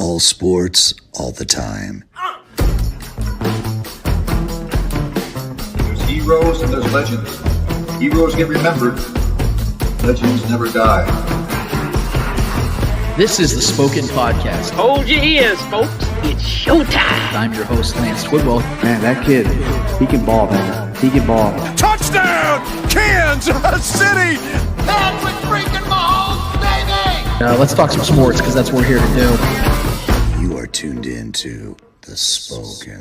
All sports, all the time. There's heroes and there's legends. Heroes get remembered. Legends never die. This is the Spoken Podcast. Hold your ears, folks. It's showtime. I'm your host, Lance Twidwell. Man, that kid, he can ball, man. He can ball. Touchdown, Kansas City! Patrick freaking Mahomes, baby! Let's talk some sports, because that's what we're here to do. You are tuned in to The Spoken.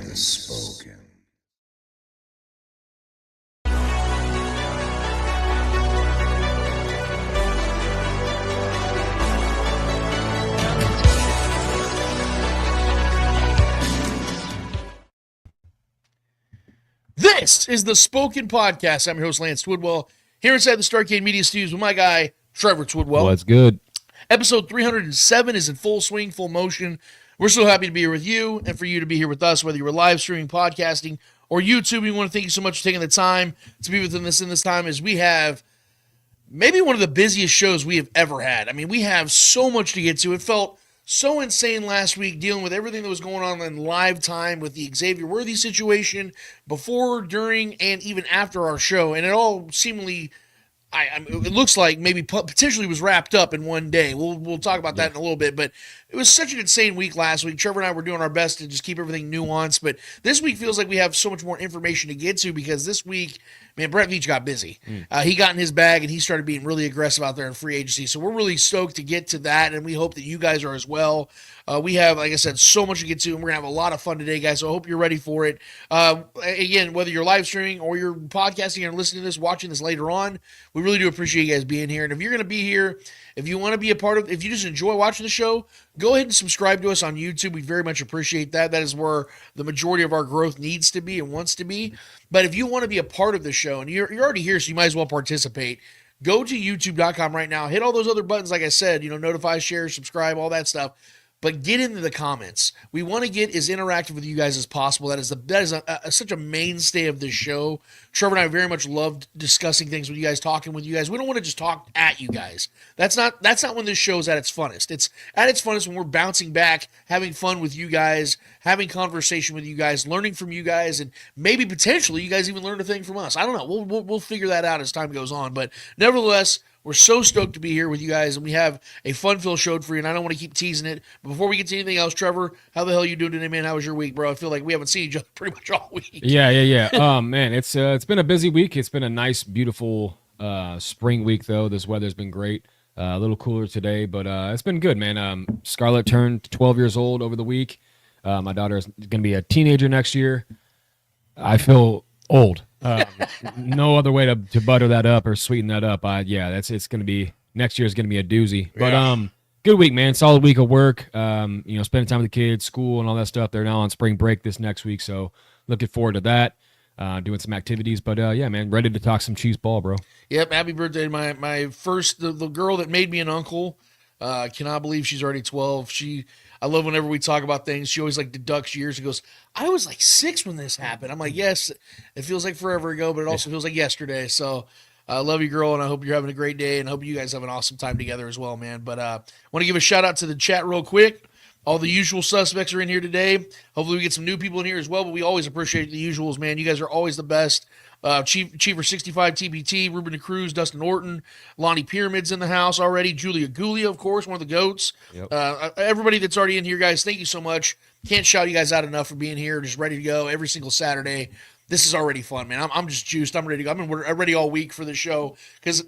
This is the Spoken Podcast. I'm your host, Lance Twidwell, here inside the Starcade Media Studios with my guy, Trevor Twidwell. What's good? Episode 307 is in full swing, full motion. We're so happy to be here with you and for you to be here with us, whether you were live streaming, podcasting, or YouTube. We want to thank you so much for taking the time to be within this in this time, as we have maybe one of the busiest shows we have ever had. I mean, we have so much to get to. It felt so insane last week dealing with everything that was going on in live time with the Xavier Worthy situation before, during, and even after our show. And it all seemingly, it looks like maybe potentially was wrapped up in one day. We'll talk about that in a little bit. But it was such an insane week last week. Trevor and I were doing our best to just keep everything nuanced. But this week feels like we have so much more information to get to, because this week, man, Brett Veach got busy. He got in his bag, and he started being really aggressive out there in free agency. So we're really stoked to get to that, and we hope that you guys are as well. We have, like I said, so much to get to, and we're going to have a lot of fun today, guys, so I hope you're ready for it. Again, whether you're live streaming or you're podcasting and listening to this, watching this later on, we really do appreciate you guys being here. And if you're going to be here, if you want to be a part of, if you just enjoy watching the show, go ahead and subscribe to us on YouTube. We very much appreciate that. That is where the majority of our growth needs to be and wants to be. But if you want to be a part of the show, and you're already here, so you might as well participate, go to youtube.com right now. Hit all those other buttons, like I said, notify, share, subscribe, all that stuff. But get into the comments. We want to get as interactive with you guys as possible. That is such a mainstay of this show. Trevor and I very much loved discussing things with you guys, talking with you guys. We don't want to just talk at you guys. That's not when this show is at its funnest. It's at its funnest when we're bouncing back, having fun with you guys, having conversation with you guys, learning from you guys, and maybe potentially you guys even learn a thing from us. I don't know. We'll figure that out as time goes on. But nevertheless, we're so stoked to be here with you guys, and we have a fun-filled show for you, and I don't want to keep teasing it. But before we get to anything else, Trevor, how the hell are you doing today, man? How was your week, bro? I feel like we haven't seen each other pretty much all week. Yeah. Man, it's been a busy week. It's been a nice, beautiful spring week, though. This weather's been great. A little cooler today, but it's been good, man. Scarlett turned 12 years old over the week. My daughter is going to be a teenager next year. I feel old. No other way to butter that up or sweeten that up. It's going to be, next year is going to be a doozy. Yeah. But good week, man. Solid week of work. Spending time with the kids, school, and all that stuff. They're now on spring break this next week, so looking forward to that. Doing some activities, but yeah, man, ready to talk some cheese ball, bro. Yep, happy birthday to my first, the girl that made me an uncle. Cannot believe she's already 12. I love whenever we talk about things, she always deducts years and goes, I was 6 when this happened. I'm like, yes, it feels like forever ago, but it also feels like yesterday. So I love you, girl, and I hope you're having a great day, and I hope you guys have an awesome time together as well, man. But I want to give a shout out to the chat real quick. All the usual suspects are in here today. Hopefully we get some new people in here as well, but we always appreciate the usuals, man. You guys are always the best. Cheever 65 TBT, Ruben DeCruz, Dustin Orton, Lonnie Pyramid's in the house already, Julia Gulia, of course, one of the GOATs. Yep. Everybody that's already in here, guys, thank you so much. Can't shout you guys out enough for being here, just ready to go every single Saturday. This is already fun, man. I'm just juiced. I'm ready to go. I'm ready all week for the show, because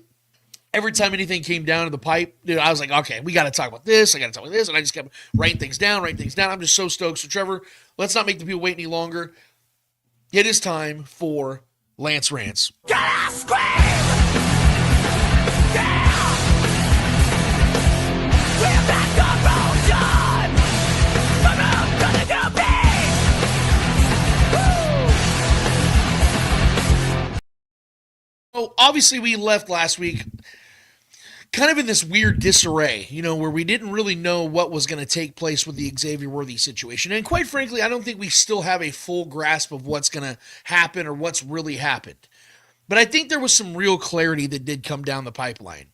every time anything came down to the pipe, dude, I was like, okay, we got to talk about this. I got to talk about this. And I just kept writing things down. I'm just so stoked. So, Trevor, let's not make the people wait any longer. It is time for Lance Rants. Gotta scream! Yeah! We're back on motion! From out gonna do big! So, obviously, we left last week kind of in this weird disarray, where we didn't really know what was going to take place with the Xavier Worthy situation. And quite frankly, I don't think we still have a full grasp of what's going to happen or what's really happened. But I think there was some real clarity that did come down the pipeline.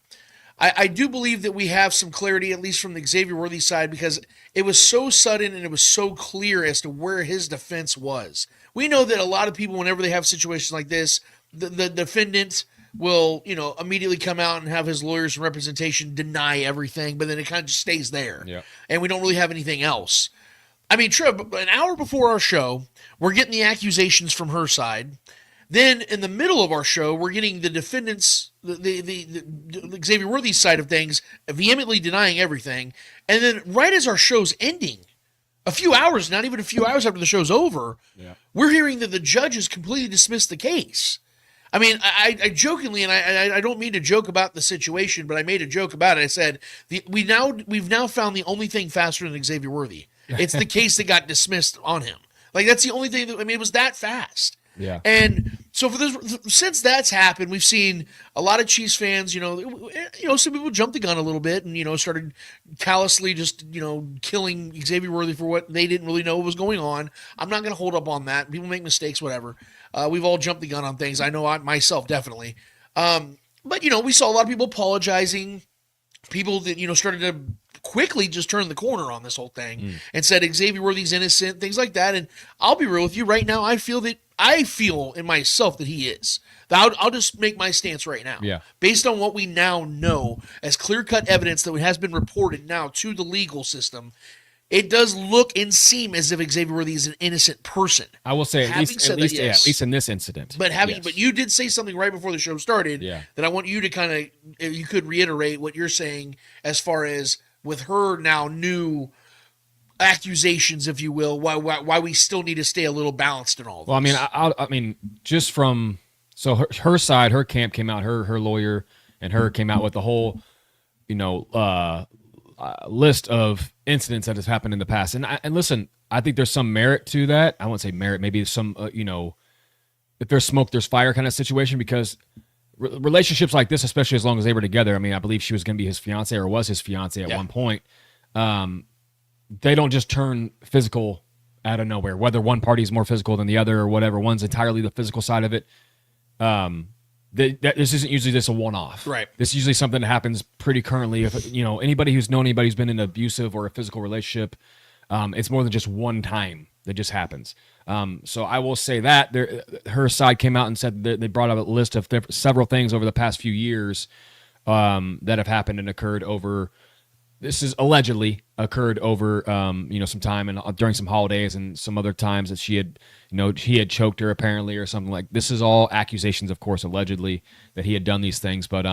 I do believe that we have some clarity, at least from the Xavier Worthy side, because it was so sudden and it was so clear as to where his defense was. We know that a lot of people, whenever they have situations like this, the defendant will, immediately come out and have his lawyers and representation deny everything, but then it kind of just stays there. Yeah. And we don't really have anything else. I mean, true, an hour before our show, we're getting the accusations from her side. Then in the middle of our show, we're getting the defendants, the Xavier Worthy side of things, vehemently denying everything. And then right as our show's ending, a few hours, not even a few hours after the show's over, we're hearing that the judges completely dismissed the case. I mean, I jokingly, and I don't mean to joke about the situation, but I made a joke about it. I said, we've now found the only thing faster than Xavier Worthy. It's the case that got dismissed on him. Like, that's the only thing it was that fast. Yeah. And so since that's happened, we've seen a lot of Chiefs fans, some people jumped the gun a little bit and, started callously just, killing Xavier Worthy for what they didn't really know what was going on. I'm not going to hold up on that. People make mistakes, whatever. We've all jumped the gun on things. I know myself, definitely. But, we saw a lot of people apologizing, people that, started to quickly just turned the corner on this whole thing and said Xavier Worthy's innocent, things like that. And I'll be real with you right now. I feel in myself that he is. I'll just make my stance right now. Yeah. Based on what we now know as clear-cut evidence that has been reported now to the legal system, it does look and seem as if Xavier Worthy is an innocent person. I will say at least in this incident. But you did say something right before the show started that I want you to kind of, if you could reiterate what you're saying as far as with her now new accusations, if you will, why we still need to stay a little balanced in all of this. Well, I mean, just from her side, her camp came out, her lawyer and her came out with the whole, list of incidents that has happened in the past. And listen, I think there's some merit to that. I won't say merit, maybe some, if there's smoke, there's fire kind of situation, because relationships like this, especially as long as they were together, I mean, I believe she was going to be his fiance or was his fiance at one point. They don't just turn physical out of nowhere, whether one party is more physical than the other or whatever. One's entirely the physical side of it. This isn't usually just a one-off. Right. This is usually something that happens pretty currently. If anybody who's known anybody who's been in an abusive or a physical relationship, it's more than just one time that just happens. So I will say that her side came out and said that they brought up a list of several things over the past few years that have happened and occurred over. This is allegedly occurred over, some time and during some holidays and some other times that he had choked her apparently or something like. This is all accusations, of course, allegedly that he had done these things, but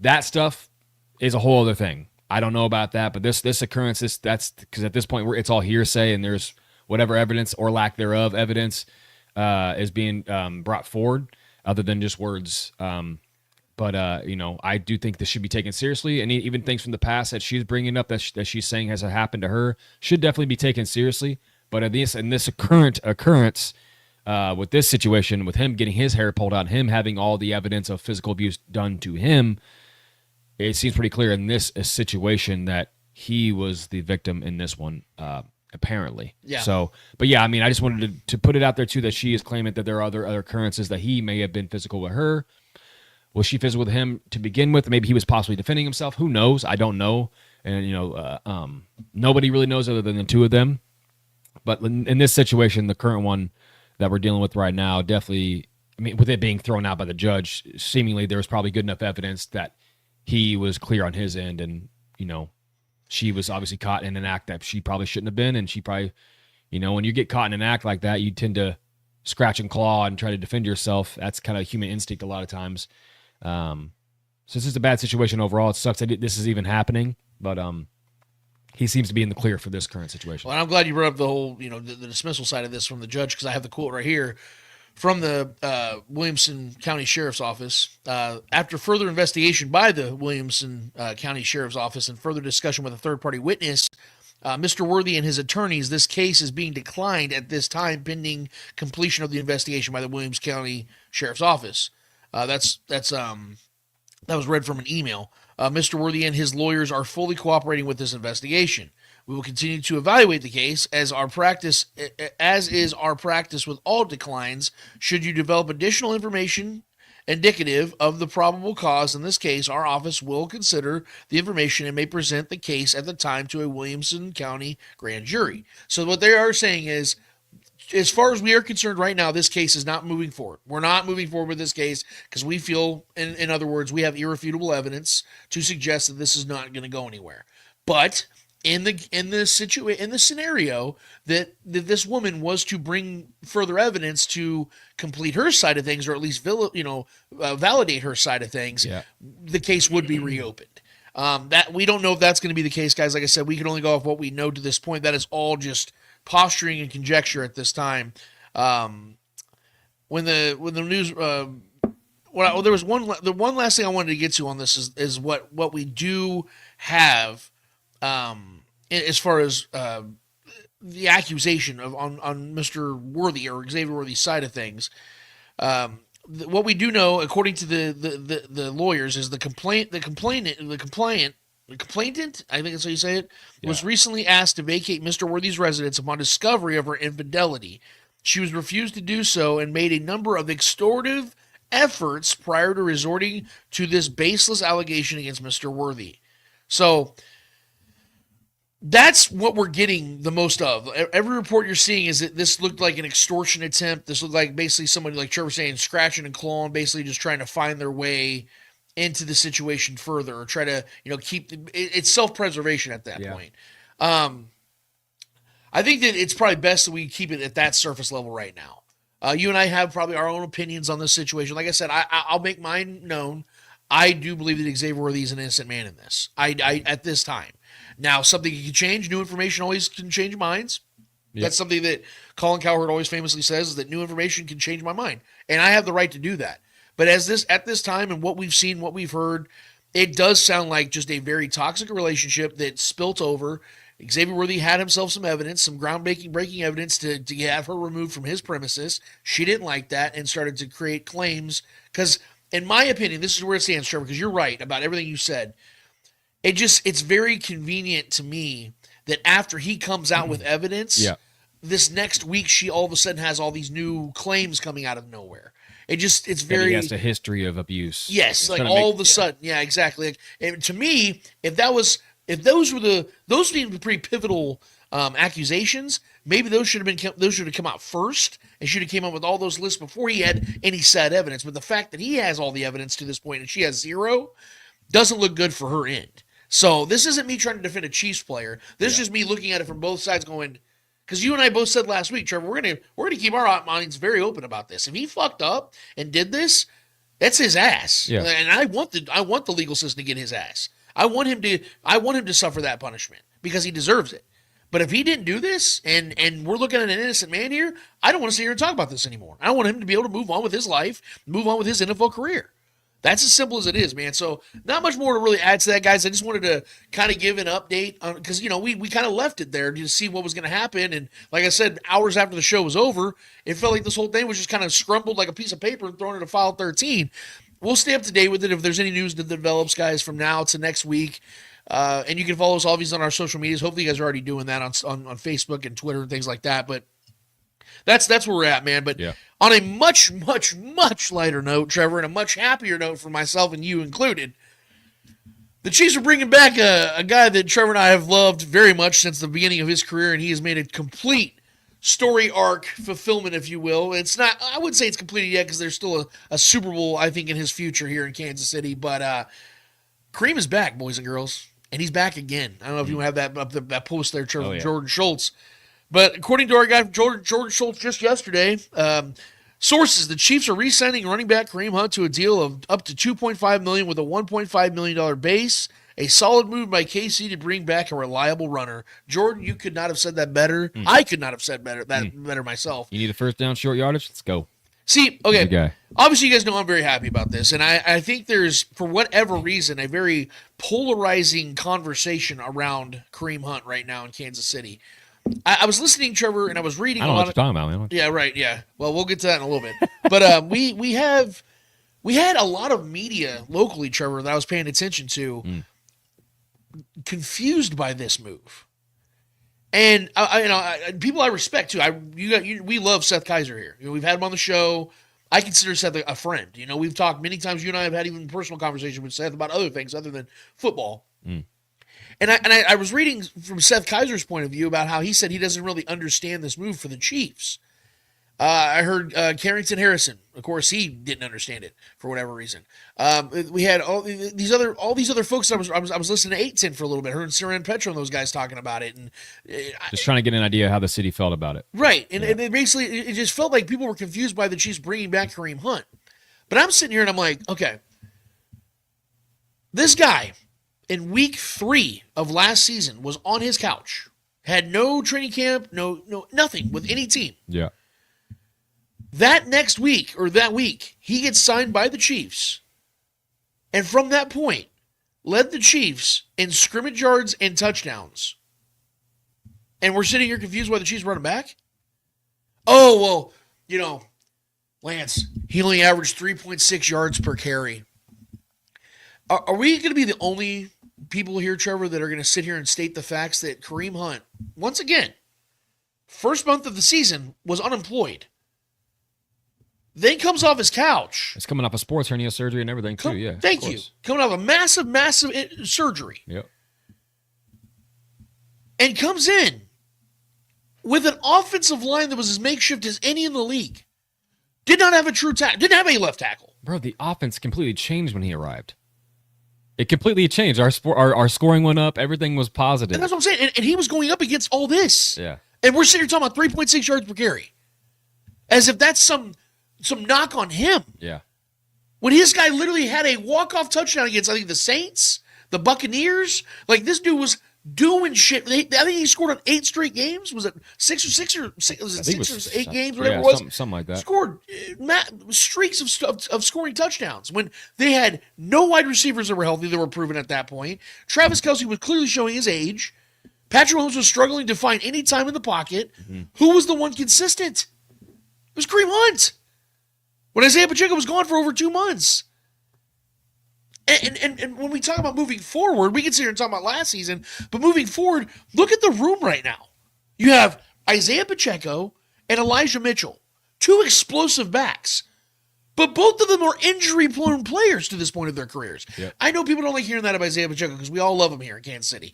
that stuff is a whole other thing. I don't know about that, but this occurrence, that's because at this point it's all hearsay and there's whatever evidence or lack thereof evidence is being brought forward, other than just words. But I do think this should be taken seriously, and even things from the past that she's bringing up that she's saying has happened to her should definitely be taken seriously. But in this current occurrence, with this situation, with him getting his hair pulled out, him having all the evidence of physical abuse done to him, it seems pretty clear in this situation that he was the victim in this one, apparently. Yeah. So, but yeah, I mean, I just wanted to put it out there too that she is claiming that there are other occurrences that he may have been physical with her. Was she physical with him to begin with? Maybe he was possibly defending himself. Who knows? I don't know. And, nobody really knows other than the two of them. But in this situation, the current one that we're dealing with right now, definitely, I mean, with it being thrown out by the judge, seemingly there was probably good enough evidence that he was clear on his end. And, she was obviously caught in an act that she probably shouldn't have been. And she probably, when you get caught in an act like that, you tend to scratch and claw and try to defend yourself. That's kind of human instinct a lot of times. So this is a bad situation overall. It sucks that this is even happening, but he seems to be in the clear for this current situation. Well, I'm glad you brought up the whole, the dismissal side of this from the judge, because I have the quote right here from the Williamson County Sheriff's Office. After further investigation by the Williamson County Sheriff's Office and further discussion with a third-party witness, Mr. Worthy and his attorneys, this case is being declined at this time pending completion of the investigation by the Williams County Sheriff's Office. That was read from an email. Mr. Worthy and his lawyers are fully cooperating with this investigation. We will continue to evaluate the case as is our practice with all declines. Should you develop additional information indicative of the probable cause in this case, our office will consider the information and may present the case at the time to a Williamson County grand jury. So what they are saying is, as far as we are concerned right now, this case is not moving forward. We're not moving forward with this case because we feel, in other words, we have irrefutable evidence to suggest that this is not going to go anywhere. But in the scenario that this woman was to bring further evidence to complete her side of things, or at least validate her side of things, the case would be reopened. That we don't know if that's going to be the case, guys. Like I said, we can only go off what we know to this point. That is all just posturing and conjecture at this time. When the news, there was the one last thing I wanted to get to on this is what we do have, as far as the accusation on Mr. Worthy or Xavier Worthy's side of things. What we do know, according to the lawyers, is the complainant, I think that's how you say it, was recently asked to vacate Mr. Worthy's residence upon discovery of her infidelity. She was refused to do so and made a number of extortive efforts prior to resorting to this baseless allegation against Mr. Worthy. So that's what we're getting the most of. Every report you're seeing is that this looked like an extortion attempt. This looked like basically somebody, like Trevor saying, scratching and clawing, basically just trying to find their way into the situation further, or try to, keep it's self-preservation at that point. I think that it's probably best that we keep it at that surface level right now. You and I have probably our own opinions on this situation. Like I said, I'll make mine known. I do believe that Xavier Worthy is an innocent man in this. I at this time. Now, something can change. New information always can change minds. Yep. That's something that Colin Cowherd always famously says, is that new information can change my mind. And I have the right to do that. But at this time and what we've seen, what we've heard, it does sound like just a very toxic relationship that spilt over. Xavier Worthy had himself some evidence, some groundbreaking evidence to have her removed from his premises. She didn't like that and started to create claims. Because, in my opinion, this is where it stands, Trevor, because you're right about everything you said. It's very convenient to me that after he comes out with evidence, this next week she all of a sudden has all these new claims coming out of nowhere. It's very, he has a history of abuse. Yes, it's like all of a sudden, exactly. And to me, if those being pretty pivotal accusations, maybe those should have come out first, and should have came up with all those lists before he had any sad evidence. But the fact that he has all the evidence to this point and she has zero doesn't look good for her end. So this isn't me trying to defend a Chiefs player. This is just me looking at it from both sides, going, because you and I both said last week, Trevor, we're gonna keep our minds very open about this. If he fucked up and did this, that's his ass. Yeah. And I want the legal system to get his ass. I want him to suffer that punishment because he deserves it. But if he didn't do this, and we're looking at an innocent man here, I don't want to sit here and talk about this anymore. I want him to be able to move on with his life, move on with his NFL career. That's as simple as it is, man. So not much more to really add to that, guys. I just wanted to kind of give an update on, because, we kind of left it there to see what was going to happen. And like I said, hours after the show was over, it felt like this whole thing was just kind of scrumpled like a piece of paper and thrown into file 13. We'll stay up to date with it if there's any news that develops, guys, from now to next week. And you can follow us always on our social medias. Hopefully you guys are already doing that on Facebook and Twitter and things like that. But that's where we're at, man. But on a much, much, much lighter note, Trevor, and a much happier note for myself and you included, the Chiefs are bringing back a guy that Trevor and I have loved very much since the beginning of his career, and he has made a complete story arc fulfillment, if you will. It's not, I wouldn't say it's completed yet because there's still a Super Bowl, I think, in his future here in Kansas City. But Kareem is back, boys and girls, and he's back again. I don't know if you have that post there, Trevor, Jordan Schultz. But according to our guy Jordan Schultz just yesterday, sources, the Chiefs are re-signing running back Kareem Hunt to a deal of up to $2.5 million with a $1.5 million base. A solid move by KC to bring back a reliable runner. Jordan, you could not have said that better. I could not have said better myself. You need a first down, short yardage? Let's go. See, okay, obviously you guys know I'm very happy about this, and I think there's, for whatever reason, a very polarizing conversation around Kareem Hunt right now in Kansas City. I was listening, Trevor, and I was reading. I don't know what you're talking about, man. Yeah, right. Yeah. Well, we'll get to that in a little bit. But we had a lot of media locally, Trevor, that I was paying attention to, confused by this move. And people I respect too. We love Seth Kaiser here. We've had him on the show. I consider Seth a friend. You know, we've talked many times. You and I have had even personal conversation with Seth about other things other than football. And I was reading from Seth Kaiser's point of view about how he said he doesn't really understand this move for the Chiefs. I heard Carrington Harrison. Of course, he didn't understand it for whatever reason. We had all these other folks. I was listening to 810 for a little bit. Heard Saran Petro and those guys talking about it, and Just trying to get an idea how the city felt about it. right. And it basically it just felt like people were confused by the Chiefs bringing back Kareem Hunt. But I'm sitting here and I'm like, okay, this guy in week 3 of last season was on his couch, had no training camp, no nothing with any team. Yeah. That next week, or that week, he gets signed by the Chiefs. And from that point, led the Chiefs in scrimmage yards and touchdowns. And we're sitting here confused why the Chiefs run him back? Oh, well, you know, Lance, he only averaged 3.6 yards per carry. Are we going to be the only people here, Trevor, that are going to sit here and state the facts that Kareem Hunt, once again, first month of the season, was unemployed? Then comes off his couch. It's coming off a sports hernia surgery and everything, too. Yeah. Thank you. Coming off a massive surgery. Yep. And comes in with an offensive line that was as makeshift as any in the league. Did not have a true tackle. Didn't have a left tackle. Bro, the offense completely changed when he arrived. It completely changed. Our scoring went up. Everything was positive. And that's what I'm saying. And he was going up against all this. Yeah. And we're sitting here talking about 3.6 yards per carry. As if that's some knock on him. Yeah. When his guy literally had a walk-off touchdown against, I think, the Saints, the Buccaneers. Like, this dude was doing shit. I think he scored on 8 straight games. Was it 6 or 8 games, whatever it was? Something like that. Scored streaks of scoring touchdowns when they had no wide receivers that were healthy, that were proven at that point. Travis Kelce was clearly showing his age. Patrick Mahomes was struggling to find any time in the pocket. Mm-hmm. Who was the one consistent? It was Kareem Hunt. When Isaiah Pacheco was gone for over 2 months. And when we talk about moving forward, we can sit here and talk about last season, but moving forward, look at the room right now. You have Isaiah Pacheco and Elijah Mitchell, 2 explosive backs, but both of them are injury-prone players to this point of their careers. Yep. I know people don't like hearing that about Isaiah Pacheco because we all love him here in Kansas City.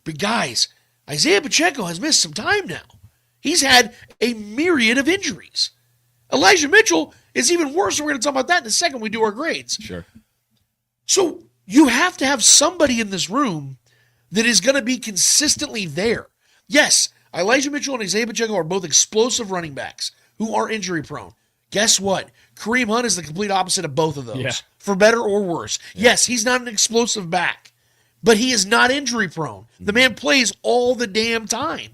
But guys, Isaiah Pacheco has missed some time now. He's had a myriad of injuries. Elijah Mitchell is even worse, and we're going to talk about that in a second when we do our grades. Sure. So you have to have somebody in this room that is going to be consistently there. Yes, Elijah Mitchell and Isaiah Pacheco are both explosive running backs who are injury prone. Guess what? Kareem Hunt is the complete opposite of both of those, for better or worse. Yeah. Yes, he's not an explosive back, but he is not injury prone. The man plays all the damn time.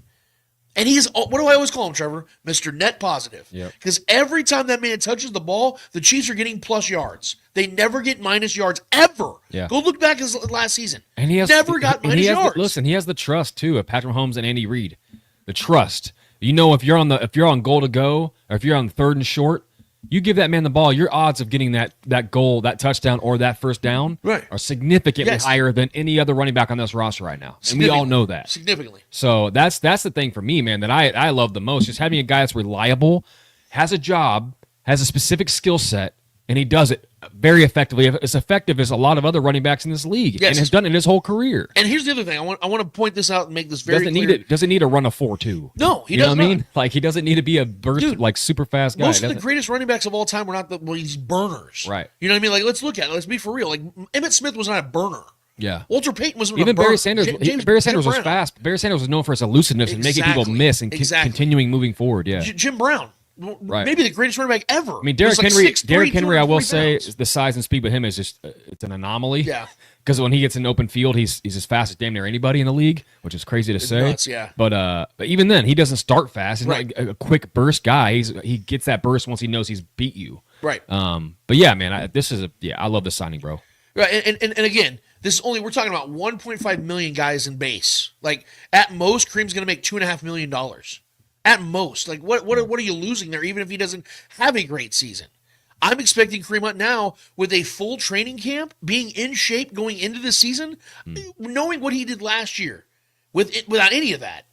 And he's, what do I always call him, Trevor? Mr. Net Positive. Because every time that man touches the ball, the Chiefs are getting plus yards. They never get minus yards, ever. Yeah. Go look back at last season. And he has never got minus yards. Listen, he has the trust, too, of Patrick Mahomes and Andy Reid. The trust. You know, if you're on goal to go, or if you're on 3rd and short, you give that man the ball, your odds of getting that goal, that touchdown, or that first down are significantly higher than any other running back on this roster right now. And we all know that. Significantly. So that's the thing for me, man, that I love the most. Just having a guy that's reliable, has a job, has a specific skill set, and he does it very effectively. As effective as a lot of other running backs in this league, and has done it his whole career. And here's the other thing. I want to point this out and make this very clear. Doesn't need to run a 4.2. No, he doesn't. You know what I mean? Like, he doesn't need to be a burst, like, super fast guy. Most of the greatest running backs of all time were not these burners. Right. You know what I mean? Like, let's look at it. Let's be for real. Like, Emmitt Smith was not a burner. Yeah. Walter Payton was even a burner. Barry Sanders. Barry Sanders was fast. Barry Sanders was known for his elusiveness and making people miss and continuing moving forward. Yeah. Jim Brown. Right. Maybe the greatest running back ever. I mean, Derrick Henry, I will say, the size and speed with him is just it's an anomaly. Yeah. Because when he gets in open field, he's as fast as damn near anybody in the league, which is crazy to say. Nuts, yeah. But even then, he doesn't start fast. He's not a quick burst guy. He gets that burst once he knows he's beat you. Right. But yeah, man, I love this signing, bro. Right. And again, we're talking about 1.5 million guys in base. Like, at most, Kareem's going to make $2.5 million. At most. Like, what are you losing there, even if he doesn't have a great season? I'm expecting Kareem Hunt now with a full training camp, being in shape going into the season, knowing what he did last year, without any of that.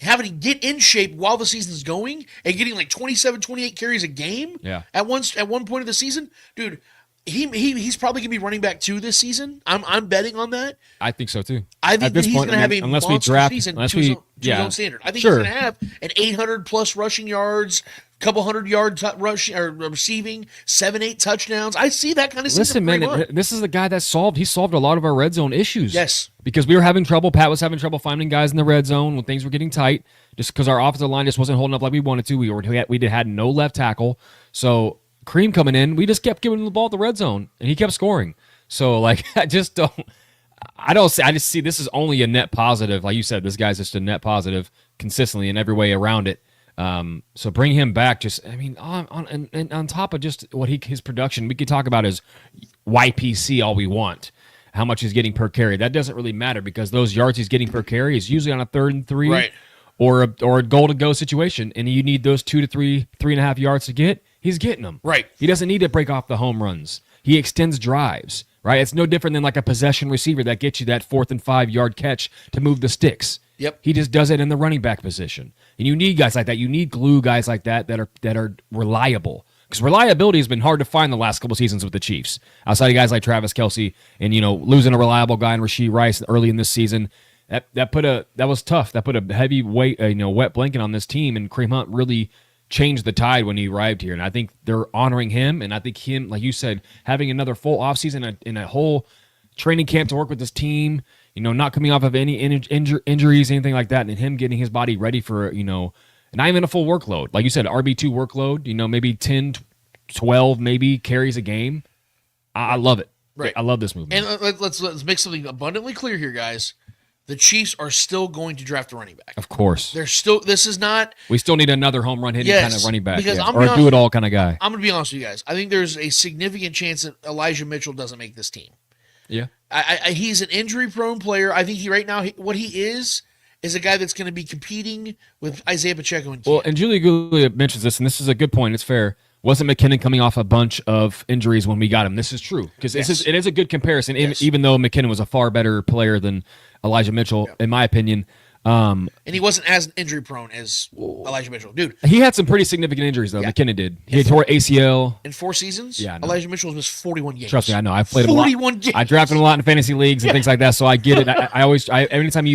having to get in shape while the season's going and getting like 27, 28 carries a game at one point of the season, dude, he's probably going to be running back 2 this season. I'm betting on that. I think so too. I think that he's going to have a unless we monster draft, season unless to his we own standard. I think he's going to have an 800-plus rushing yards, couple 100-yard rushing or receiving, 7-8 touchdowns. I see that kind of season. Listen, man, this is the guy that solved a lot of our red zone issues. Yes. Because we were having trouble. Pat was having trouble finding guys in the red zone when things were getting tight, just because our offensive line just wasn't holding up like we wanted to. We had no left tackle. So Kareem coming in, we just kept giving him the ball at the red zone, and he kept scoring. So, like, I just see this is only a net positive. Like you said, this guy's just a net positive consistently in every way around it. So bring him back. On top of just what his production, we could talk about his YPC all we want, how much he's getting per carry. That doesn't really matter because those yards he's getting per carry is usually on a 3rd and 3, right, or a goal to go situation, and you need those 2 to 3.5 yards to get. He's getting them. Right. He doesn't need to break off the home runs. He extends drives. Right. It's no different than like a possession receiver that gets you that 4th and 5 yard catch to move the sticks. Yep. He just does it in the running back position. And you need guys like that. You need glue guys like that are reliable. Because reliability has been hard to find the last couple seasons with the Chiefs. Outside of guys like Travis Kelce and, losing a reliable guy in Rashee Rice early in this season. That was tough. That put a heavy weight, wet blanket on this team, and Kareem Hunt really changed the tide when he arrived here. And I think they're honoring him, and I think him, like you said, having another full offseason in a whole training camp to work with this team, not coming off of any injuries, anything like that, and him getting his body ready for, not even a full workload. Like you said, RB2 workload, maybe 10, 12 maybe carries a game. I love it. Right. I love this movement. And let's make something abundantly clear here, guys. The Chiefs are still going to draft a running back. Of course. This is not. We still need another home run hitting kind of running back. Because or a do-it-all kind of guy. I'm going to be honest with you guys. I think there's a significant chance that Elijah Mitchell doesn't make this team. Yeah. He's an injury-prone player. I think what he is a guy that's going to be competing with Isaiah Pacheco and Keaton. Well, and Julie Guglia mentions this, and this is a good point. It's fair. Wasn't McKinnon coming off a bunch of injuries when we got him? This is true. Because it is a good comparison, even though McKinnon was a far better player than Elijah Mitchell, in my opinion. And he wasn't as injury prone as Elijah Mitchell. Dude. He had some pretty significant injuries, though. Yeah. McKinnon did. He tore ACL. In 4 seasons? Yeah. Elijah Mitchell was 41 games. Trust me, I know. I've played 41 games. I drafted him a lot in fantasy leagues and things like that, so I get it. Anytime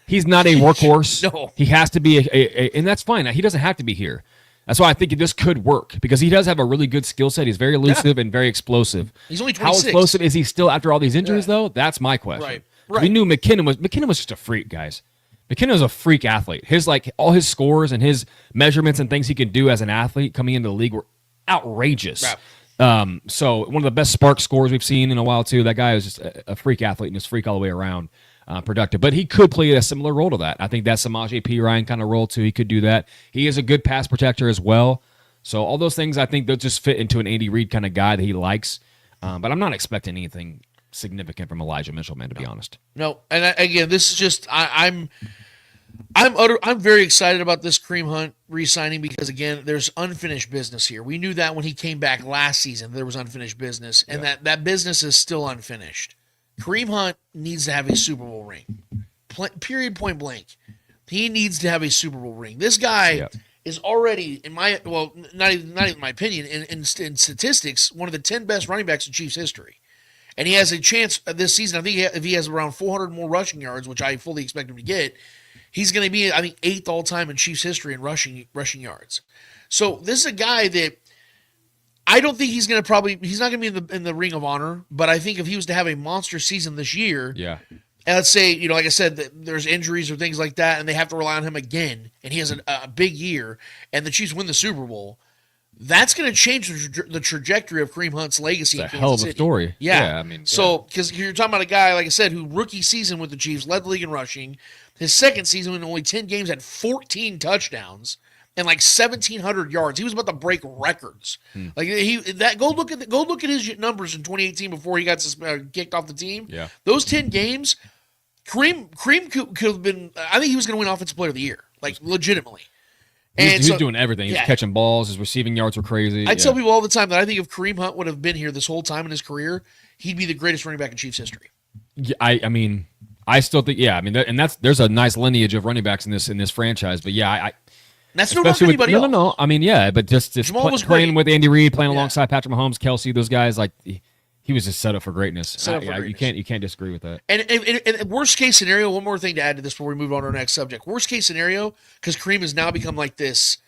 he's not a workhorse. No. He has to be and that's fine. He doesn't have to be here. That's why I think this could work, because he does have a really good skill set. He's very elusive and very explosive. He's only 26. How explosive is he still after all these injuries, though? That's my question. Right. We knew McKinnon was just a freak, guys. McKinnon was a freak athlete. All his scores and his measurements and things he could do as an athlete coming into the league were outrageous. Right. So one of the best spark scores we've seen in a while, too. That guy is just a freak athlete and just freak all the way around. Productive, but he could play a similar role to that. I think that's Samaje Perine kind of role too. He could do that. He is a good pass protector as well. So all those things, I think they'll just fit into an Andy Reid kind of guy that he likes. But I'm not expecting anything significant from Elijah Mitchell, man. To be honest, no. And again, this is just I'm very excited about this Kareem Hunt re-signing because again, there's unfinished business here. We knew that when he came back last season, there was unfinished business, and that business is still unfinished. Kareem Hunt needs to have a Super Bowl ring. Period, point blank. He needs to have a Super Bowl ring. This guy is already, not even my opinion, in statistics, one of the 10 best running backs in Chiefs history. And he has a chance this season, I think if he has around 400 more rushing yards, which I fully expect him to get, he's going to be, I think, 8th all-time in Chiefs history in rushing yards. So this is a guy that I don't think he's not going to be in the Ring of Honor, but I think if he was to have a monster season this year, and let's say, like I said, there's injuries or things like that, and they have to rely on him again, and he has a big year, and the Chiefs win the Super Bowl, that's going to change the trajectory of Kareem Hunt's legacy. It's a hell of a story. Yeah. Because you're talking about a guy, like I said, who rookie season with the Chiefs led the league in rushing. His second season in only 10 games had 14 touchdowns and like 1,700 yards. He was about to break records. Like go look at his numbers in 2018 before he got kicked off the team. Yeah, those 10 games, Kareem could have been. I think he was going to win Offensive Player of the Year, like legitimately. He was doing everything. He was catching balls. His receiving yards were crazy. I tell people all the time that I think if Kareem Hunt would have been here this whole time in his career, he'd be the greatest running back in Chiefs history. Yeah, I mean, I still think, yeah. I mean, there's a nice lineage of running backs in this franchise, but yeah, that's no knock to anybody else. No. I mean, yeah, but just playing with Andy Reid, playing alongside Patrick Mahomes, Kelsey, those guys, like he was just set up for greatness. You can't disagree with that. And worst case scenario, one more thing to add to this before we move on to our next subject. Worst case scenario, because Kareem has now become like this,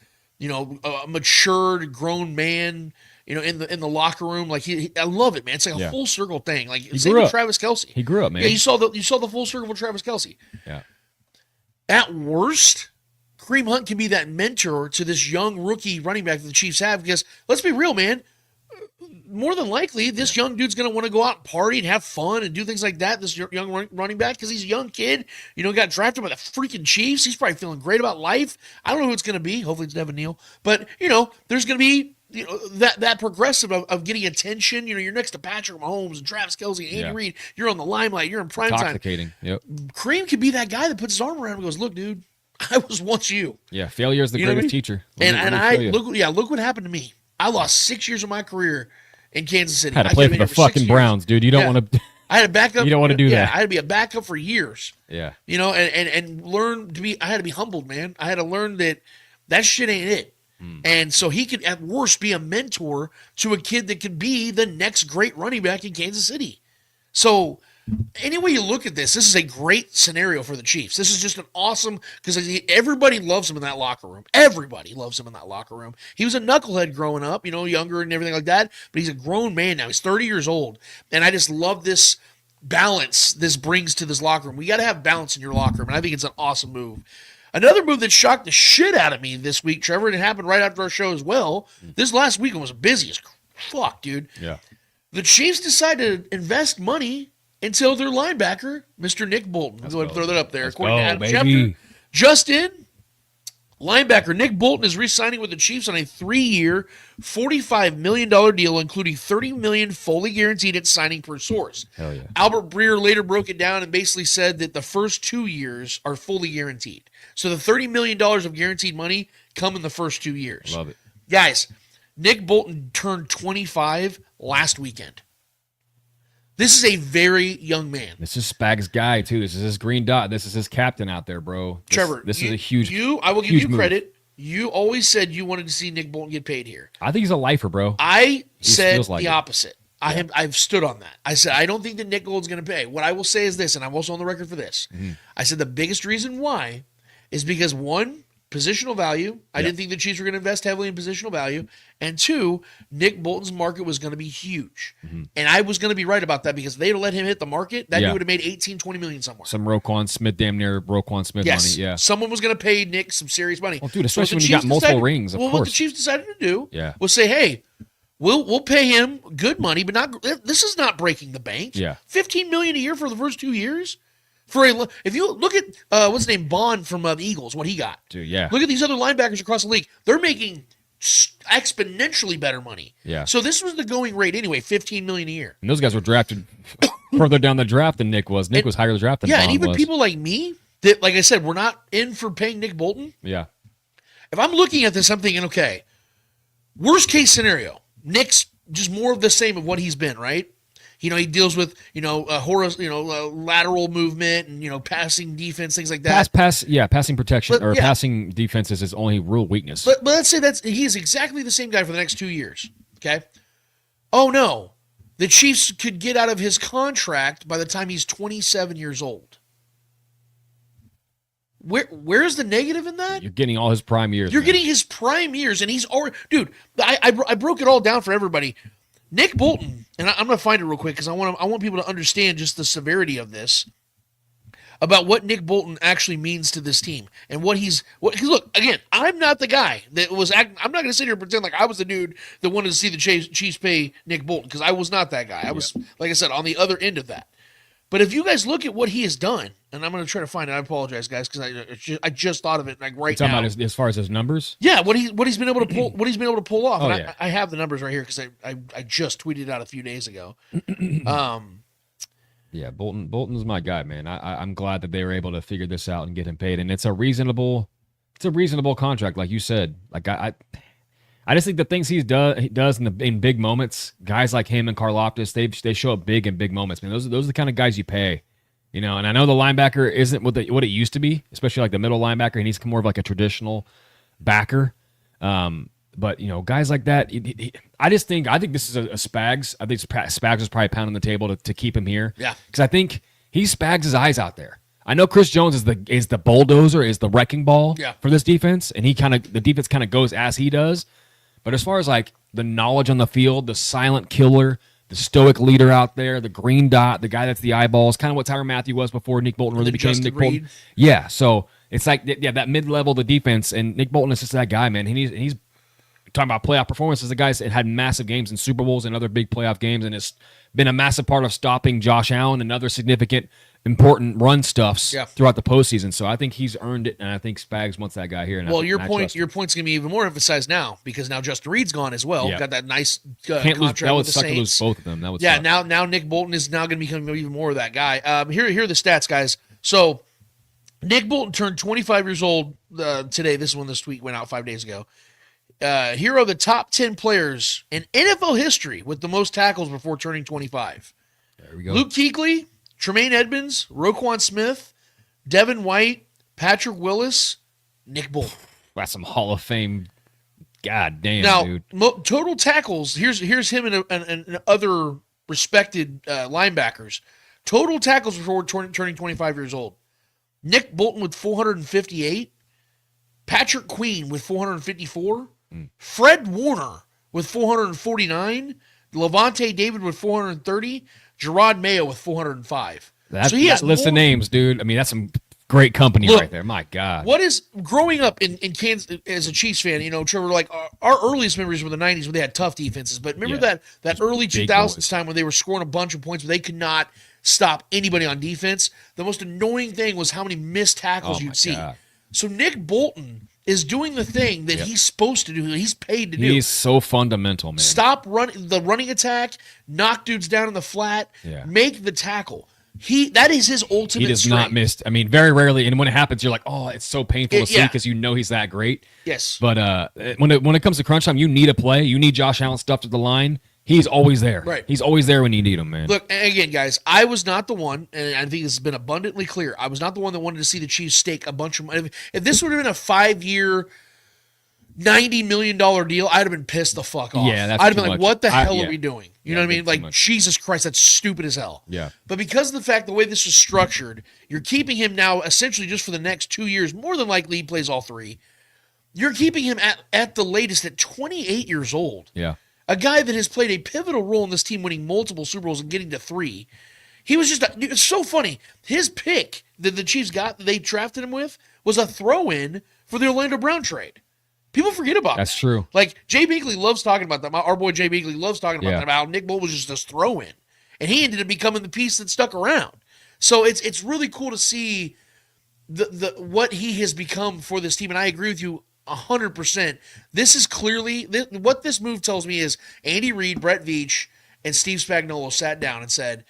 a matured, grown man. In the locker room, like I love it, man. It's like a full circle thing. Like same with Travis Kelce. He grew up, man. Yeah, you saw the full circle with Travis Kelce. Yeah. At worst, Kareem Hunt can be that mentor to this young rookie running back that the Chiefs have. Because let's be real, man. More than likely, this young dude's going to want to go out and party and have fun and do things like that. This young running back, because he's a young kid, got drafted by the freaking Chiefs. He's probably feeling great about life. I don't know who it's going to be. Hopefully, it's Devin Neal. But there's going to be. That progressive of getting attention. You're next to Patrick Mahomes and Travis Kelce and Andy Reid. You're on the limelight. You're in prime time. Intoxicating. Yep. Kareem could be that guy that puts his arm around him and goes, "Look, dude, I was once you." Yeah, failure is the greatest teacher. Look what happened to me. I lost 6 years of my career in Kansas City. Had to play for the fucking Browns, dude. You don't want to. I had a backup. You don't want to do that. I had to be a backup for years. Yeah. And learn to be. I had to be humbled, man. I had to learn that shit ain't it. And so he could, at worst, be a mentor to a kid that could be the next great running back in Kansas City. So any way you look at this is a great scenario for the Chiefs. This is just an awesome, because everybody loves him in that locker room. Everybody loves him in that locker room. He was a knucklehead growing up, younger and everything like that, but he's a grown man now. He's 30 years old. And I just love this balance this brings to this locker room. We got to have balance in your locker room, and I think it's an awesome move. Another move that shocked the shit out of me this week, Trevor, and it happened right after our show as well. This last weekend was busy as fuck, dude. Yeah. The Chiefs decided to invest money into their linebacker, Mr. Nick Bolton. I'm going to throw that up there. According to Adam Schefter, just in, linebacker Nick Bolton is re-signing with the Chiefs on a 3-year, $45 million deal, including $30 million fully guaranteed at signing per source. Hell yeah. Albert Breer later broke it down and basically said that the first 2 years are fully guaranteed. So the $30 million of guaranteed money come in the first 2 years. Love it. Guys, Nick Bolton turned 25 last weekend. This is a very young man. This is Spag's guy, too. This is his green dot. This is his captain out there, bro. Trevor, this is a huge I will give you move. credit. You always said you wanted to see Nick Bolton get paid here. I think he's a lifer, bro. I said like the opposite. I've stood on that. I said, I don't think that Nick Bolton's going to pay. What I will say is this, and I'm also on the record for this. I said the biggest reason why is because, one, positional value. I didn't think the Chiefs were going to invest heavily in positional value. And two, Nick Bolton's market was going to be huge. And I was going to be right about that, because if they'd have let him hit the market, that dude would have made 18, 20 million somewhere. Some Roquan Smith, damn near Roquan Smith money. Yeah. Someone was going to pay Nick some serious money. Well, dude, especially when you got multiple rings, of course. What the Chiefs decided to do was say, hey, we'll pay him good money, but not. This is not breaking the bank. Yeah. $15 million a year for the first 2 years. If you look at what's his name, Bond from the Eagles, what he got. Dude, yeah. Look at these other linebackers across the league. They're making exponentially better money. Yeah. So this was the going rate anyway, $15 million a year. And those guys were drafted further down the draft than Nick was. Nick was higher drafted than Bond and even was. people like me that, like I said, we're not in for paying Nick Bolton. Yeah. If I'm looking at this, I'm thinking, okay, worst case scenario, Nick's just more of the same of what he's been, right? He deals with, lateral movement and, passing defense, things like that. Passing protection passing defense is his only real weakness. But let's say he is exactly the same guy for the next 2 years, okay? Oh, no. The Chiefs could get out of his contract by the time he's 27 years old. Where's the negative in that? You're getting all his prime years. You're getting his prime years, and he's already... Dude, I broke it all down for everybody. Nick Bolton, and I'm going to find it real quick because I want people to understand just the severity of this, about what Nick Bolton actually means to this team and what look, again, I'm not the guy that was I'm not going to sit here and pretend like I was the dude that wanted to see the Chiefs pay Nick Bolton, because I was not that guy. I was, like I said, on the other end of that. But if you guys look at what he has done, and I'm going to try to find it. I apologize, guys, because I just thought of it right now. Talking about as far as his numbers? Yeah, what he's been able to pull, off. Oh, and I have the numbers right here because I just tweeted it out a few days ago. Yeah, Bolton's my guy, man. I'm glad that they were able to figure this out and get him paid, and it's a reasonable contract, like you said. Like I just think the things he does in big moments, guys like him and Karlaftis, they show up big in big moments. Man, those are the kind of guys you pay. And I know the linebacker isn't what it used to be, especially like the middle linebacker. He needs to come more of like a traditional backer. But guys like that, I think this is a Spags. I think Spags is probably pounding the table to keep him here. Yeah, because I think he Spags his eyes out there. I know Chris Jones is the bulldozer, is the wrecking ball for this defense, and the defense kind of goes as he does. But as far as like the knowledge on the field, the silent killer, the stoic leader out there, the green dot, the guy that's the eyeballs, kind of what Tyrann Mathieu was before Nick Bolton really became Nick Bolton. Yeah, so it's like that mid-level of the defense, and Nick Bolton is just that guy, man. He's talking about playoff performances. The guy's had massive games in Super Bowls and other big playoff games, and it's been a massive part of stopping Josh Allen and other significant, important run stuffs throughout the postseason. So I think he's earned it, and I think Spags wants that guy here. And your point's going to be even more emphasized now because now Justin Reed's gone as well. Got that nice Can't contract that would with the suck Saints. to lose both of them. That would suck. Now Nick Bolton is now going to become even more of that guy. Here are the stats, guys. So Nick Bolton turned 25 years old today. This tweet went out 5 days ago. Here are the top 10 players in NFL history with the most tackles before turning 25. There we go. Luke Kuechly, Tremaine Edmonds, Roquan Smith, Devin White, Patrick Willis, Nick Bolton. That's some Hall of Fame. God damn, now, dude. Total tackles. Here's him and other respected linebackers. Total tackles before turning 25 years old. Nick Bolton with 458. Patrick Queen with 454. Fred Warner with 449. Levante David with 430. Gerard Mayo with 405. So he has list of names, dude. I mean, that's some great company right there. My God. What is growing up in Kansas as a Chiefs fan? Trevor, like our earliest memories were the '90s when they had tough defenses. But remember that early 2000s time when they were scoring a bunch of points, but they could not stop anybody on defense. The most annoying thing was how many missed tackles you'd see. So Nick Bolton is doing the thing that he's supposed to do. He's paid to do. He's so fundamental, man. Stop the running attack, knock dudes down in the flat, make the tackle. That is his ultimate He does strength. not miss. I mean, very rarely. And when it happens, you're like, oh, it's so painful to see because he's that great. Yes. But when it comes to crunch time, you need a play. You need Josh Allen stuffed at the line. He's always there. Right. He's always there when you need him, man. Look, again, guys, I was not the one, and I think this has been abundantly clear. I was not the one that wanted to see the Chiefs stake a bunch of money. If this would have been a 5-year, $90 million deal, I'd have been pissed the fuck off. Yeah, that's I'd have too been like, much. what the hell are we doing? You know what I mean? Like, much. Jesus Christ, that's stupid as hell. Yeah. But because of the fact, the way this is structured, you're keeping him now essentially just for the next 2 years. More than likely, he plays all three. You're keeping him at the latest at 28 years old. Yeah. A guy that has played a pivotal role in this team winning multiple Super Bowls and getting to 3. He was it's so funny. His pick that the Chiefs got, that they drafted him with, was a throw-in for the Orlando Brown trade. People forget about that. That's true. Like, Jay Binkley loves talking about that. Our boy Jay Binkley loves talking about that, about how Nick Bolton was just this throw-in. And he ended up becoming the piece that stuck around. So it's really cool to see the what he has become for this team. And I agree with you 100%. This is clearly what this move tells me is Andy Reid, Brett Veach, and Steve Spagnuolo sat down and said,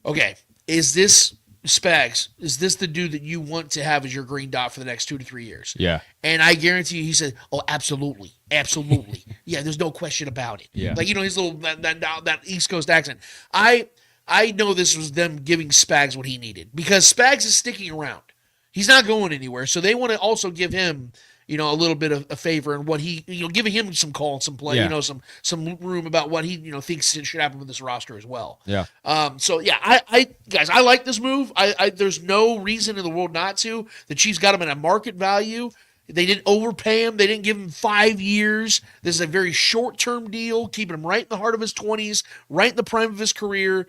"Okay, is this Spags? Is this the dude that you want to have as your green dot for the next 2 to 3 years?" Yeah. And I guarantee you, he said, "Oh, absolutely, absolutely, yeah. There's no question about it." Yeah. Like his little that East Coast accent. I know this was them giving Spags what he needed because Spags is sticking around. He's not going anywhere, so they want to also give him a little bit of a favor and what he, giving him some call and some play, some room about what he, thinks should happen with this roster as well. Yeah. I like this move. There's no reason in the world not to. The Chiefs got him at a market value. They didn't overpay him. They didn't give him 5 years. This is a very short-term deal, keeping him right in the heart of his 20s, right in the prime of his career,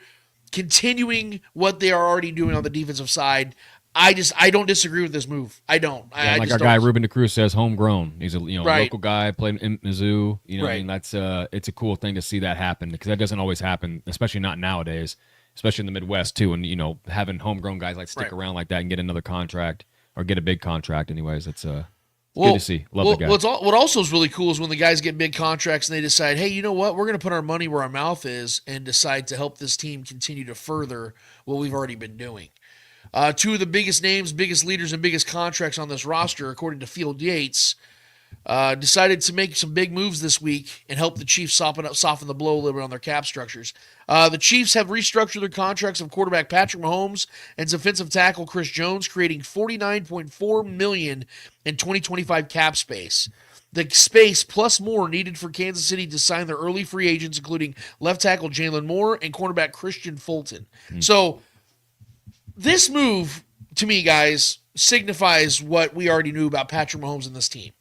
continuing what they are already doing on the defensive side. I don't disagree with this move. I don't. I like just our guy Ruben DeCruz says, homegrown. He's a local guy, played in Mizzou. Right. I mean, that's it's a cool thing to see that happen because that doesn't always happen, especially not nowadays, especially in the Midwest too. And having homegrown guys like stick around like that and get another contract or get a big contract. Anyways, it's good to see. Love the guy. What also is really cool is when the guys get big contracts and they decide, hey, you know what? We're going to put our money where our mouth is and decide to help this team continue to further what we've already been doing. 2 of the biggest names, biggest leaders, and biggest contracts on this roster, according to Field Yates, decided to make some big moves this week and help the Chiefs soften the blow a little bit on their cap structures. The Chiefs have restructured their contracts of quarterback Patrick Mahomes and defensive tackle Chris Jones, creating $49.4 million in 2025 cap space. The space plus more needed for Kansas City to sign their early free agents, including left tackle Jalen Moore and cornerback Christian Fulton. So this move, to me, guys, signifies what we already knew about Patrick Mahomes and this team.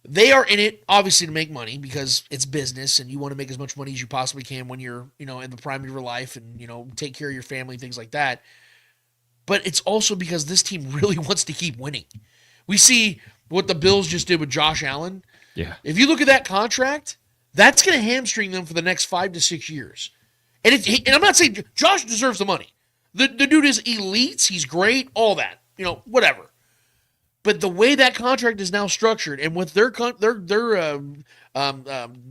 They are in it, obviously, to make money because it's business and you want to make as much money as you possibly can when you're, in the prime of your life and, take care of your family, things like that. But it's also because this team really wants to keep winning. We see what the Bills just did with Josh Allen. Yeah. If you look at that contract, that's going to hamstring them for the next 5 to 6 years. And I'm not saying Josh deserves the money. The dude is elite. He's great. All that, whatever. But the way that contract is now structured, and with their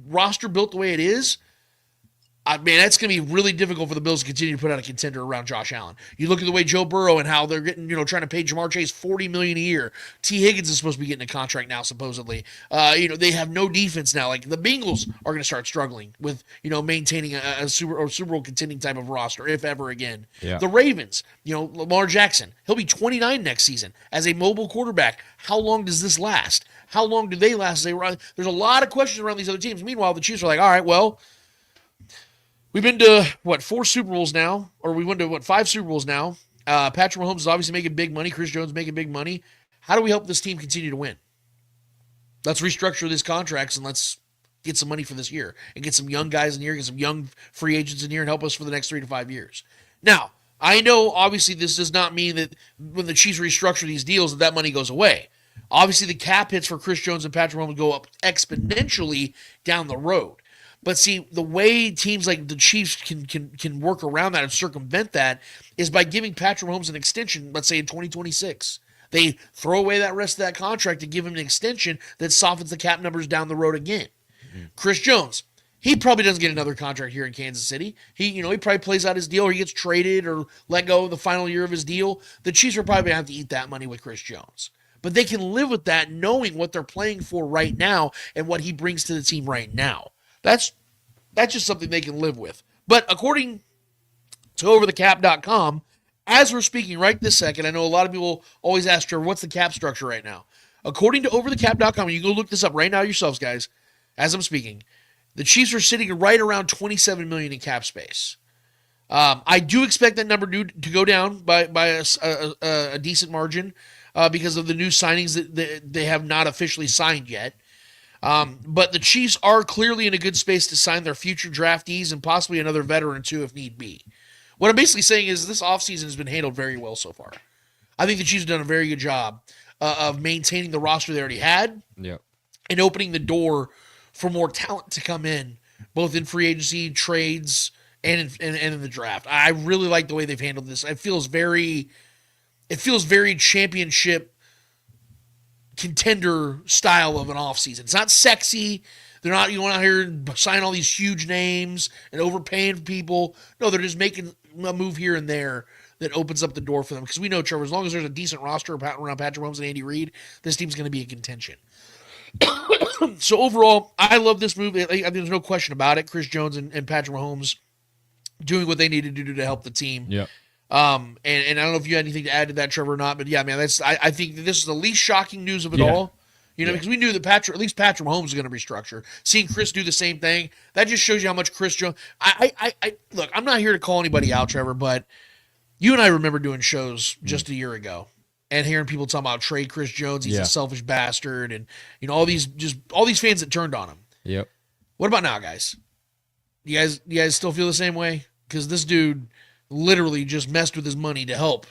roster built the way it is, that's going to be really difficult for the Bills to continue to put out a contender around Josh Allen. You look at the way Joe Burrow and how they're getting, trying to pay Jamar Chase $40 million a year. T. Higgins is supposed to be getting a contract now, supposedly. They have no defense now. Like the Bengals are going to start struggling with, maintaining a Super Bowl contending type of roster, if ever again. Yeah. The Ravens, Lamar Jackson, he'll be 29 next season as a mobile quarterback. How long does this last? How long do they last? There's a lot of questions around these other teams. Meanwhile, the Chiefs are like, all right, well, we've been to, 4 Super Bowls now, or we went to, 5 Super Bowls now. Patrick Mahomes is obviously making big money. Chris Jones making big money. How do we help this team continue to win? Let's restructure these contracts and let's get some money for this year and get some young guys in here, get some young free agents in here and help us for the next 3 to 5 years. Now, I know obviously this does not mean that when the Chiefs restructure these deals that money goes away. Obviously the cap hits for Chris Jones and Patrick Mahomes go up exponentially down the road. But see, the way teams like the Chiefs can work around that and circumvent that is by giving Patrick Mahomes an extension, let's say in 2026. They throw away that rest of that contract to give him an extension that softens the cap numbers down the road again. Mm-hmm. Chris Jones, he probably doesn't get another contract here in Kansas City. He probably plays out his deal or he gets traded or let go in the final year of his deal. The Chiefs are probably going to have to eat that money with Chris Jones. But they can live with that knowing what they're playing for right now and what he brings to the team right now. That's just something they can live with. But according to overthecap.com, as we're speaking right this second, I know a lot of people always ask, Trevor, what's the cap structure right now? According to overthecap.com, you can go look this up right now yourselves, guys, as I'm speaking, the Chiefs are sitting right around $27 million in cap space. I do expect that number to go down by a decent margin because of the new signings that they have not officially signed yet. But the Chiefs are clearly in a good space to sign their future draftees and possibly another veteran too if need be. What I'm basically saying is this offseason has been handled very well so far. I think the Chiefs have done a very good job of maintaining the roster they already had and opening the door for more talent to come in, both in free agency, trades, and in the draft. I really like the way they've handled this. It feels very championship contender style of an offseason. It's not sexy. They're not going out here and sign all these huge names and overpaying people. No, they're just making a move here and there that opens up the door for them. Because we know, Trevor, as long as there's a decent roster around Patrick Mahomes and Andy Reid, this team's going to be in contention. So overall, I love this move. I think there's no question about it. Chris Jones and Patrick Mahomes doing what they need to do to help the team. Yeah. And I don't know if you had anything to add to that, Trevor, or not, but yeah, man, I think that this is the least shocking news of it all. Because we knew that Patrick Mahomes was going to restructure. Seeing Chris do the same thing, that just shows you how much Chris Jones. Look, I'm not here to call anybody out, Trevor, but you and I remember doing shows just a year ago and hearing people talking about trade Chris Jones. He's a selfish bastard, and all these fans that turned on him. Yep. What about now, guys? You guys still feel the same way? Because this dude literally just messed with his money to help.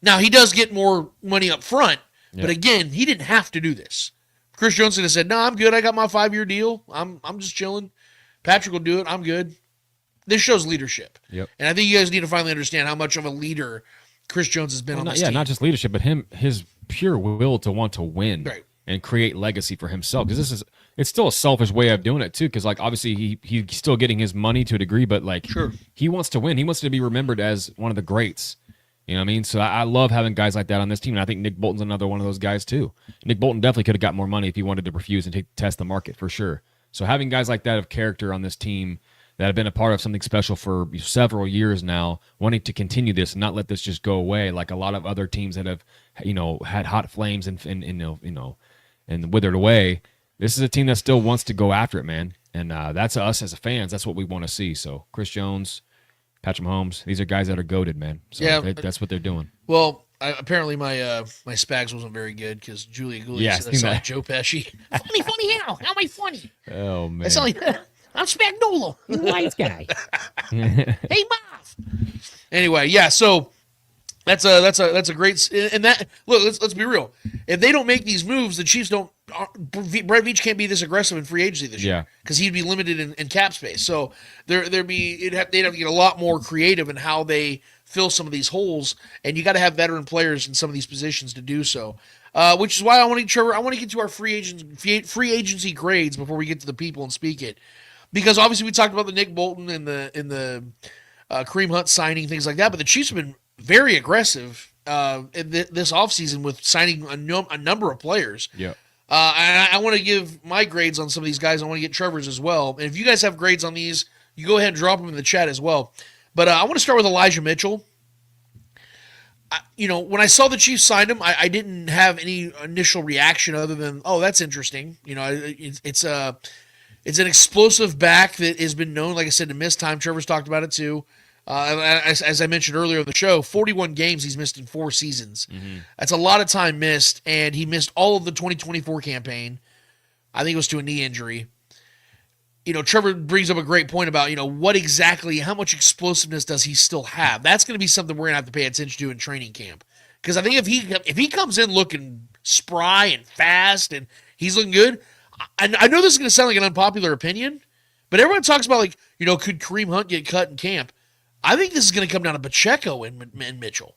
Now he does get more money up front, but again, he didn't have to do this. Chris Jones could have said, "No, I'm good. I got my 5-year deal. I'm just chilling. Patrick will do it. I'm good." This shows leadership. Yep. And I think you guys need to finally understand how much of a leader Chris Jones has been on this team. Not just leadership, but his pure will to want to win and create legacy for himself. Because it's still a selfish way of doing it too. Because obviously he's still getting his money to a degree, but he wants to win. He wants to be remembered as one of the greats. You know what I mean? So I love having guys like that on this team, and I think Nick Bolton's another one of those guys too. Nick Bolton definitely could have got more money if he wanted to refuse and test the market for sure. So having guys like that of character on this team that have been a part of something special for several years now, wanting to continue this and not let this just go away, like a lot of other teams that have, had hot flames and withered away. This is a team that still wants to go after it, man. And that's us as fans. That's what we want to see. So Chris Jones, Patrick Mahomes, these are guys that are goated, man. So yeah, that's what they're doing. Well, apparently my Spags wasn't very good because Julia Gooley said I sound like Joe Pesci. funny how? How am I funny? Oh, man. I sound like I'm Spagnuolo, You wise guy. Hey, Marv. Anyway, yeah. So that's a great and that look. Let's be real. If they don't make these moves, the Chiefs don't. Brett Veach can't be this aggressive in free agency this year because he'd be limited in cap space. So they'd have to get a lot more creative in how they fill some of these holes, and you got to have veteran players in some of these positions to do so. Which is why I want to get to our free agency grades before we get to the people and speak it, because obviously we talked about the Nick Bolton and the Kareem Hunt signing, things like that, but the Chiefs have been very aggressive in this offseason with signing a number of players. Yeah. I want to give my grades on some of these guys. I want to get Trevor's as well. And if you guys have grades on these, you go ahead and drop them in the chat as well. But I want to start with Elijah Mitchell. When I saw the Chiefs signed him, I didn't have any initial reaction other than, oh, that's interesting. It's an explosive back that has been known, like I said, to miss time. Trevor's talked about it too. As I mentioned earlier on the show, 41 games he's missed in 4 seasons. Mm-hmm. That's a lot of time missed, and he missed all of the 2024 campaign. I think it was to a knee injury. Trevor brings up a great point about, how much explosiveness does he still have? That's going to be something we're going to have to pay attention to in training camp. Because I think if he comes in looking spry and fast and he's looking good, I know this is going to sound like an unpopular opinion, but everyone talks about, could Kareem Hunt get cut in camp? I think this is going to come down to Pacheco and Mitchell.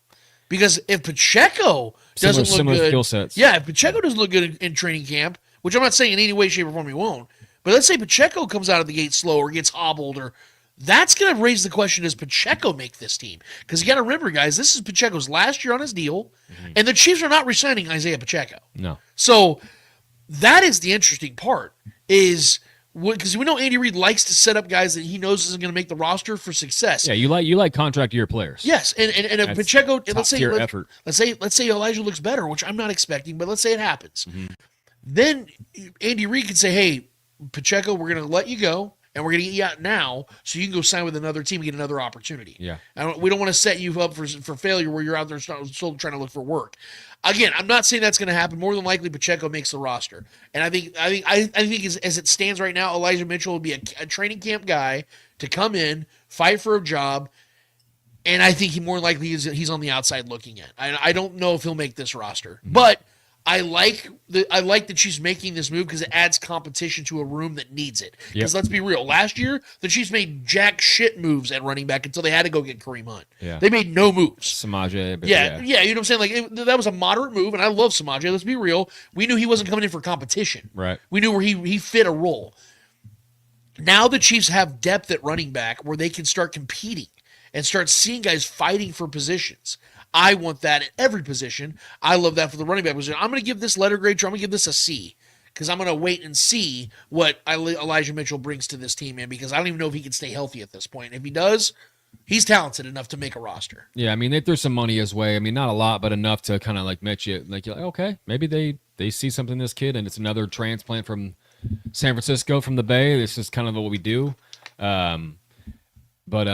Because if Pacheco doesn't look good, skill sets. Yeah, if Pacheco doesn't look good in training camp, which I'm not saying in any way, shape, or form he won't, but let's say Pacheco comes out of the gate slow or gets hobbled, or that's going to raise the question: does Pacheco make this team? Because you got to remember, guys, this is Pacheco's last year on his deal, and the Chiefs are not re-signing Isaiah Pacheco. No. So that is the interesting part. Because we know Andy Reid likes to set up guys that he knows isn't going to make the roster for success. Yeah, you like contract year players. Yes, and if Pacheco, let's say Elijah looks better, which I'm not expecting, but let's say it happens. Mm-hmm. Then Andy Reid could say, "Hey, Pacheco, we're going to let you go, and we're going to get you out now, so you can go sign with another team and get another opportunity." Yeah, we don't want to set you up for failure where you're out there still trying to look for work. Again, I'm not saying that's going to happen. More than likely, Pacheco makes the roster, and I think as it stands right now, Elijah Mitchell will be a training camp guy to come in, fight for a job, and I think he more likely he's on the outside looking in. I don't know if he'll make this roster, but I like the Chiefs making this move because it adds competition to a room that needs it. Because let's be real, last year the Chiefs made jack shit moves at running back until they had to go get Kareem Hunt. Yeah. They made no moves. Samaje. Yeah, you know what I'm saying? Like that was a moderate move, and I love Samaje. Let's be real. We knew he wasn't coming in for competition. Right. We knew where he fit a role. Now the Chiefs have depth at running back where they can start competing and start seeing guys fighting for positions. I want that at every position. I love that for the running back position. I'm going to give this letter grade. I'm going to give this a C because I'm going to wait and see what Elijah Mitchell brings to this team, man, because I don't even know if he can stay healthy at this point. If he does, he's talented enough to make a roster. Yeah, I mean, they threw some money his way. I mean, not a lot, but enough to kind of like match you. Like, you're like, okay, maybe they see something in this kid, and it's another transplant from San Francisco, from the Bay. This is kind of what we do. But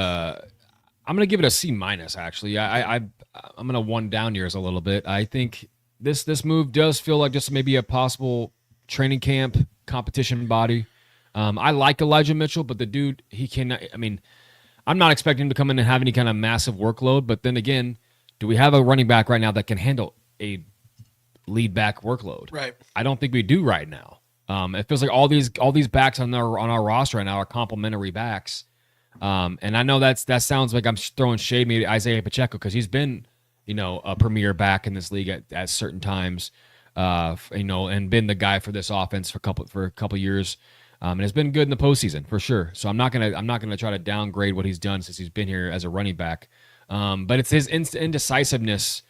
I'm going to give it a C minus, actually. I'm going to one down yours a little bit. I think this move does feel like just maybe a possible training camp competition body. I like Elijah Mitchell, but the dude, he cannot. I mean, I'm not expecting him to come in and have any kind of massive workload. But then again, do we have a running back right now that can handle a lead back workload? Right. I don't think we do right now. It feels like all these backs on our roster right now are complimentary backs. And I know that sounds like I'm throwing shade maybe to Isaiah Pacheco because he's been, a premier back in this league at certain times, and been the guy for this offense for a couple years, and has been good in the postseason for sure. So I'm not gonna try to downgrade what he's done since he's been here as a running back. But it's his indecisiveness.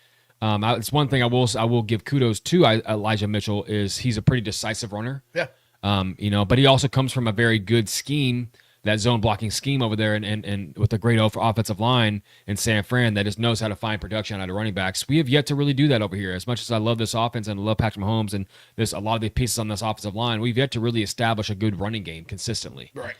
It's one thing I will give kudos to Elijah Mitchell is he's a pretty decisive runner. Yeah. But he also comes from a very good scheme, that zone blocking scheme over there, and with a great offensive line in San Fran that just knows how to find production out of running backs. We have yet to really do that over here. As much as I love this offense and I love Patrick Mahomes and there's a lot of the pieces on this offensive line, we've yet to really establish a good running game consistently. Right.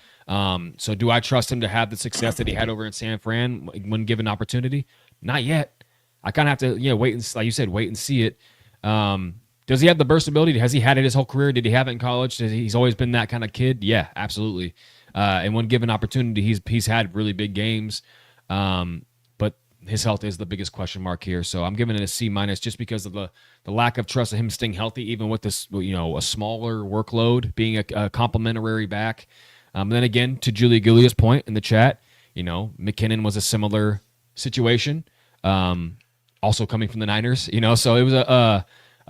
So do I trust him to have the success that he had over in San Fran when given opportunity? Not yet. I kind of have to, wait and, like you said, wait and see it. Does he have the burst ability? Has he had it his whole career? Did he have it in college? He's always been that kind of kid? Yeah, absolutely. And when given opportunity, he's had really big games. But his health is the biggest question mark here. So I'm giving it a C- just because of the lack of trust of him staying healthy, even with this, a smaller workload, being a complimentary back. Then again, to Julie Giulia's point in the chat, McKinnon was a similar situation. Also coming from the Niners, so it was a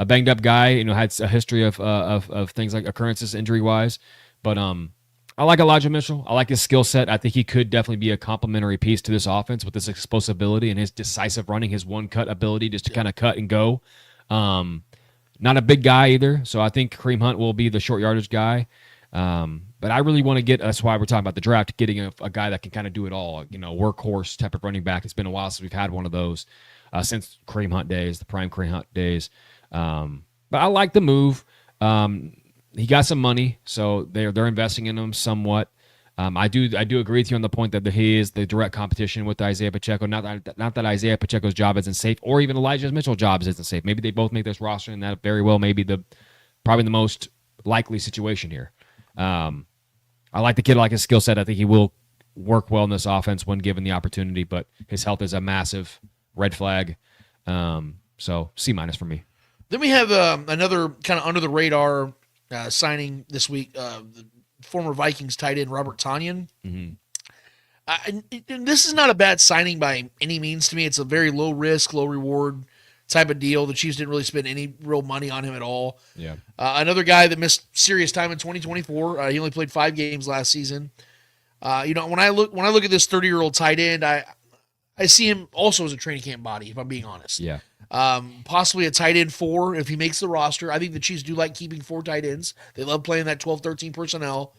banged up guy, had a history of things like occurrences injury wise. But I like Elijah Mitchell. I like his skill set. I think he could definitely be a complementary piece to this offense with his explosibility and his decisive running, his one cut ability just to kind of cut and go. Not a big guy either, so I think Kareem Hunt will be the short yardage guy. But I really want to get, that's why we're talking about the draft, getting a guy that can kind of do it all, workhorse type of running back. It's been a while since we've had one of those, since Kareem Hunt days, the prime Kareem Hunt days. But I like the move. He got some money, so they're investing in him somewhat. I do agree with you on the point that he is the direct competition with Isaiah Pacheco. Not that Isaiah Pacheco's job isn't safe, or even Elijah Mitchell's job isn't safe. Maybe they both make this roster, and that very well may be probably the most likely situation here. I like the kid. I like his skill set. I think he will work well in this offense when given the opportunity, but his health is a massive red flag. So C- for me. Then we have another kind of under the radar signing this week. The former Vikings tight end Robert Tonyan. And this is not a bad signing by any means to me. It's a very low risk, low reward type of deal. The Chiefs didn't really spend any real money on him at all. Yeah. Another guy that missed serious time in 2024. He only played 5 games last season. When I look at this 30-year-old tight end, I see him also as a training camp body, if I'm being honest. Yeah. Possibly a tight end 4 if he makes the roster. I think the Chiefs do like keeping 4 tight ends. They love playing that 12-13 personnel.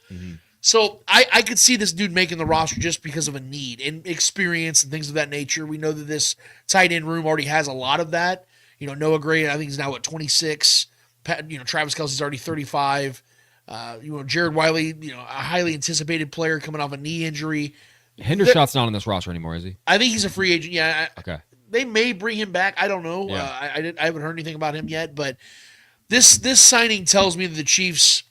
So I could see this dude making the roster just because of a need and experience and things of that nature. We know that this tight end room already has a lot of that. Noah Gray, I think he's now at 26. Travis Kelce's already 35. Jared Wiley, a highly anticipated player coming off a knee injury. Hendershot's not on this roster anymore, is he? I think he's a free agent. Yeah. Okay. They may bring him back. I don't know. Yeah. I haven't heard anything about him yet, but this signing tells me that the Chiefs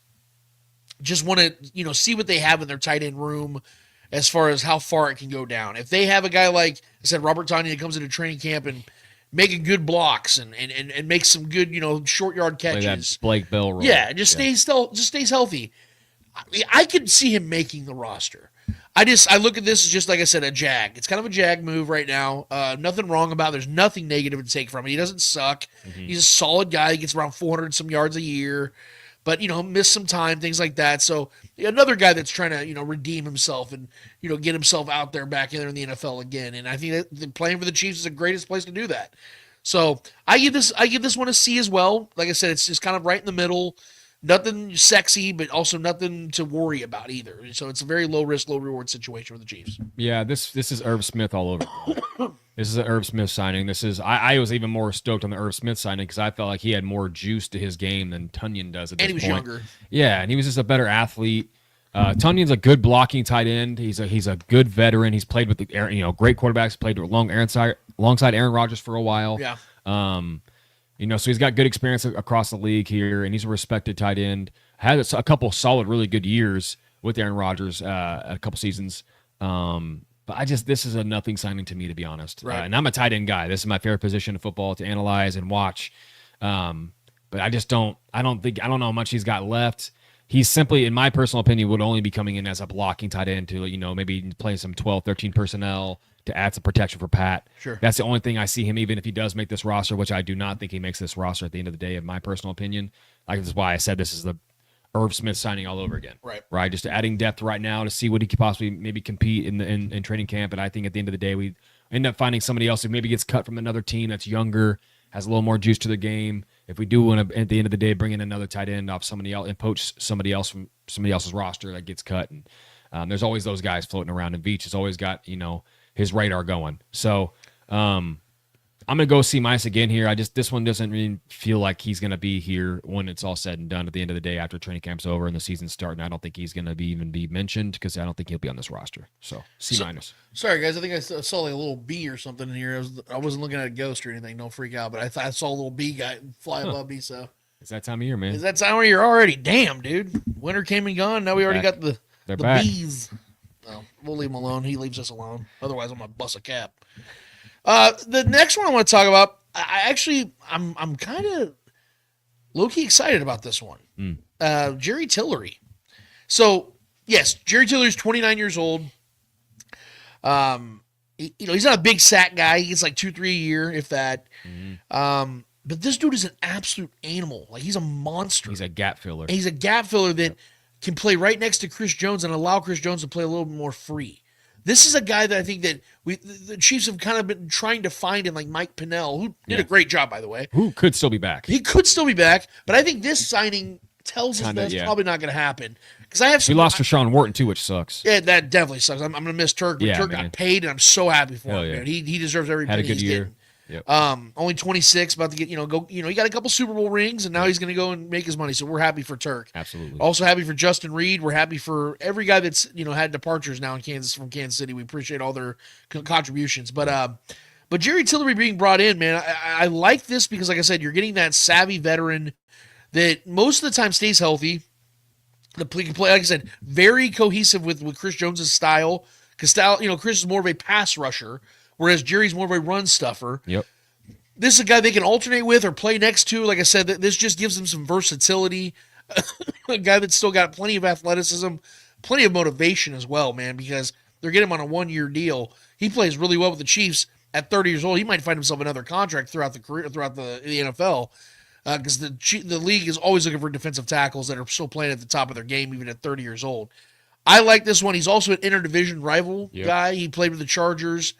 just want to, see what they have in their tight end room as far as how far it can go down. If they have a guy like I said, Robert Tonyan, that comes into training camp and making good blocks and makes some good, short yard catches. Play that Blake Bell role. Yeah, stays healthy. I could see him making the roster. I look at this as just, like I said, a jag. It's kind of a jag move right now. Nothing wrong about it. There's nothing negative to take from it. He doesn't suck. He's a solid guy. He gets around 400 some yards a year, but miss some time, things like that. So another guy that's trying to redeem himself and get himself out there back in there in the NFL again. And I think that playing for the Chiefs is the greatest place to do that. So I give this one a C as well. Like I said, it's just kind of right in the middle. Nothing sexy, but also nothing to worry about either. So it's a very low risk, low reward situation for the Chiefs. Yeah, this is Irv Smith all over. This is an Irv Smith signing. I was even more stoked on the Irv Smith signing because I felt like he had more juice to his game than Tonyan does at this point. And he was younger. Yeah, and he was just a better athlete. Tunyan's a good blocking tight end. He's a good veteran. He's played with great quarterbacks. Played alongside Aaron Rodgers for a while. Yeah. So he's got good experience across the league here, and he's a respected tight end. Had a couple solid, really good years with Aaron Rodgers, a couple seasons. But this is a nothing signing to me, to be honest. Right. And I'm a tight end guy. This is my favorite position of football to analyze and watch. But I don't know how much he's got left. He's simply, in my personal opinion, would only be coming in as a blocking tight end to, maybe play some 12, 13 personnel to add some protection for Pat. Sure. That's the only thing I see him, even if he does make this roster, which I do not think he makes this roster at the end of the day, in my personal opinion. This is why I said this is the Irv Smith signing all over again. Right. Just adding depth right now to see what he could possibly maybe compete in training camp. And I think at the end of the day, end up finding somebody else who maybe gets cut from another team that's younger, has a little more juice to the game. If we do want to, at the end of the day, bring in another tight end off somebody else and poach somebody else from somebody else's roster that gets cut, and there's always those guys floating around, and Veach has always got his radar going. So I'm gonna go C- again here. This one doesn't really feel like he's gonna be here when it's all said and done. At the end of the day, after training camp's over and the season's starting, I don't think he's gonna even be mentioned because I don't think he'll be on this roster. So C-. Sorry, guys. I think I saw like a little bee or something in here. I wasn't looking at a ghost or anything. Don't freak out. But I thought I saw a little bee guy fly above me. So it's that time of year, man. It's that time of year already. Damn, dude. Winter came and gone. Now we already got the bees. No, we'll leave him alone. He leaves us alone. Otherwise, I'm gonna bust a cap. The next one I want to talk about, I'm kind of low-key excited about this one. Jerry Tillery. So, yes, Jerry Tillery's 29 years old. He's not a big sack guy. He gets like 2-3 a year, if that. But this dude is an absolute animal. Like, he's a monster. He's a gap filler. And he's a gap filler that can play right next to Chris Jones and allow Chris Jones to play a little bit more free. This is a guy that I think that the Chiefs have kind of been trying to find in, like Mike Pennell, who did a great job, by the way. Who could still be back. He could still be back, but I think this signing tells us that's probably not going to happen. Because we lost Rashawn Wharton too, which sucks. Yeah, that definitely sucks. I'm going to miss Turk, but Turk got paid, and I'm so happy for him. Man. He deserves every penny he's getting. Yep. Only 26, about to get, he got a couple Super Bowl rings, and now he's going to go and make his money. So we're happy for Turk. Absolutely. Also happy for Justin Reed. We're happy for every guy that's, had departures now from Kansas City. We appreciate all their contributions. But Jerry Tillery being brought in, man, I like this because, like I said, you're getting that savvy veteran that most of the time stays healthy. The play, like I said, very cohesive with Chris Jones' style. Because Chris is more of a pass rusher, whereas Jerry's more of a run stuffer. Yep. This is a guy they can alternate with or play next to. Like I said, this just gives them some versatility. A guy that's still got plenty of athleticism, plenty of motivation as well, man, because they're getting him on a 1-year deal. He plays really well with the Chiefs. At 30 years old, he might find himself another contract throughout the NFL. Because the league is always looking for defensive tackles that are still playing at the top of their game, even at 30 years old. I like this one. He's also an interdivision rival guy. He played with the Chargers.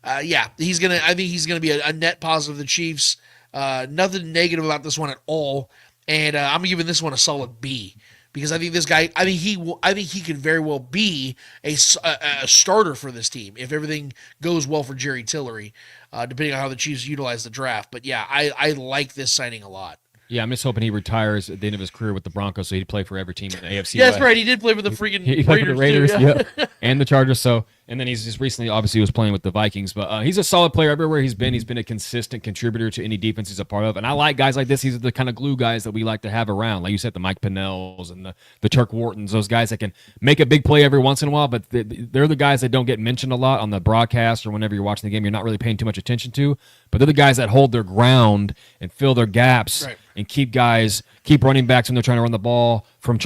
I think he's gonna be a net positive of the Chiefs. Nothing negative about this one at all. And I'm giving this one a solid B because I think this guy. I think he could very well be a starter for this team if everything goes well for Jerry Tillery, depending on how the Chiefs utilize the draft. But yeah, I like this signing a lot. Yeah, I'm just hoping he retires at the end of his career with the Broncos, so he'd play for every team in the AFC. Yeah, that's right. He did play for the freaking he played for the Raiders, too, and the Chargers. So, and then he's just recently, obviously, was playing with the Vikings. But he's a solid player everywhere he's been. He's been a consistent contributor to any defense he's a part of. And I like guys like this. These are the kind of glue guys that we like to have around. Like you said, the Mike Pennells and the Turk Whartons, those guys that can make a big play every once in a while, but they're the guys that don't get mentioned a lot on the broadcast or whenever you're watching the game. You're not really paying too much attention to. But they're the guys that hold their ground and fill their gaps and keep running backs when they're trying to run the ball from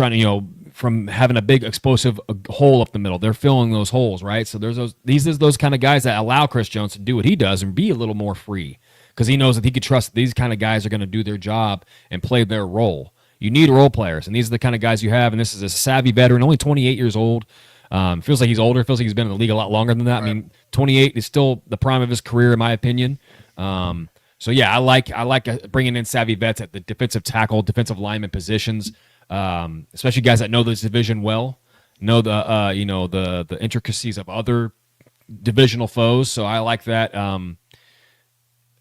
from having a big explosive hole up the middle. They're filling those holes, right? So these are those kind of guys that allow Chris Jones to do what he does and be a little more free because he knows that he could trust these kind of guys are going to do their job and play their role. You need role players, and these are the kind of guys you have, and this is a savvy veteran, only 28 years old. Feels like he's older. Feels like he's been in the league a lot longer than that. Right. I mean, 28 is still the prime of his career, in my opinion. So yeah, I like bringing in savvy vets at the defensive tackle, defensive lineman positions, especially guys that know this division well, know the intricacies of other divisional foes. So I like that.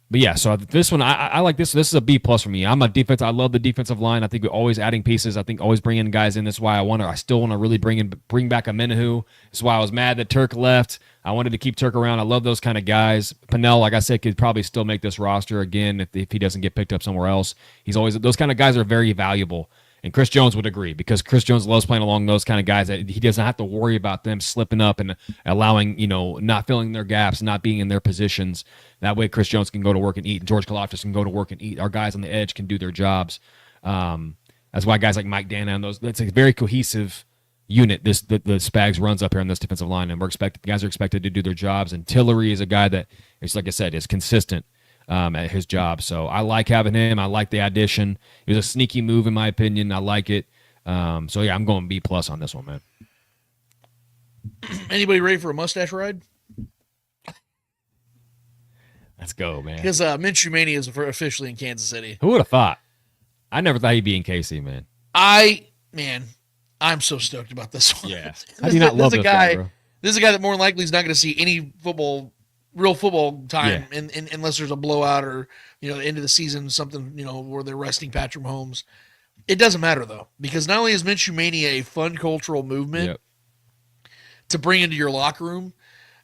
But yeah, so this one I like this. This is a B+ for me. I'm a defense. I love the defensive line. I think we're always adding pieces. I think always bringing guys in. That's why I still want to really bring back a Menahu. That's why I was mad that Turk left. I wanted to keep Turk around. I love those kind of guys. Pennell, like I said, could probably still make this roster again if he doesn't get picked up somewhere else. Those kind of guys are very valuable. And Chris Jones would agree because Chris Jones loves playing along those kind of guys that he doesn't have to worry about them slipping up and allowing, not filling their gaps, not being in their positions. That way Chris Jones can go to work and eat, and George Kalafdis can go to work and eat. Our guys on the edge can do their jobs. That's why guys like Mike Dana and that's a very cohesive unit. The Spags runs up here on this defensive line, and guys are expected to do their jobs. And Tillery is a guy that is, like I said, is consistent at his job. So I like having him. I like the addition. It was a sneaky move in my opinion. I like it. So yeah, I'm going B+ on this one, man. Anybody ready for a mustache ride? Let's go, man. Because Minshew Mania is officially in Kansas City. Who would have thought? I never thought he'd be in KC, man. I'm so stoked about this one. Yeah. How do you not love this guy, bro? This is a guy that more than likely is not going to see any real football time unless there's a blowout or, the end of the season, something, where they're resting Patrick Mahomes. It doesn't matter, though, because not only is Minshew Mania a fun cultural movement to bring into your locker room,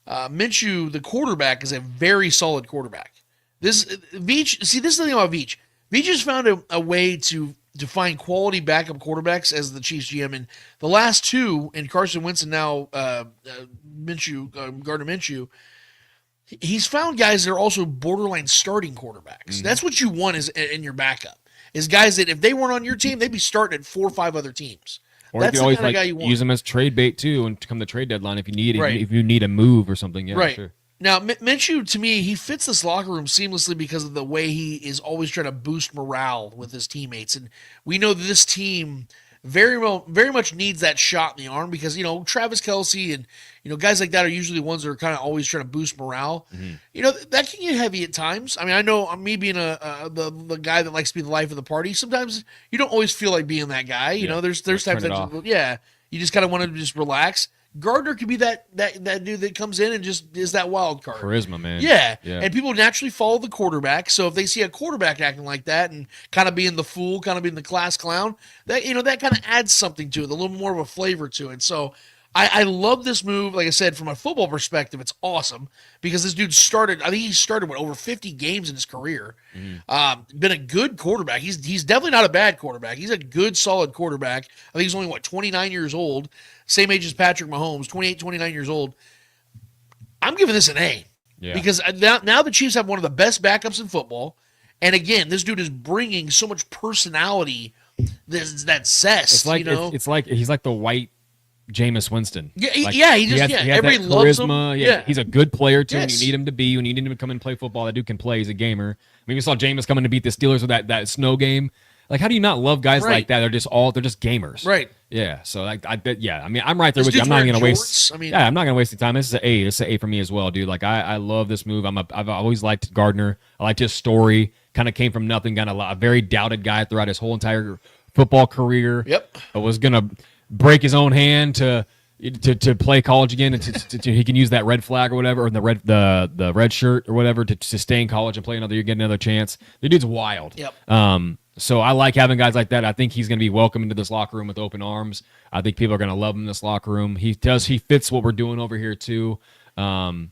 Minshew, the quarterback, is a very solid quarterback. This is the thing about Veach. Veach has found a way to find quality backup quarterbacks as the Chiefs GM. And the last two, and Carson Wentz and now Minshew, Gardner Minshew, he's found guys that are also borderline starting quarterbacks. Mm-hmm. That's what you want in your backup, is guys that if they weren't on your team, they'd be starting at 4 or 5 other teams. Or that's you always guy you want. Use them as trade bait too, and to come the trade deadline if you need it, right. if you need a move or something. Yeah, right. Sure. Now, Minshew, to me, he fits this locker room seamlessly because of the way he is always trying to boost morale with his teammates. And we know that this team very much needs that shot in the arm because, Travis Kelce and, guys like that are usually the ones that are kind of always trying to boost morale. Mm-hmm. That can get heavy at times. I mean, I know me being the guy that likes to be the life of the party, sometimes you don't always feel like being that guy. There's times that, you just kind of want to just relax. Gardner could be that dude that comes in and just is that wild card. Charisma, man. Yeah. And people naturally follow the quarterback. So if they see a quarterback acting like that and kind of being the fool, kind of being the class clown, that that kind of adds something to it, a little more of a flavor to it. So I love this move. Like I said, from a football perspective, it's awesome because this dude started over 50 games in his career. Mm-hmm. Been a good quarterback. He's definitely not a bad quarterback. He's a good, solid quarterback. I think he's only 29 years old. Same age as Patrick Mahomes, 28, 29 years old. I'm giving this an A. Yeah. Because now the Chiefs have one of the best backups in football. And again, this dude is bringing so much personality, that zest. It's like he's like the white Jameis Winston. Yeah, he has everybody that loves charisma. him. Yeah, he's a good player too. Yes. And you need him to be when you need him to come and play football. That dude can play. He's a gamer. I mean, we saw Jameis coming to beat the Steelers with that snow game. Like, how do you not love guys like that? They're just gamers. Right. Yeah. So I mean, I'm right there with you. I'm not going to waste. I'm not going to waste the time. This is an A. This is an A for me as well, dude. Like, I love this move. I've always liked Gardner. I liked his story. Kind of came from nothing. Got a very doubted guy throughout his whole entire football career. Yep. Was going to break his own hand to play college again, and to he can use that red flag or whatever, or the red shirt or whatever to stay in college and play another year, get another chance. The dude's wild. Yep. So I like having guys like that. I think he's going to be welcome into this locker room with open arms. I think people are going to love him in this locker room. He fits what we're doing over here too. Like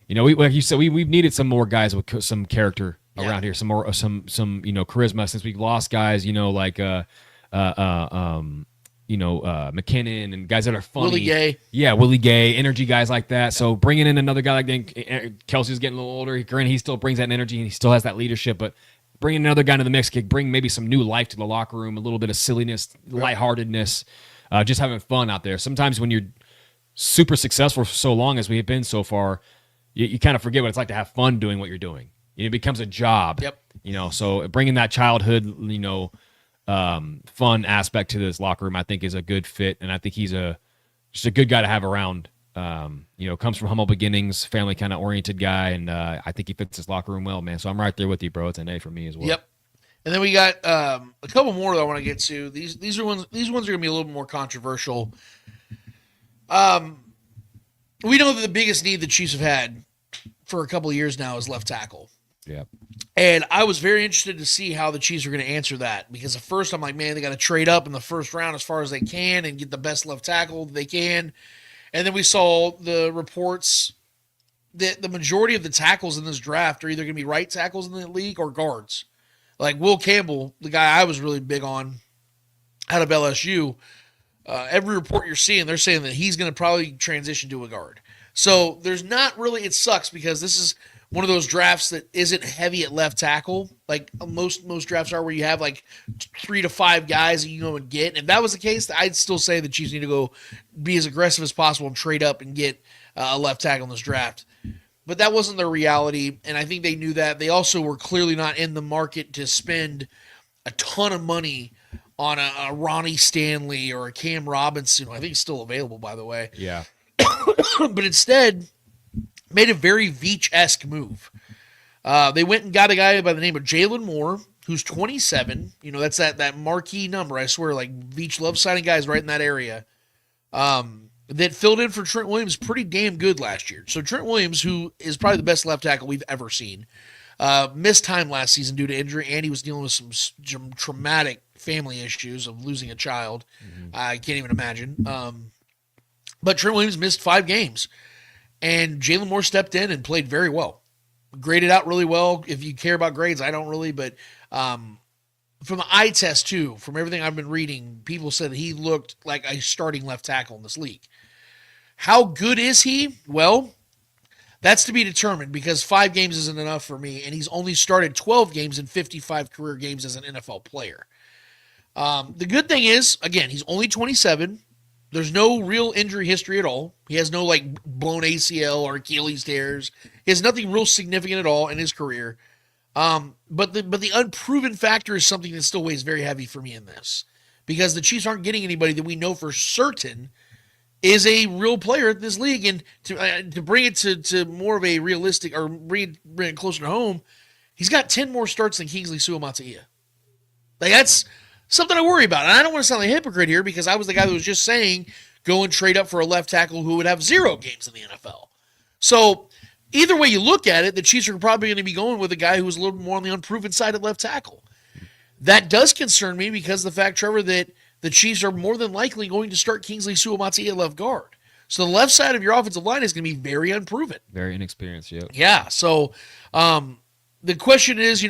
you said, we've needed some more guys with some character around here, some charisma, since we've lost guys, like McKinnon and guys that are funny. Willie Gay. Yeah, Willie Gay, energy guys like that. So bringing in another guy like Kelsey's getting a little older. Granted, he still brings that energy and he still has that leadership, but bringing another guy into the mix could bring maybe some new life to the locker room, a little bit of silliness, lightheartedness, just having fun out there. Sometimes when you're super successful for so long as we have been so far, you kind of forget what it's like to have fun doing what you're doing. It becomes a job. Yep. So bringing that childhood, fun aspect to this locker room, I think, is a good fit, and I think he's just a good guy to have around. Comes from humble beginnings, family kind of oriented guy, and I think he fits this locker room well, man. So I'm right there with you, bro. It's an A for me as well. Yep. And then we got a couple more that I want to get to. These are ones are going to be a little more controversial. We know that the biggest need the Chiefs have had for a couple of years now is left tackle. Yeah. And I was very interested to see how the Chiefs are going to answer that, because at first I'm like, man, they got to trade up in the first round as far as they can and get the best left tackle they can. And then we saw the reports that the majority of the tackles in this draft are either going to be right tackles in the league or guards. Like Will Campbell, the guy I was really big on out of LSU, every report you're seeing, they're saying that he's going to probably transition to a guard. So there's not really, it sucks because this is one of those drafts that isn't heavy at left tackle. Like most drafts are, where you have like 3 to 5 guys that you go and get. And if that was the case, I'd still say the Chiefs need to go be as aggressive as possible and trade up and get a left tackle in this draft. But that wasn't their reality, and I think they knew that. They also were clearly not in the market to spend a ton of money on a Ronnie Stanley or a Cam Robinson, who I think is still available, by the way. Yeah. But instead made a very Veach-esque move. They went and got a guy by the name of Jalen Moore, who's 27. You know, that's that marquee number. I swear, like, Veach loves signing guys right in that area. That filled in for Trent Williams pretty damn good last year. So Trent Williams, who is probably the best left tackle we've ever seen, missed time last season due to injury, and he was dealing with some traumatic family issues of losing a child. I can't even imagine. But Trent Williams missed 5 games, and Jalen Moore stepped in and played very well. Graded out really well. If you care about grades, I don't really, but from the eye test too, from everything I've been reading, people said that he looked like a starting left tackle in this league. How good is he? Well, that's to be determined because 5 games isn't enough for me, and he's only started 12 games in 55 career games as an NFL player. The good thing is, again, he's only 27. There's no real injury history at all. He has no like blown ACL or Achilles tears. He has nothing real significant at all in his career. But the unproven factor is something that still weighs very heavy for me in this, because the Chiefs aren't getting anybody that we know for certain is a real player in this league. And to bring it to more of a realistic, or bring it closer to home, he's got 10 more starts than 𝚂𝙿𝙸𝚂𝙾𝙳𝙴. Like, that's something I worry about. And I don't want to sound like a hypocrite here, because I was the guy that was just saying go and trade up for a left tackle who would have 0 games in the NFL. So either way you look at it, the Chiefs are probably going to be going with a guy who's a little bit more on the unproven side at left tackle. That does concern me because of the fact, Trevor, that the Chiefs are more than likely going to start 𝚂𝙿𝙸𝚂𝙾𝙳𝙴 at left guard. So the left side of your offensive line is going to be very unproven. Very inexperienced, yep. Yeah, so the question is,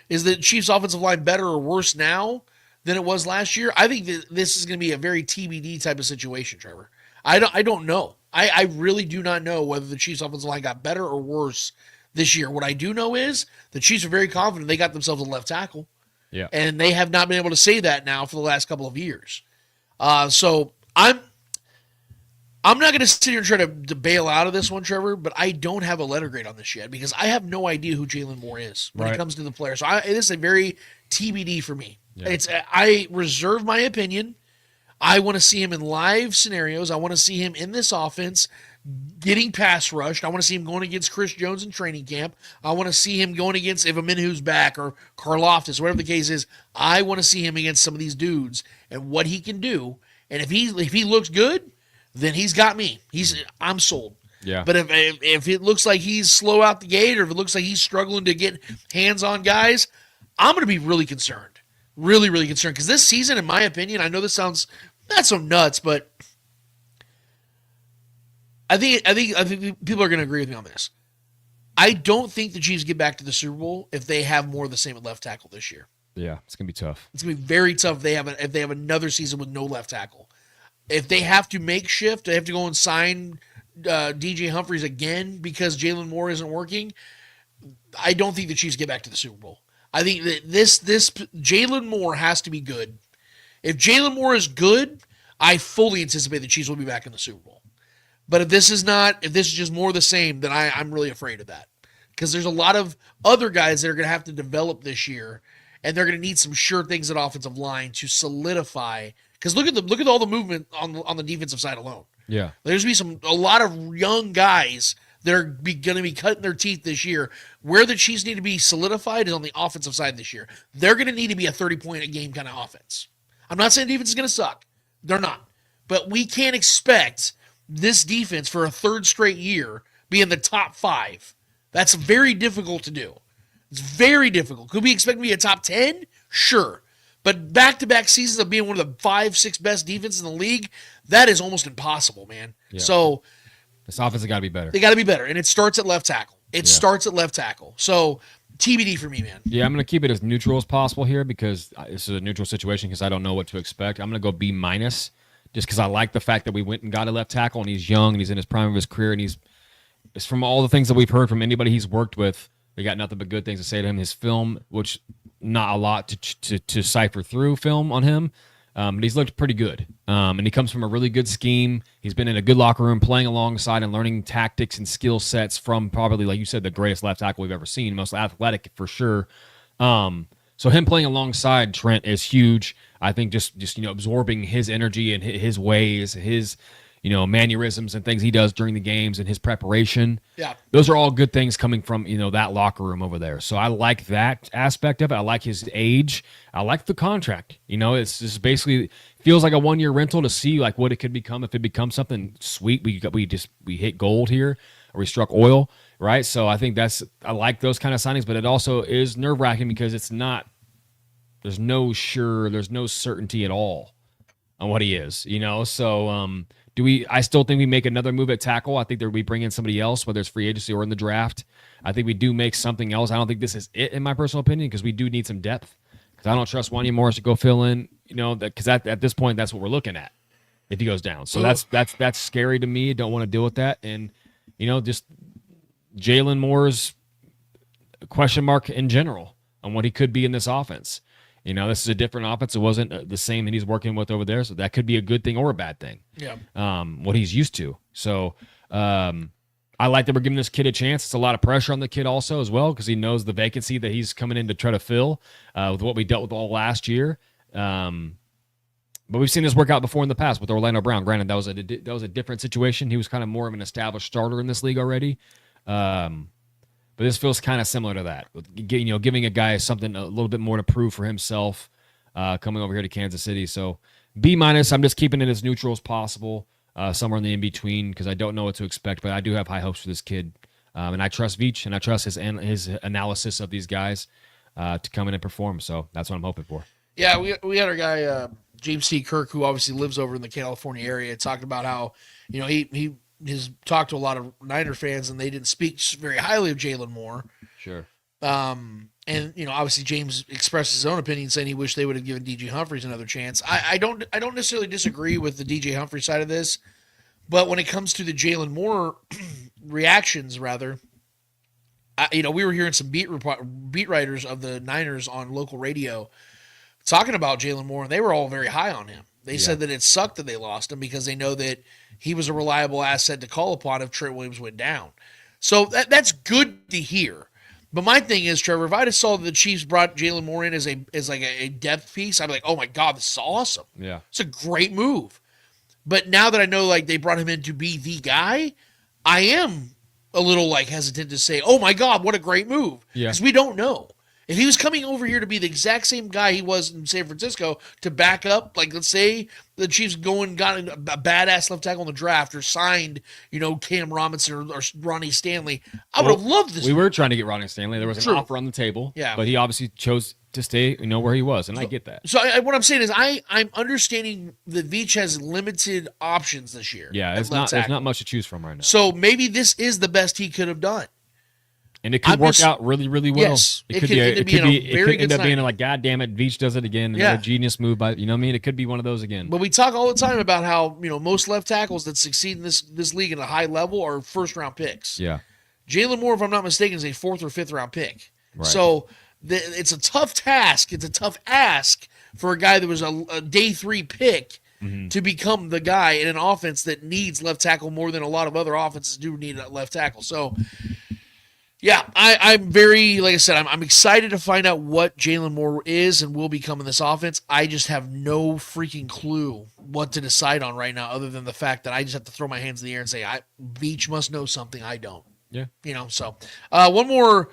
is the Chiefs' offensive line better or worse now than it was last year? I think that this is going to be a very TBD type of situation, Trevor. I don't know. I really do not know whether the Chiefs' offensive line got better or worse this year. What I do know is the Chiefs are very confident they got themselves a left tackle. Yeah. And they have not been able to say that now for the last couple of years. So I'm not going to sit here and try to bail out of this one, Trevor, but I don't have a letter grade on this yet because I have no idea who Jalen Moore is when it comes to the player. So it is a very TBD for me. Yeah. I reserve my opinion. I want to see him in live scenarios. I want to see him in this offense getting pass rushed. I want to see him going against Chris Jones in training camp. I want to see him going against if Aminu's back or Karlaftis, whatever the case is. I want to see him against some of these dudes and what he can do. And if he looks good, then he's got me. I'm sold. Yeah. But if it looks like he's slow out the gate, or if it looks like he's struggling to get hands on guys, I'm going to be really concerned. Really, really concerned. Because this season, in my opinion, I know this sounds not so nuts, but I think people are going to agree with me on this. I don't think the Chiefs get back to the Super Bowl if they have more of the same at left tackle this year. Yeah, it's going to be tough. It's going to be very tough if they have another season with no left tackle. If they have to make shift, they have to go and sign DJ Humphries again because Jalen Moore isn't working. I don't think the Chiefs get back to the Super Bowl. I think that this Jalen Moore has to be good. If Jalen Moore is good, I fully anticipate the Chiefs will be back in the Super Bowl. But if this is just more of the same, then I'm really afraid of that. Because there's a lot of other guys that are going to have to develop this year, and they're going to need some sure things at offensive line to solidify. Because look at all the movement on the defensive side alone. Yeah, there's going to be a lot of young guys that are going to be cutting their teeth this year. Where the Chiefs need to be solidified is on the offensive side this year. They're going to need to be a 30-point a game kind of offense. I'm not saying defense is going to suck. They're not. But we can't expect this defense for a third straight year be in the top 5. That's very difficult to do. It's very difficult. Could we expect to be a top 10? Sure. But back-to-back seasons of being one of the 5-6 best defenses in the league, that is almost impossible, man. Yeah. So this offense has got to be better. They got to be better, and it starts at left tackle. Starts at left tackle. So TBD for me, man. Yeah, I'm going to keep it as neutral as possible here because this is a neutral situation because I don't know what to expect. I'm going to go B- just because I like the fact that we went and got a left tackle, and he's young, and he's in his prime of his career, and it's from all the things that we've heard from anybody he's worked with, we got nothing but good things to say to him. His film, which not a lot to cipher through film on him, but he's looked pretty good. And he comes from a really good scheme. He's been in a good locker room playing alongside and learning tactics and skill sets from probably, like you said, the greatest left tackle we've ever seen, most athletic for sure. So him playing alongside Trent is huge. I think just absorbing his energy and his ways, mannerisms and things he does during the games and his preparation. Yeah. Those are all good things coming from, that locker room over there. So I like that aspect of it. I like his age. I like the contract. It's just basically feels like a 1-year rental to see like what it could become. If it becomes something sweet, we hit gold here, or we struck oil, right? So I think I like those kind of signings, but it also is nerve-wracking because there's no certainty at all on what he is, So I still think we make another move at tackle. I think that we bring in somebody else, whether it's free agency or in the draft. I think we do make something else. I don't think this is it, in my personal opinion, because we do need some depth. Because I don't trust Wanya Morris to go fill in, because at this point, that's what we're looking at if he goes down. So that's scary to me. Don't want to deal with that. And, just Jalen Moore's question mark in general on what he could be in this offense. This is a different offense. It wasn't the same that he's working with over there, so that could be a good thing or a bad thing. Yeah. What he's used to. So I like that we're giving this kid a chance. It's a lot of pressure on the kid also as well because he knows the vacancy that he's coming in to try to fill with what we dealt with all last year. But we've seen this work out before in the past with Orlando Brown. Granted, that was a different situation. He was kind of more of an established starter in this league already. But this feels kind of similar to that. Giving a guy something a little bit more to prove for himself coming over here to Kansas City. So B-. I'm just keeping it as neutral as possible, somewhere in the in-between because I don't know what to expect, but I do have high hopes for this kid. And I trust Veach, and I trust his analysis of these guys to come in and perform. So that's what I'm hoping for. Yeah, we had our guy, James C. Kirk, who obviously lives over in the California area, talking about how, he has talked to a lot of Niner fans, and they didn't speak very highly of Jalen Moore. Sure. And obviously James expressed his own opinion, saying he wished they would have given DJ Humphries another chance. I don't necessarily disagree with the DJ Humphries side of this, but when it comes to the Jalen Moore reactions, rather, we were hearing some beat writers of the Niners on local radio talking about Jalen Moore, and they were all very high on him. They said that it sucked that they lost him because they know that he was a reliable asset to call upon if Trent Williams went down. So that's good to hear. But my thing is, Trevor, if I just saw the Chiefs brought Jalen Moore in as like a depth piece, I'd be like, oh my God, this is awesome. Yeah. It's a great move. But now that I know like they brought him in to be the guy, I am a little like hesitant to say, oh my God, what a great move. Yeah. Because we don't know. If he was coming over here to be the exact same guy he was in San Francisco to back up, like let's say the Chiefs got a badass left tackle in the draft or signed, Cam Robinson or Ronnie Stanley, I would have loved this. We were trying to get Ronnie Stanley. There was an offer on the table, but he obviously chose to stay, where he was, and I get that. So what I'm saying is I'm understanding that Veach has limited options this year. Yeah, there's not much to choose from right now. So maybe this is the best he could have done. And it could work out really, really well. Yes, it could end up being like, God damn it, Veach does it again. Another genius move by, you know what I mean? It could be one of those again. But we talk all the time about how, most left tackles that succeed in this league at a high level are first-round picks. Yeah. Jalen Moore, if I'm not mistaken, is a 4th or 5th-round pick. Right. So it's a tough task. It's a tough ask for a guy that was a day 3 pick to become the guy in an offense that needs left tackle more than a lot of other offenses do need a left tackle. So, yeah, I'm very, like I said, I'm excited to find out what Jalen Moore is and will become in this offense. I just have no freaking clue what to decide on right now other than the fact that I just have to throw my hands in the air and say, Veach must know something I don't. Yeah. So one more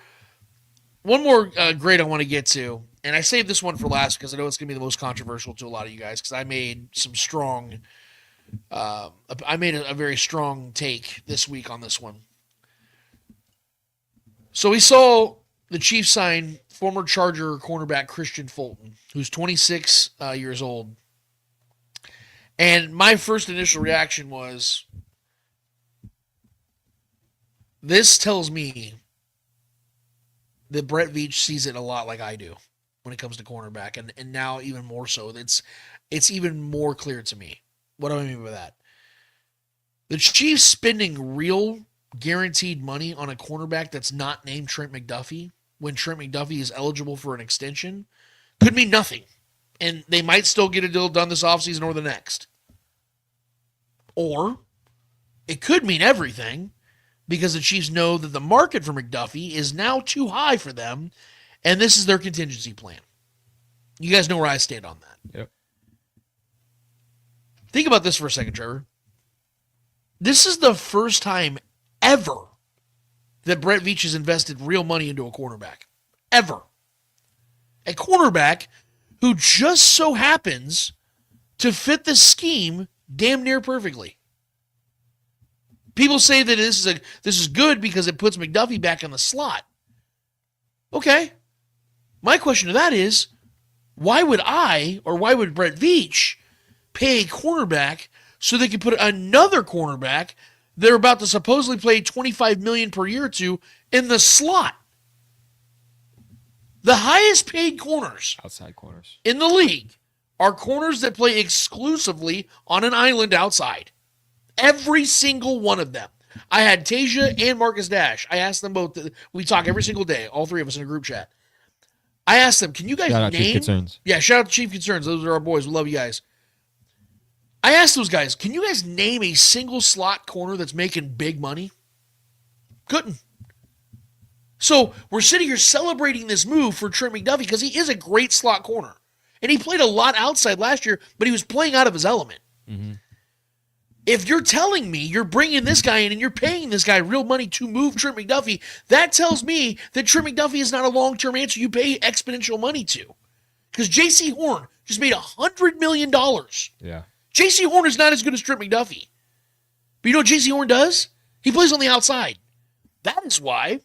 grade I want to get to, and I saved this one for last because I know it's going to be the most controversial to a lot of you guys because I made a very strong take this week on this one. So we saw the Chiefs sign former Charger cornerback Christian Fulton, who's 26 years old. And my first initial reaction was, this tells me that Brett Veach sees it a lot like I do when it comes to cornerback. And now even more so, it's even more clear to me. What do I mean by that? The Chiefs spending real guaranteed money on a cornerback that's not named Trent McDuffie when Trent McDuffie is eligible for an extension could mean nothing. And they might still get a deal done this offseason or the next. Or it could mean everything because the Chiefs know that the market for McDuffie is now too high for them, and this is their contingency plan. You guys know where I stand on that. Yep. Think about this for a second, Trevor. This is the first time ever that Brett Veach has invested real money into a cornerback. Ever. A cornerback who just so happens to fit the scheme damn near perfectly. People say that this is good because it puts McDuffie back in the slot. Okay. My question to that is, why would Brett Veach pay a cornerback so they could put another cornerback they're about to supposedly play $25 million per year to in the slot? The highest paid corners, Outside corners, in the league are corners that play exclusively on an island outside. Every single one of them. I had Tasia and Marcus Dash. I asked them both. We talk every single day, all three of us in a group chat. I asked them, can you guys shout out name? Chief Concerns. Yeah, shout out to Chief Concerns. Those are our boys. We love you guys. I asked those guys, can you guys name a single slot corner that's making big money? Couldn't. So we're sitting here celebrating this move for Trent McDuffie because he is a great slot corner. And he played a lot outside last year, but he was playing out of his element. Mm-hmm. If you're telling me you're bringing this guy in and you're paying this guy real money to move Trent McDuffie, that tells me that Trent McDuffie is not a long-term answer you pay exponential money to. Because J.C. Horn just made $100 million. Yeah. J.C. Horn is not as good as Trent McDuffie. But you know what J.C. Horn does? He plays on the outside. That is why.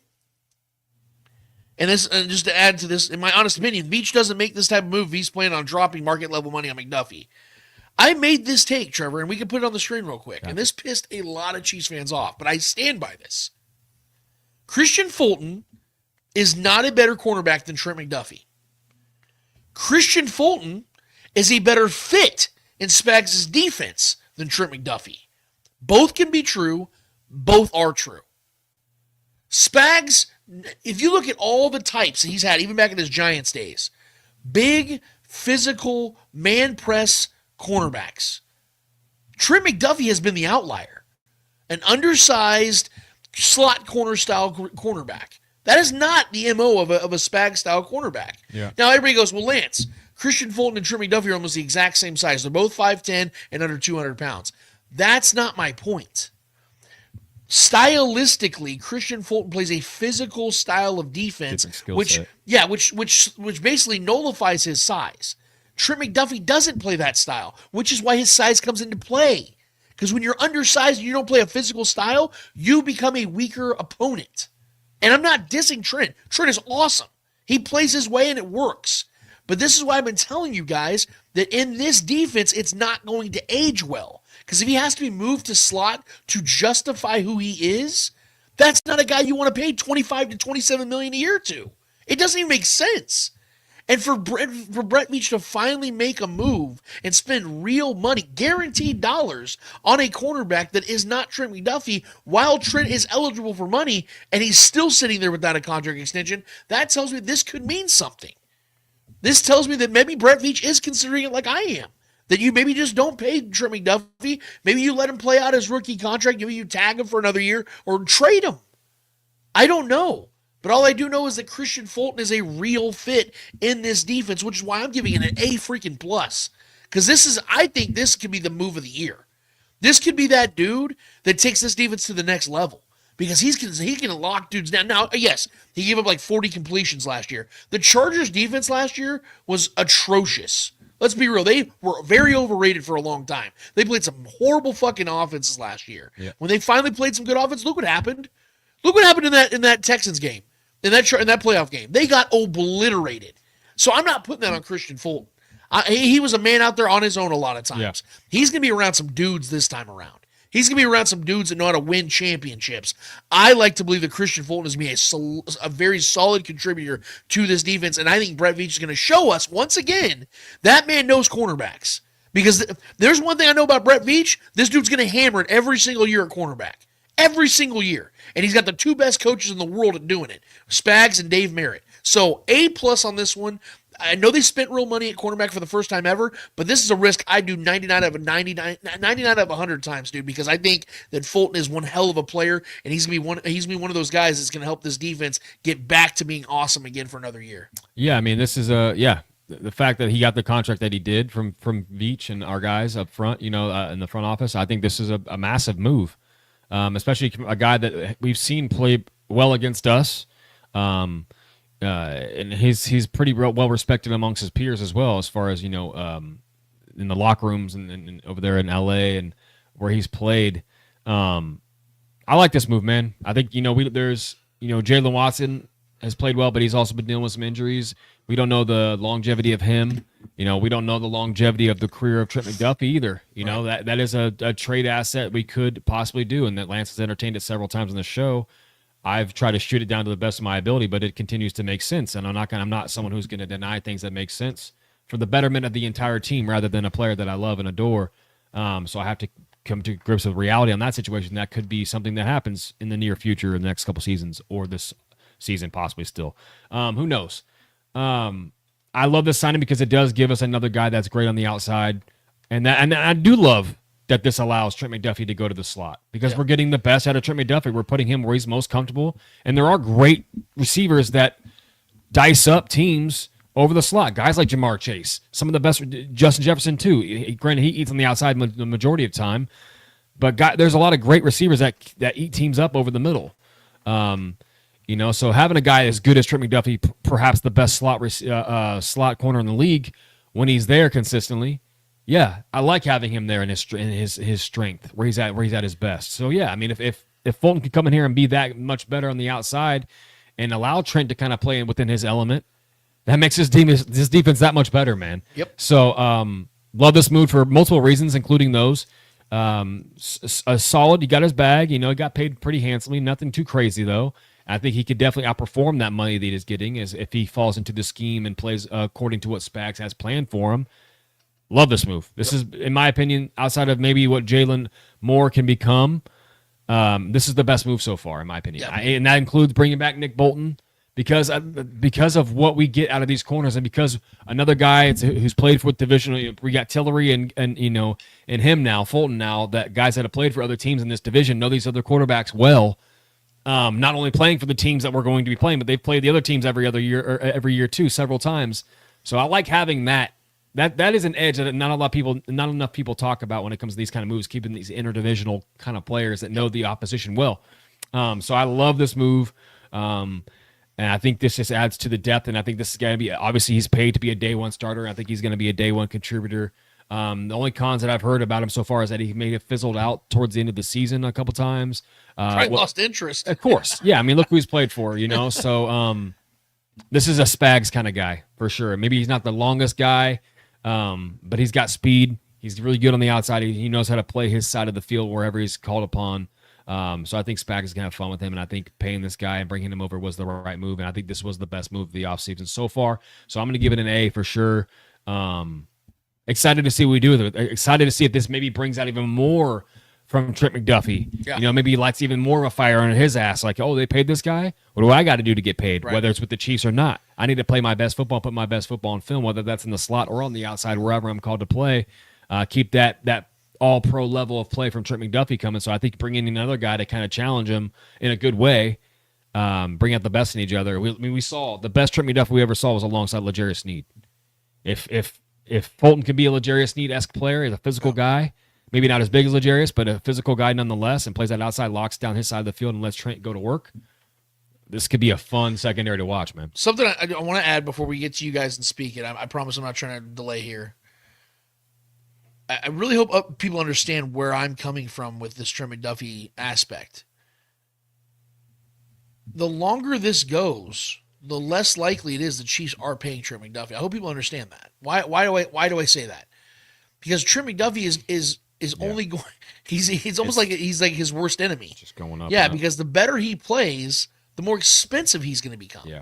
And this, just to add to this, in my honest opinion, Veach doesn't make this type of move. He's planning on dropping market level money on McDuffie. I made this take, Trevor, and we can put it on the screen real quick. And this pissed a lot of Chiefs fans off, but I stand by this. Christian Fulton is not a better cornerback than Trent McDuffie. Christian Fulton is a better fit in Spags' defense than Trent McDuffie. Both can be true. Both are true. Spags, if you look at all the types he's had, even back in his Giants days, big, physical, man press cornerbacks. Trent McDuffie has been the outlier. An undersized slot corner style cornerback. That is not the MO of a Spag style cornerback. Yeah. Now everybody goes, well, Lance, Christian Fulton and Trent McDuffie are almost the exact same size. They're both 5'10 and under 200 pounds. That's not my point. Stylistically, Christian Fulton plays a physical style of defense, which basically nullifies his size. Trent McDuffie doesn't play that style, which is why his size comes into play. Because when you're undersized and you don't play a physical style, you become a weaker opponent. And I'm not dissing Trent. Trent is awesome. He plays his way and it works. But this is why I've been telling you guys that in this defense, it's not going to age well. Because if he has to be moved to slot to justify who he is, that's not a guy you want to pay $25 to $27 million a year to. It doesn't even make sense. And for Brett Veach to finally make a move and spend real money, guaranteed dollars, on a cornerback that is not Trent McDuffie, while Trent is eligible for money and he's still sitting there without a contract extension, that tells me this could mean something. This tells me that maybe Brett Veach is considering it like I am. That you maybe just don't pay Trent McDuffie. Maybe you let him play out his rookie contract. Maybe you tag him for another year or trade him. I don't know. But all I do know is that Christian Fulton is a real fit in this defense, which is why I'm giving it an A freaking plus. Because I think this could be the move of the year. This could be that dude that takes this defense to the next level. Because he can lock dudes down. Now, yes, he gave up like 40 completions last year. The Chargers defense last year was atrocious. Let's be real. They were very overrated for a long time. They played some horrible fucking offenses last year. Yeah. When they finally played some good offense, look what happened. Look what happened in that Texans game. In that playoff game, they got obliterated. So I'm not putting that on Christian Fulton. He was a man out there on his own a lot of times. Yeah. He's going to be around some dudes this time around. He's going to be around some dudes that know how to win championships. I like to believe that Christian Fulton is going to be a very solid contributor to this defense, and I think Brett Veach is going to show us, once again, that man knows cornerbacks. Because there's one thing I know about Brett Veach, this dude's going to hammer it every single year at cornerback. Every single year. And he's got the two best coaches in the world at doing it, Spags and Dave Merritt. So A+ on this one. I know they spent real money at cornerback for the first time ever, but this is a risk I do 99 out of 100 times, dude, because I think that Fulton is one hell of a player, and he's gonna be one of those guys that's gonna help this defense get back to being awesome again for another year. Yeah, I mean, this is the fact that he got the contract that he did from Veach and our guys up front, in the front office. I think this is a massive move. especially a guy that we've seen play well against us. And he's pretty well respected amongst his peers as well, as far as, in the locker rooms and over there in LA and where he's played. I like this move, man. I think, there's Jalen Watson has played well, but he's also been dealing with some injuries. We don't know the longevity of him. We don't know the longevity of the career of Trent McDuffie either. That is a trade asset we could possibly do, and that Lance has entertained it several times on the show. I've tried to shoot it down to the best of my ability, but it continues to make sense, and I'm not someone who's going to deny things that make sense for the betterment of the entire team rather than a player that I love and adore. So I have to come to grips with reality on that situation. That could be something that happens in the near future, in the next couple seasons, or this season possibly still. Who knows? I love this signing because it does give us another guy that's great on the outside, and I do love that this allows Trent McDuffie to go to the slot because we're getting the best out of Trent McDuffie. We're putting him where he's most comfortable, and there are great receivers that dice up teams over the slot. Guys like Jamar Chase, some of the best, Justin Jefferson too. Granted, he eats on the outside the majority of the time, but there's a lot of great receivers that eat teams up over the middle. So having a guy as good as Trent McDuffie, perhaps the best slot corner in the league, when he's there consistently, I like having him there in his strength, where he's at his best. So if Fulton could come in here and be that much better on the outside and allow Trent to kind of play within his element, that makes his defense that much better, man. Yep. So love this move for multiple reasons, including those. A solid, he got his bag. He got paid pretty handsomely. Nothing too crazy though. I think he could definitely outperform that money that he's getting as if he falls into the scheme and plays according to what Spags has planned for him. Love this move. This is, in my opinion, outside of maybe what Jalen Moore can become, this is the best move so far, in my opinion. Yeah. And that includes bringing back Nick Bolton because of what we get out of these corners, and because another guy who's played for division. We got Tillery and him now, Fulton now, that guys that have played for other teams in this division know these other quarterbacks well. Not only playing for the teams that we're going to be playing, but they've played the other teams every year too, several times. So I like having that. That is an edge that not enough people talk about when it comes to these kind of moves, keeping these interdivisional kind of players that know the opposition well. So I love this move. And I think this just adds to the depth, and I think this is going to be, obviously he's paid to be a day one starter. I think he's going to be a day one contributor. The only cons that I've heard about him so far is that he may have fizzled out towards the end of the season a couple times. Lost interest. Of course. Yeah, I mean, look who he's played for, So this is a Spags kind of guy for sure. Maybe he's not the longest guy, but he's got speed. He's really good on the outside. He knows how to play his side of the field wherever he's called upon. So I think Spags is going to have fun with him, and I think paying this guy and bringing him over was the right move, and I think this was the best move of the offseason so far. So I'm going to give it an A for sure. Excited to see what we do with it. Excited to see if this maybe brings out even more from Trent McDuffie. Yeah. Maybe he lights even more of a fire under his ass. Like, oh, they paid this guy? What do I got to do to get paid? Right. Whether it's with the Chiefs or not. I need to play my best football, put my best football on film, whether that's in the slot or on the outside, wherever I'm called to play. Keep that all-pro level of play from Trent McDuffie coming. So I think bringing in another guy to kind of challenge him in a good way, bring out the best in each other. We saw the best Trent McDuffie we ever saw was alongside L'Jarius Sneed. If Fulton can be a L'Jarius Sneed-esque player, he's a physical guy, maybe not as big as L'Jarius, but a physical guy nonetheless, and plays that outside, locks down his side of the field, and lets Trent go to work, this could be a fun secondary to watch, man. Something I want to add before we get to you guys and speak it. I promise I'm not trying to delay here. I really hope people understand where I'm coming from with this Trent McDuffie aspect. The longer this goes, the less likely it is the Chiefs are paying Trent McDuffie. I hope people understand that. Why do I say that? Because Trent McDuffie is only going. He's almost like he's like his worst enemy. Just going up. Yeah, because the better he plays, the more expensive he's going to become. Yeah.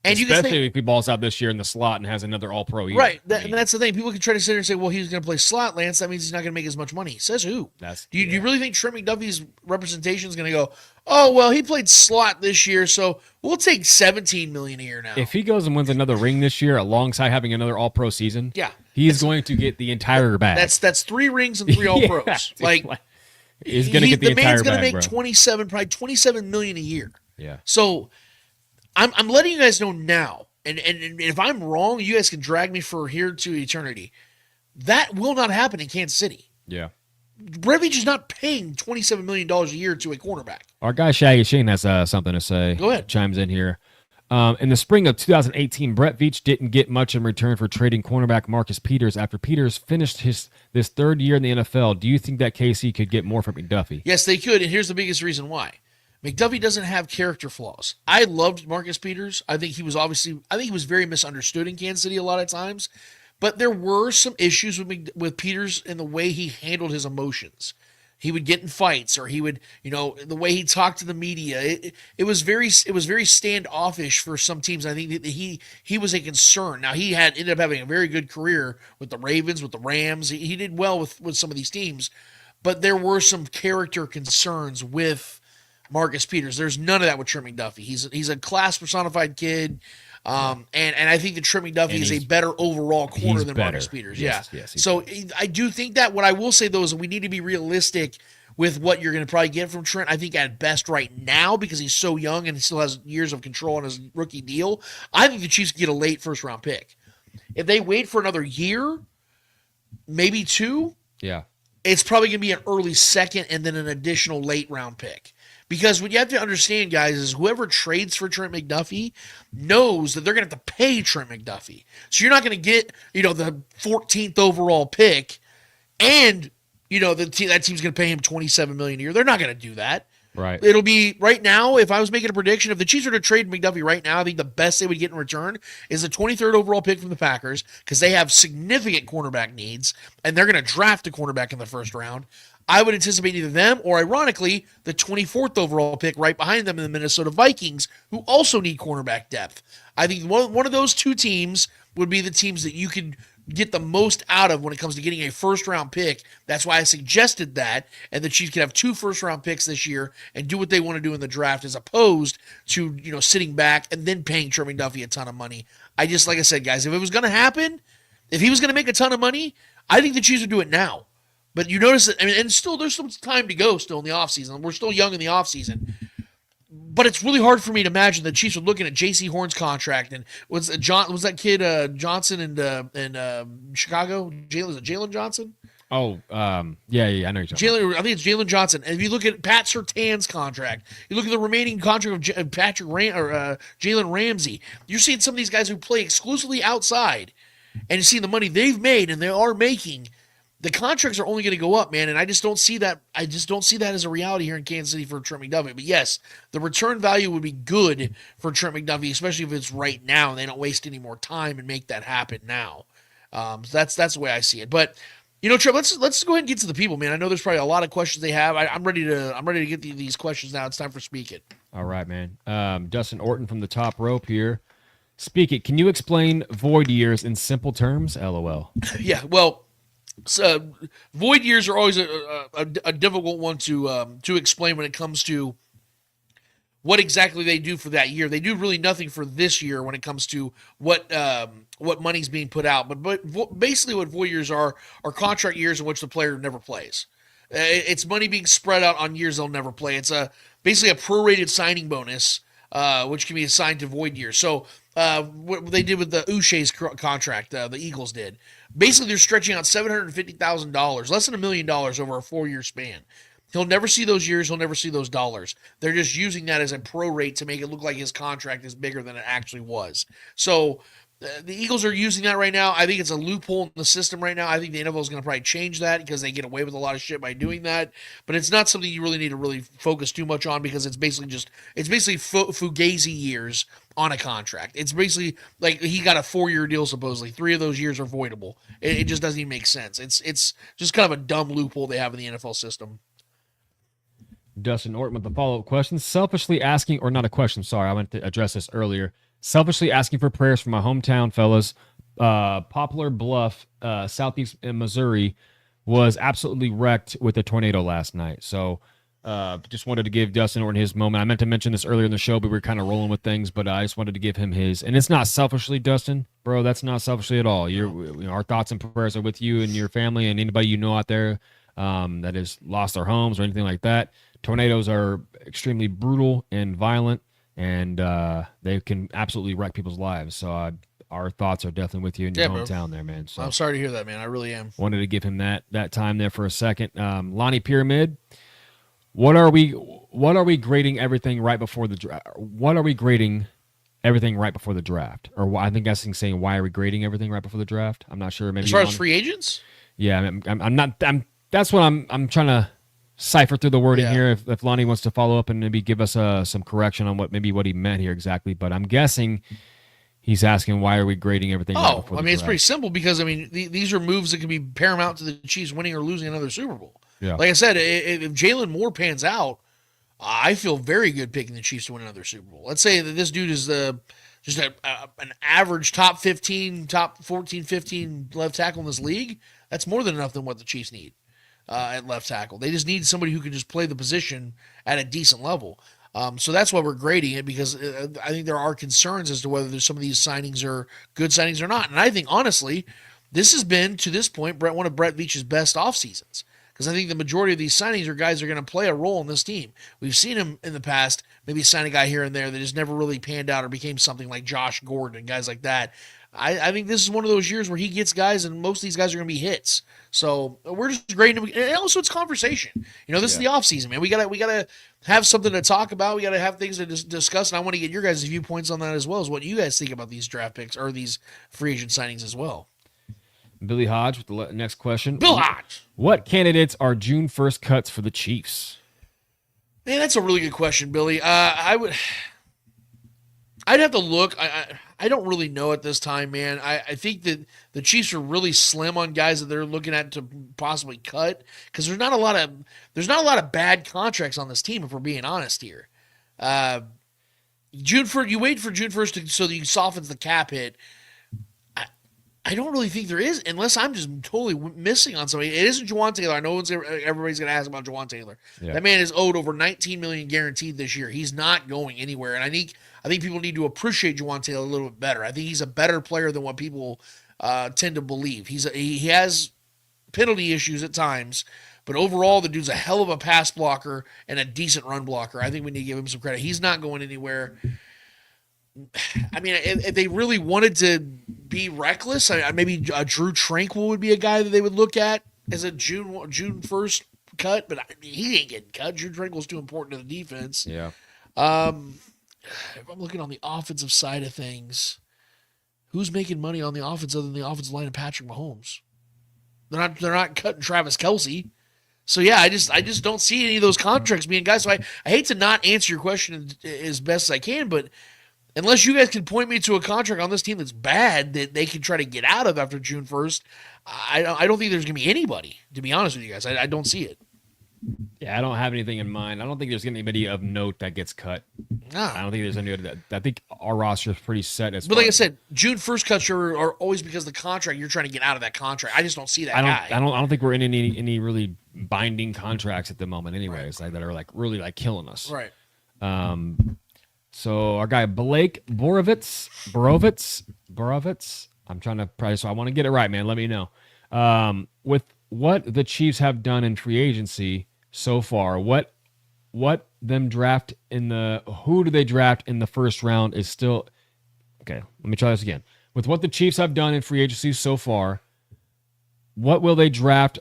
And especially if he balls out this year in the slot and has another all-pro year. Right. And that's the thing. People can try to sit there and say, well, he's going to play slot, Lance. That means he's not going to make as much money. Says who? Do you really think Trent McDuffie's representation is going to go, oh, well, he played slot this year, so we'll take $17 million a year now? If he goes and wins another ring this year alongside having another all-pro season, yeah, he's going to get the entire bag. That's 3 rings and 3 all-pros. He's going to get the entire bag, the man's going to make $27 million a year. Yeah. So I'm letting you guys know now. And if I'm wrong, you guys can drag me for here to eternity. That will not happen in Kansas City. Yeah. Brett Veach is not paying $27 million a year to a cornerback. Our guy Shaggy Shane has something to say. Go ahead. Chimes in here. In the spring of 2018, Brett Veach didn't get much in return for trading cornerback Marcus Peters after Peters finished this third year in the NFL. Do you think that KC could get more from McDuffie? Yes, they could, and here's the biggest reason why. McDuffie doesn't have character flaws. I loved Marcus Peters. I think he was very misunderstood in Kansas City a lot of times, but there were some issues with Peters in the way he handled his emotions. He would get in fights, or he would, the way he talked to the media. It was very standoffish for some teams. I think that he was a concern. Now he ended up having a very good career with the Ravens, with the Rams. He did well with some of these teams, but there were some character concerns with Marcus Peters. There's none of that with Trent McDuffie. He's a class personified kid. And I think that Trent McDuffie is a better overall corner than Marcus Peters. Yes, So I do think that. What I will say, though, is we need to be realistic with what you're going to probably get from Trent. I think at best right now, because he's so young and he still has years of control on his rookie deal, I think the Chiefs get a late first-round pick. If they wait for another year, maybe two, it's probably going to be an early second and then an additional late-round pick. Because what you have to understand, guys, is whoever trades for Trent McDuffie knows that they're going to have to pay Trent McDuffie. So you're not going to get, the 14th overall pick and, that team's going to pay him $27 million a year. They're not going to do that. Right. It'll be right now, if I was making a prediction, if the Chiefs were to trade McDuffie right now, I think the best they would get in return is the 23rd overall pick from the Packers, because they have significant cornerback needs, and they're going to draft a cornerback in the first round. I would anticipate either them or, ironically, the 24th overall pick right behind them in the Minnesota Vikings, who also need cornerback depth. I think one of those two teams would be the teams that you could get the most out of when it comes to getting a first-round pick. That's why I suggested that, and the Chiefs could have 2 first-round picks this year and do what they want to do in the draft, as opposed to sitting back and then paying Trent McDuffie a ton of money. Like I said, guys, if it was going to happen, if he was going to make a ton of money, I think the Chiefs would do it now. But you notice that, and still there's some time to go still in the offseason. We're still young in the offseason. But it's really hard for me to imagine the Chiefs are looking at J.C. Horn's contract, and was that kid Johnson in Chicago? Jalen Johnson? Oh, yeah, I know you're talking about. I think it's Jalen Johnson. And if you look at Pat Surtain's contract, you look at the remaining contract of Jalen Ramsey, you're seeing some of these guys who play exclusively outside, and you see the money they've made and they are making. The contracts are only going to go up, man, and I just don't see that. I just don't see that as a reality here in Kansas City for Trent McDuffie. But yes, the return value would be good for Trent McDuffie, especially if it's right now and they don't waste any more time and make that happen now. So that's the way I see it. But Trent, let's go ahead and get to the people, man. I know there's probably a lot of questions they have. I'm ready to get these questions now. It's time for Speak It. All right, man. Dustin Orton from the top rope here. Speak It. Can you explain void years in simple terms? LOL. Yeah. Well. So, void years are always a difficult one to explain when it comes to what exactly they do for that year. They do really nothing for this year when it comes to what money's being put out. But basically, what void years are contract years in which the player never plays. It's money being spread out on years they'll never play. It's basically a prorated signing bonus, which can be assigned to void years. So what they did with the Uche's contract, the Eagles did. Basically, they're stretching out $750,000, less than $1 million over a 4-year span. He'll never see those years. He'll never see those dollars. They're just using that as a prorate to make it look like his contract is bigger than it actually was. So the Eagles are using that right now. I think it's a loophole in the system right now. I think the NFL is going to probably change that because they get away with a lot of shit by doing that. But it's not something you really need to really focus too much on because it's basically fugazi years on a contract. It's basically like he got a 4-year deal supposedly. 3 of those years are voidable. It just doesn't even make sense. It's just kind of a dumb loophole they have in the NFL system. Dustin Orton with the follow-up question. Selfishly asking, or not a question, sorry, I meant to address this earlier. Selfishly asking for prayers for my hometown, fellas. Poplar Bluff, southeast in Missouri, was absolutely wrecked with a tornado last night. So just wanted to give Dustin Orton his moment. I meant to mention this earlier in the show, but we were kind of rolling with things, but I just wanted to give him his. And it's not selfishly, Dustin, bro. That's not selfishly at all. Our thoughts and prayers are with you and your family and anybody you know out there that has lost their homes or anything like that. Tornadoes are extremely brutal and violent, and they can absolutely wreck people's lives. So our thoughts are definitely with you in your Yeah, bro. hometown there, man. So I'm sorry to hear that, man. I really am. wanted to give him that time there for a second. Lonnie Pyramid, what are we grading everything right before the draft? What are we grading everything right before the draft? Or I think that's saying why are we grading everything right before the draft? I'm not sure. Maybe As far as free agents? Yeah, I'm not. That's what I'm trying to cipher through the wording here. If Lonnie wants to follow up and maybe give us some correction on what he meant here exactly, but I'm guessing he's asking why are we grading everything? Oh, I mean, it's pretty simple because I mean these are moves that can be paramount to the Chiefs winning or losing another Super Bowl. Yeah. Like I said, if Jalen Moore pans out, I feel very good picking the Chiefs to win another Super Bowl. Let's say that this dude is just an average top 15, top 14, 15 left tackle in this league. That's more than enough than what the Chiefs need at left tackle. They just need somebody who can just play the position at a decent level. So that's why we're grading it, because I think there are concerns as to whether some of these signings are good signings or not. And I think, honestly, this has been, to this point, one of Brett Veach's best off seasons. Because I think the majority of these signings are guys that are going to play a role in this team. We've seen him in the past maybe sign a guy here and there that has never really panned out or became something like Josh Gordon and guys like that. I think this is one of those years where he gets guys, and most of these guys are going to be hits. So we're just grading him. And also, it's conversation. This is the offseason, man. We gotta have something to talk about. We gotta have things to discuss, and I want to get your guys' viewpoints on that as well as what you guys think about these draft picks or these free agent signings as well. Billy Hodge with the next question. Bill Hodge. What candidates are June 1st cuts for the Chiefs? Man, that's a really good question, Billy. I'd have to look. I don't really know at this time, man. I think that the Chiefs are really slim on guys that they're looking at to possibly cut, because there's not a lot of bad contracts on this team, if we're being honest here. June 1st, you wait for June 1st so that you softens the cap hit. I don't really think there is, unless I'm just totally missing on somebody. It isn't Juwan Taylor. I know everybody's going to ask about Juwan Taylor. Yeah. That man is owed over $19 million guaranteed this year. He's not going anywhere, and I think people need to appreciate Juwan Taylor a little bit better. I think he's a better player than what people tend to believe. He has penalty issues at times, but overall, the dude's a hell of a pass blocker and a decent run blocker. I think we need to give him some credit. He's not going anywhere. I mean, if they really wanted to be reckless, maybe Drew Tranquil would be a guy that they would look at as a June 1st cut, but he ain't getting cut. Drew Tranquil's too important to the defense. Yeah. If I'm looking on the offensive side of things, who's making money on the offense other than the offensive line of Patrick Mahomes? They're not cutting Travis Kelce. So yeah, I just don't see any of those contracts being guys. So I hate to not answer your question as best as I can, but unless you guys can point me to a contract on this team that's bad that they can try to get out of after June 1st, I don't think there's going to be anybody, to be honest with you guys. I don't see it. Yeah, I don't have anything in mind. I don't think there's going to be anybody of note that gets cut. No. I don't think there's anybody that. I think our roster is pretty set. But like I said, June 1st cuts are always because of the contract. You're trying to get out of that contract. I just don't see that guy. I don't think we're in any really binding contracts at the moment anyways, that are really killing us. Right. So our guy Blake Borovitz. I'm trying to price, so I want to get it right, man. Let me know. With what the Chiefs have done in free agency so far, who do they draft in the first round is still okay. Let me try this again. With what the Chiefs have done in free agency so far, what will they draft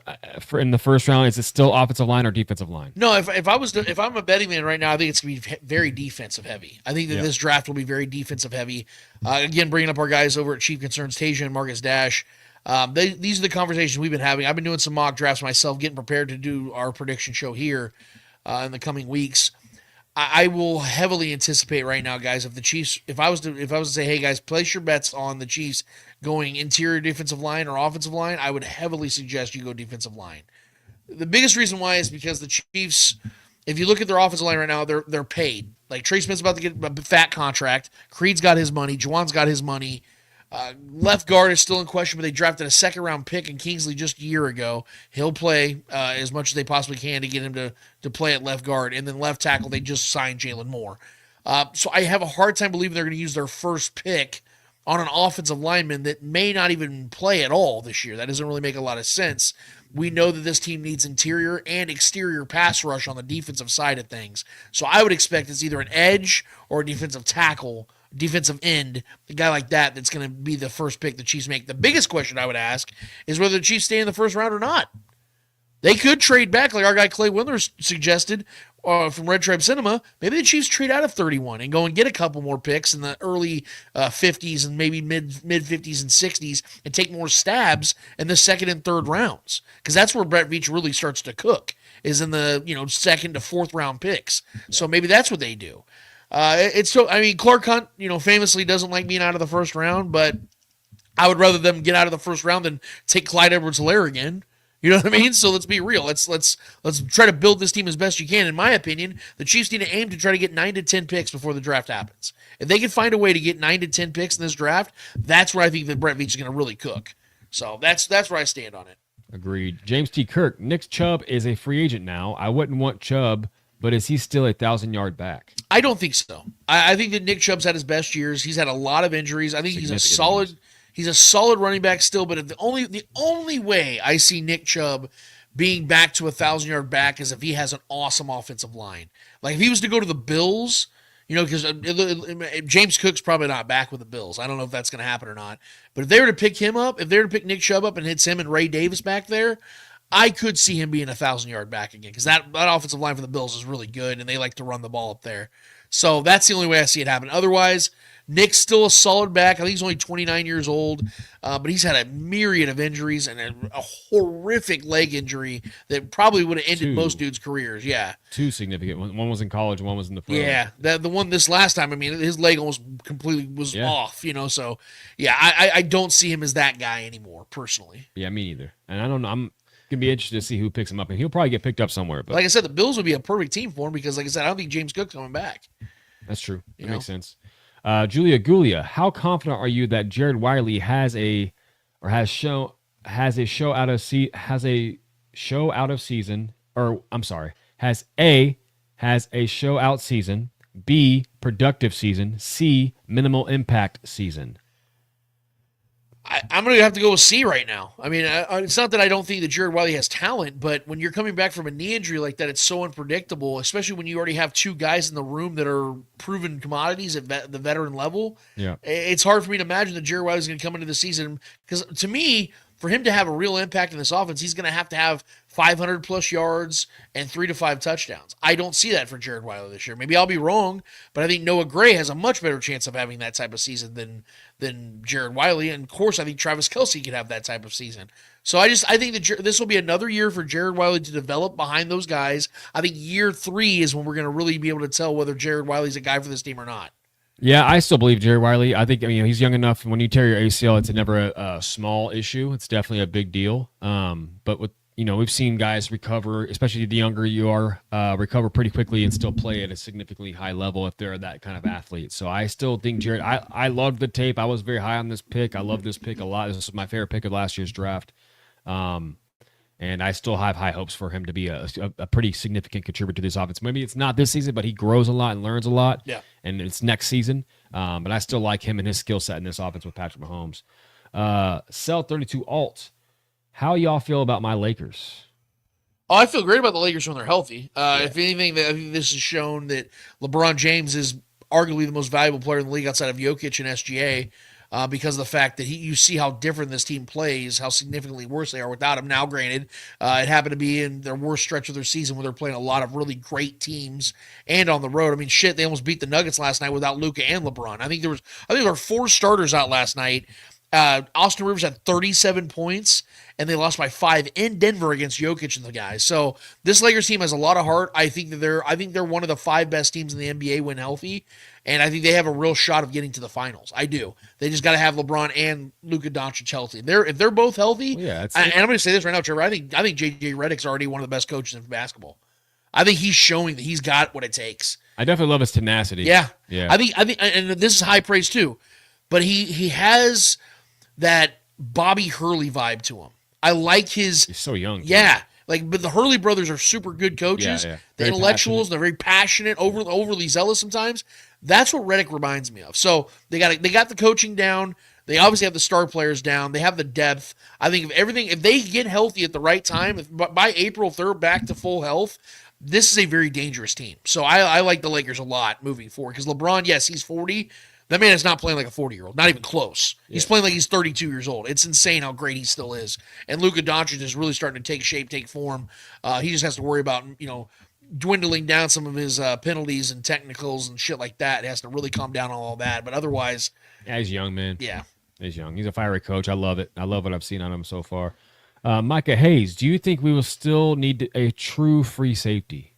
in the first round? Is it still offensive line or defensive line? No, if I'm a betting man right now, I think it's going to be very defensive heavy. I think that this draft will be very defensive heavy. Again, bringing up our guys over at Chief Concerns, Tation and Marcus Dash. These are the conversations we've been having. I've been doing some mock drafts myself, getting prepared to do our prediction show here in the coming weeks. I will heavily anticipate right now, guys, if the Chiefs, if I was to say, hey guys, place your bets on the Chiefs going interior defensive line or offensive line, I would heavily suggest you go defensive line. The biggest reason why is because the Chiefs, if you look at their offensive line right now, they're paid. Like Trey Smith's about to get a fat contract. Creed's got his money. Juwan's got his money. Left guard is still in question, but they drafted a second-round pick in Kingsley just a year ago. He'll play as much as they possibly can to get him to play at left guard. And then left tackle, they just signed Jalen Moore. So I have a hard time believing they're going to use their first pick on an offensive lineman that may not even play at all this year. That doesn't really make a lot of sense. We know that this team needs interior and exterior pass rush on the defensive side of things. So I would expect it's either an edge or a defensive tackle, defensive end, a guy like that that's going to be the first pick the Chiefs make. The biggest question I would ask is whether the Chiefs stay in the first round or not. They could trade back, like our guy Clay Windler suggested from Red Tribe Cinema. Maybe the Chiefs trade out of 31 and go and get a couple more picks in the early 50s and maybe mid 50s and 60s and take more stabs in the second and third rounds, because that's where Brett Veach really starts to cook, is in the second to fourth round picks. So maybe that's what they do. Clark Hunt, famously doesn't like being out of the first round, but I would rather them get out of the first round than take Clyde Edwards-Helaire again. You know what I mean? So let's be real. Let's try to build this team as best you can. In my opinion, the Chiefs need to aim to try to get 9 to 10 picks before the draft happens. If they can find a way to get 9 to 10 picks in this draft, that's where I think that Brett Veach is going to really cook. So that's where I stand on it. Agreed. James T. Kirk, Nick Chubb is a free agent now. I wouldn't want Chubb, but is he still a 1,000-yard back? I don't think so. I think that Nick Chubb's had his best years. He's had a lot of injuries. I think he's a solid. He's a solid running back still, but the only way I see Nick Chubb being back to a 1,000-yard back is if he has an awesome offensive line. Like if he was to go to the Bills, because James Cook's probably not back with the Bills. I don't know if that's going to happen or not. But if they were to pick him up, if they were to pick Nick Chubb up and hits him and Ray Davis back there, I could see him being a 1,000-yard back again, because that offensive line for the Bills is really good, and they like to run the ball up there. So that's the only way I see it happen. Otherwise, Nick's still a solid back. I think he's only 29 years old, but he's had a myriad of injuries and a horrific leg injury that probably would have ended most dudes' careers. Yeah. 2 significant. One was in college, one was in the pro. Yeah, the one this last time, his leg almost completely was off, So, yeah, I don't see him as that guy anymore, personally. Yeah, me neither. And I don't know. I'm going to be interested to see who picks him up, and he'll probably get picked up somewhere. But like I said, the Bills would be a perfect team for him because, like I said, I don't think James Cook's coming back. That's true. That makes sense. Julia Gulia, how confident are you that Jared Wiley has a show out of season, has a show out season, B, productive season, C, minimal impact season? I'm going to have to go with C right now. It's not that I don't think that Jared Wiley has talent, but when you're coming back from a knee injury like that, it's so unpredictable, especially when you already have 2 guys in the room that are proven commodities at the veteran level. Yeah, it's hard for me to imagine that Jared Wiley is going to come into the season, because to me, for him to have a real impact in this offense, he's going to have 500-plus yards and 3 to 5 touchdowns. I don't see that for Jared Wiley this year. Maybe I'll be wrong, but I think Noah Gray has a much better chance of having that type of season than Jared Wiley. And, of course, I think Travis Kelce could have that type of season. So I think that this will be another year for Jared Wiley to develop behind those guys. I think year 3 is when we're going to really be able to tell whether Jared Wiley's a guy for this team or not. Yeah, I still believe Jared Wiley. I think he's young enough. When you tear your ACL, it's never a small issue. It's definitely a big deal. But with we've seen guys recover, especially the younger you are, recover pretty quickly and still play at a significantly high level if they're that kind of athlete. So I still think Jared. I loved the tape. I was very high on this pick. I love this pick a lot. This was my favorite pick of last year's draft. And I still have high hopes for him to be a pretty significant contributor to this offense. Maybe it's not this season, but he grows a lot and learns a lot. Yeah. And it's next season. But I still like him and his skill set in this offense with Patrick Mahomes. Cell32 Alt, how y'all feel about my Lakers? Oh, I feel great about the Lakers when they're healthy. If anything, I think this has shown that LeBron James is arguably the most valuable player in the league outside of Jokic and SGA. Because of the fact that you see how different this team plays, how significantly worse they are without him. Now, granted, it happened to be in their worst stretch of their season where they're playing a lot of really great teams and on the road. They almost beat the Nuggets last night without Luka and LeBron. I think there were 4 starters out last night. Austin Rivers had 37 points, and they lost by 5 in Denver against Jokic and the guys. So this Lakers team has a lot of heart. I think they're one of the 5 best teams in the NBA when healthy, and I think they have a real shot of getting to the finals. I do. They just got to have LeBron and Luka Doncic healthy. If they're both healthy, and I'm going to say this right now, Trevor, I think JJ Redick's already one of the best coaches in basketball. I think he's showing that he's got what it takes. I definitely love his tenacity. Yeah. I think, and this is high praise too, but he has that Bobby Hurley vibe to him. I like his. He's so young. Yeah. But the Hurley brothers are super good coaches. Yeah. The intellectuals, they're very passionate, overly zealous sometimes. That's what Redick reminds me of. So they got the coaching down. They obviously have the star players down. They have the depth. I think if they get healthy at the right time, if by April if they're back to full health, this is a very dangerous team. So I like the Lakers a lot moving forward because LeBron, yes, he's 40. That man is not playing like a 40-year-old, not even close. Yeah. He's playing like he's 32 years old. It's insane how great he still is. And Luka Doncic is really starting to take shape, take form. He just has to worry about, dwindling down some of his penalties and technicals and shit like that. He has to really calm down on all that. But otherwise... Yeah, he's young, man. Yeah. He's young. He's a fiery coach. I love it. I love what I've seen on him so far. Micah Hayes, do you think we will still need a true free safety?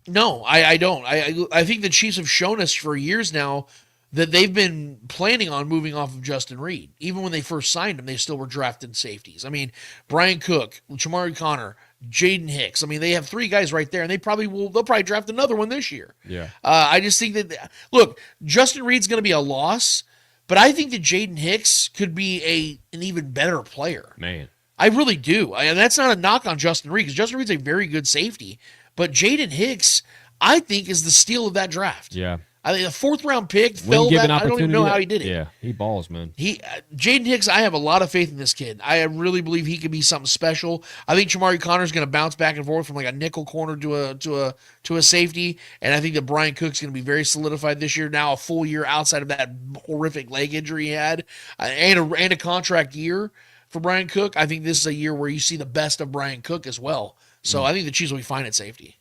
No, I don't. I think the Chiefs have shown us for years now that they've been planning on moving off of Justin Reed. Even when they first signed him, they still were drafting safeties. I mean, Brian Cook, Chamari Connor, Jaden Hicks. I mean, they have 3 guys right there, and they'll probably draft another one this year. Yeah. I just think that, look, Justin Reed's going to be a loss, but I think that Jaden Hicks could be an even better player. Man. I really do. And that's not a knock on Justin Reed, because Justin Reed's a very good safety. But Jaden Hicks, I think, is the steal of that draft. Yeah. I think a 4th-round pick fell that. I don't even know how he did it. Yeah, he balls, man. Jaden Hicks, I have a lot of faith in this kid. I really believe he could be something special. I think Chamari Connor's going to bounce back and forth from like a nickel corner to a safety, and I think that Brian Cook's going to be very solidified this year. Now a full year outside of that horrific leg injury he had, and a contract year for Brian Cook. I think this is a year where you see the best of Brian Cook as well. So I think the Chiefs will be fine at safety.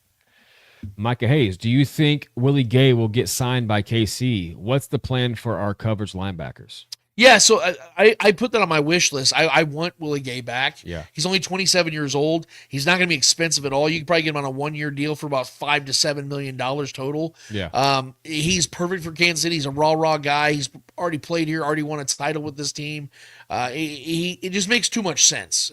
Micah Hayes, do you think Willie Gay will get signed by KC? What's the plan for our coverage linebackers? Yeah, so I put that on my wish list. I want Willie Gay back. Yeah. He's only 27 years old. He's not going to be expensive at all. You can probably get him on a 1-year deal for about $5 to $7 million total. Yeah. He's perfect for Kansas City. He's a raw guy. He's already played here, already won a title with this team. It just makes too much sense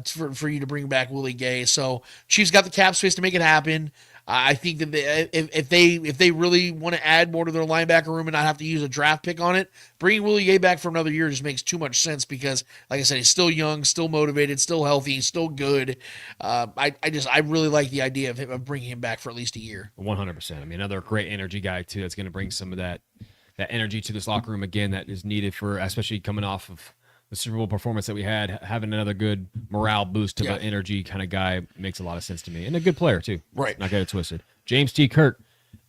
for you to bring back Willie Gay. So Chiefs got the cap space to make it happen. I think that if they really want to add more to their linebacker room and not have to use a draft pick on it, bringing Willie Gay back for another year just makes too much sense because, like I said, he's still young, still motivated, still healthy, still good. I really like the idea of bringing him back for at least a year. 100%. I mean, another great energy guy too. That's going to bring some of that energy to this locker room again that is needed for, especially coming off of the Super Bowl performance that we had. Having another good morale boost of an energy kind of guy makes a lot of sense to me. And a good player, too. Right. Not get it twisted. James T. Kirk,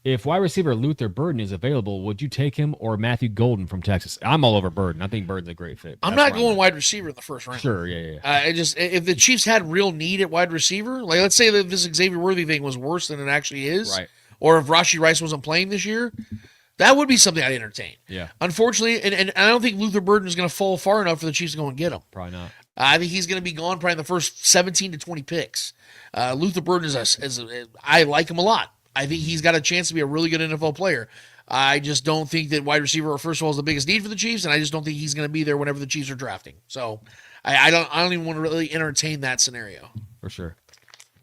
if wide receiver Luther Burden is available, would you take him or Matthew Golden from Texas? I'm all over Burden. I think Burden's a great fit. I'm not going wide receiver in the first round. Sure, yeah. If the Chiefs had real need at wide receiver, like let's say that this Xavier Worthy thing was worse than it actually is, right? Or if Rashee Rice wasn't playing this year, that would be something I'd entertain. Yeah. Unfortunately, and I don't think Luther Burden is going to fall far enough for the Chiefs to go and get him. Probably not. I think he's going to be gone probably in the first 17 to 20 picks. Luther Burden I like him a lot. I think he's got a chance to be a really good NFL player. I just don't think that wide receiver, first of all, is the biggest need for the Chiefs, and I just don't think he's going to be there whenever the Chiefs are drafting. So I don't even want to really entertain that scenario. For sure.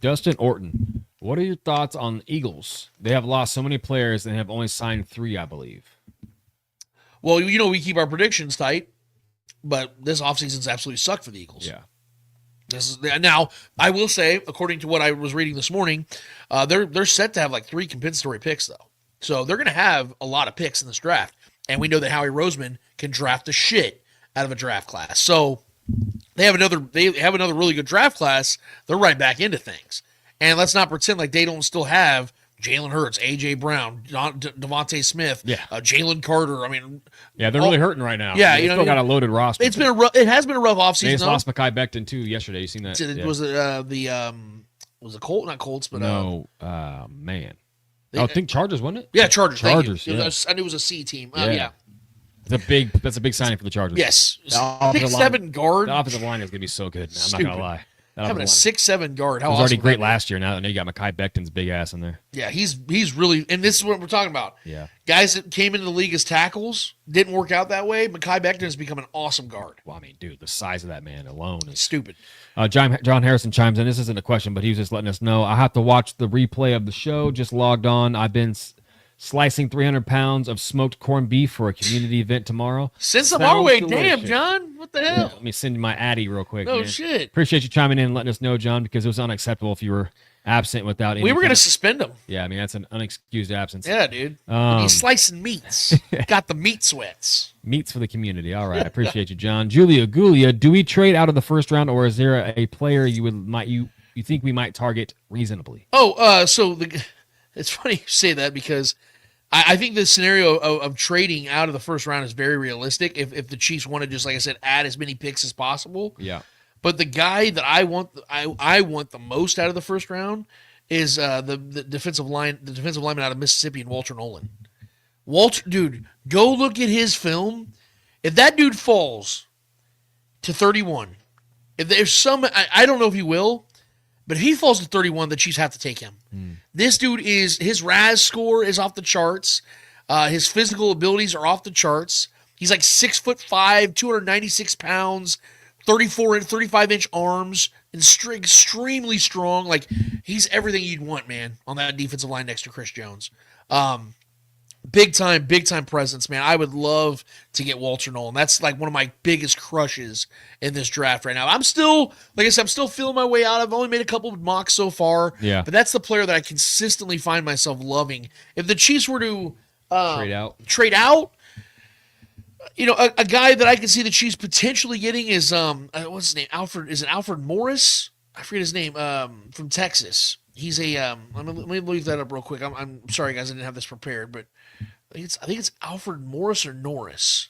Justin Orton, what are your thoughts on the Eagles? They have lost so many players and have only signed 3, I believe. Well, we keep our predictions tight, but this offseason's absolutely sucked for the Eagles. Yeah. Now, I will say, according to what I was reading this morning, they're set to have like 3 compensatory picks, though. So they're going to have a lot of picks in this draft. And we know that Howie Roseman can draft the shit out of a draft class. So they have another really good draft class. They're right back into things. And let's not pretend like they don't still have Jalen Hurts, A.J. Brown, Devontae Smith, Jalen Carter. I mean, they're really hurting right now. Yeah, they still got a loaded roster. It has been a rough offseason. They just lost Mekhi Becton too yesterday. You seen that? Was it Colts? Not Colts, but no. Man, I think Chargers, wasn't it? Yeah, Chargers. Chargers. Yeah. I knew it was a C team. Yeah. That's a big signing for the Chargers. Yes, 6'7" guard. The offensive line is gonna be so good. I'm not gonna lie. Having a 6'7" guard. How it was awesome already great last year. Now you got Mekhi Becton's big ass in there. Yeah, he's really, and this is what we're talking about. Yeah, guys that came into the league as tackles didn't work out that way. Mekhi Becton has become an awesome guard. Well, I mean, dude, the size of that man alone is stupid. John Harrison chimes in. This isn't a question, but he was just letting us know. I have to watch the replay of the show. Just logged on. I've been slicing 300 pounds of smoked corned beef for a community event tomorrow. Send some our way. Damn, John. What the hell? Let me send you my Addy real quick. No man. shit. Appreciate you chiming in and letting us know, John, because it was unacceptable if you were absent without any. We were going to kind of- suspend him. Yeah, I mean that's an unexcused absence. Yeah, dude. He's slicing meats. Got the meat sweats. Meats for the community. All right, I appreciate you, John. Julia Gulia, do we trade out of the first round, or is there a player you think we might target reasonably? It's funny you say that because I think the scenario of trading out of the first round is very realistic. If the Chiefs want to just, like I said, add as many picks as possible. Yeah. But the guy that I want the most out of the first round is the defensive lineman out of Mississippi, and Walter Nolan. Dude, go look at his film. If that dude falls to 31, if there's I don't know if he will, but if he falls to 31, the Chiefs have to take him. This dude his RAS score is off the charts. His physical abilities are off the charts. He's like 6'5", 296 pounds, 35-inch arms, and extremely strong. Like, he's everything you'd want, man, on that defensive line next to Chris Jones. Big time presence, man. I would love to get Walter Nolan. That's like one of my biggest crushes in this draft right now. I'm still feeling my way out. I've only made a couple of mocks so far. Yeah. But that's the player that I consistently find myself loving. If the Chiefs were to trade out, you know, a guy that I can see the Chiefs potentially getting is what's his name? Is it Alfred Morris? I forget his name. From Texas. He's a let me leave that up real quick. I'm sorry guys, I didn't have this prepared, but I think it's Alfred Morris or Norris.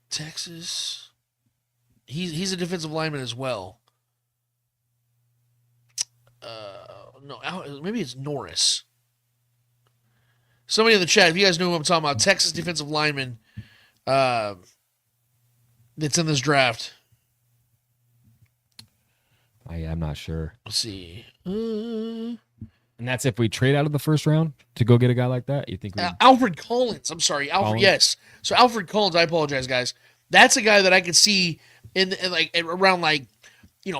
Texas. He's a defensive lineman as well. No, maybe it's Norris. Somebody in the chat, if you guys know who I'm talking about, Texas defensive lineman that's in this draft. I'm not sure. Let's see. And that's if we trade out of the first round to go get a guy like that? You think Alfred Collins. I'm sorry. Collins? Yes. So Alfred Collins, I apologize, guys. That's a guy that I could see in around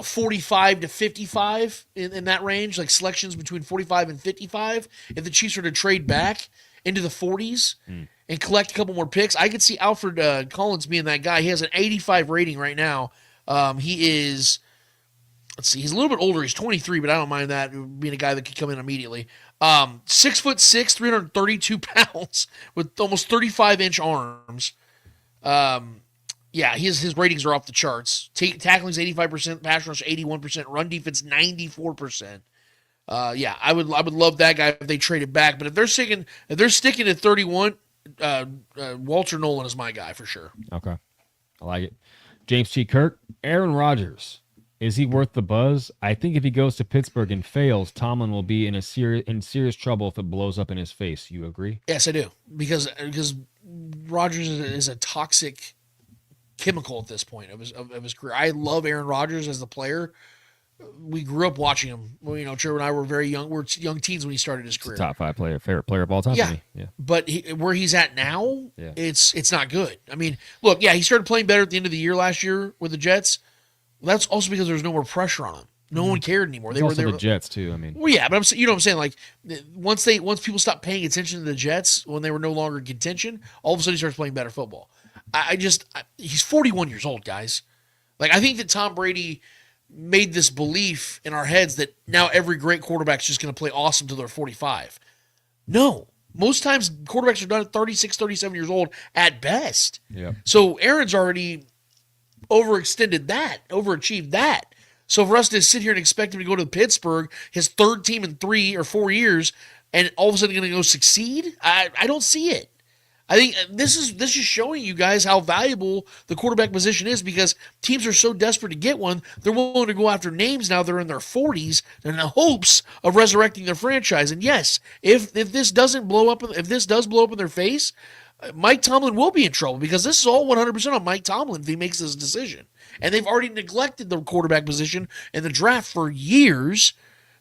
45 to 55 in that range, like selections between 45 and 55. If the Chiefs were to trade back into the 40s and collect a couple more picks, I could see Alfred Collins being that guy. He has an 85 rating right now. He is, let's see, he's a little bit older. He's 23, but I don't mind that being a guy that could come in immediately. 6'6", 332 pounds with almost 35-inch arms. Yeah, his ratings are off the charts. Tackling is 85%, pass rush 81%, run defense 94%. Yeah, I would love that guy if they traded back. But if they're sticking at 31, Walter Nolan is my guy for sure. Okay, I like it. James T. Kirk, Aaron Rodgers, is he worth the buzz? I think if he goes to Pittsburgh and fails, Tomlin will be in serious trouble if it blows up in his face. You agree? Yes, I do, because Rodgers is a toxic chemical at this point of his career. I love Aaron Rodgers as the player. We grew up watching him. Well, you know, Trevor and I were very young. We were young teens when he started his career. Top 5 player, favorite player of all time. Yeah, for me. Yeah. But where he's at now, it's not good. I mean, look, yeah, he started playing better at the end of the year last year with the Jets. Well, that's also because there was no more pressure on him. No one cared anymore. They were the Jets too. I mean, well, yeah, but you know what I'm saying. Like once people stopped paying attention to the Jets when they were no longer in contention, all of a sudden he starts playing better football. He's 41 years old, guys. Like, I think that Tom Brady made this belief in our heads that now every great quarterback's just going to play awesome till they're 45. No. Most times quarterbacks are done at 36, 37 years old at best. Yeah. So Aaron's already overachieved that. So for us to sit here and expect him to go to Pittsburgh, his third team in 3 or 4 years, and all of a sudden going to go succeed, I don't see it. I think this is showing you guys how valuable the quarterback position is, because teams are so desperate to get one, they're willing to go after names now they're in their 40s in the hopes of resurrecting their franchise. And yes, if this does blow up in their face, Mike Tomlin will be in trouble, because this is all 100% on Mike Tomlin if he makes this decision. And they've already neglected the quarterback position in the draft for years.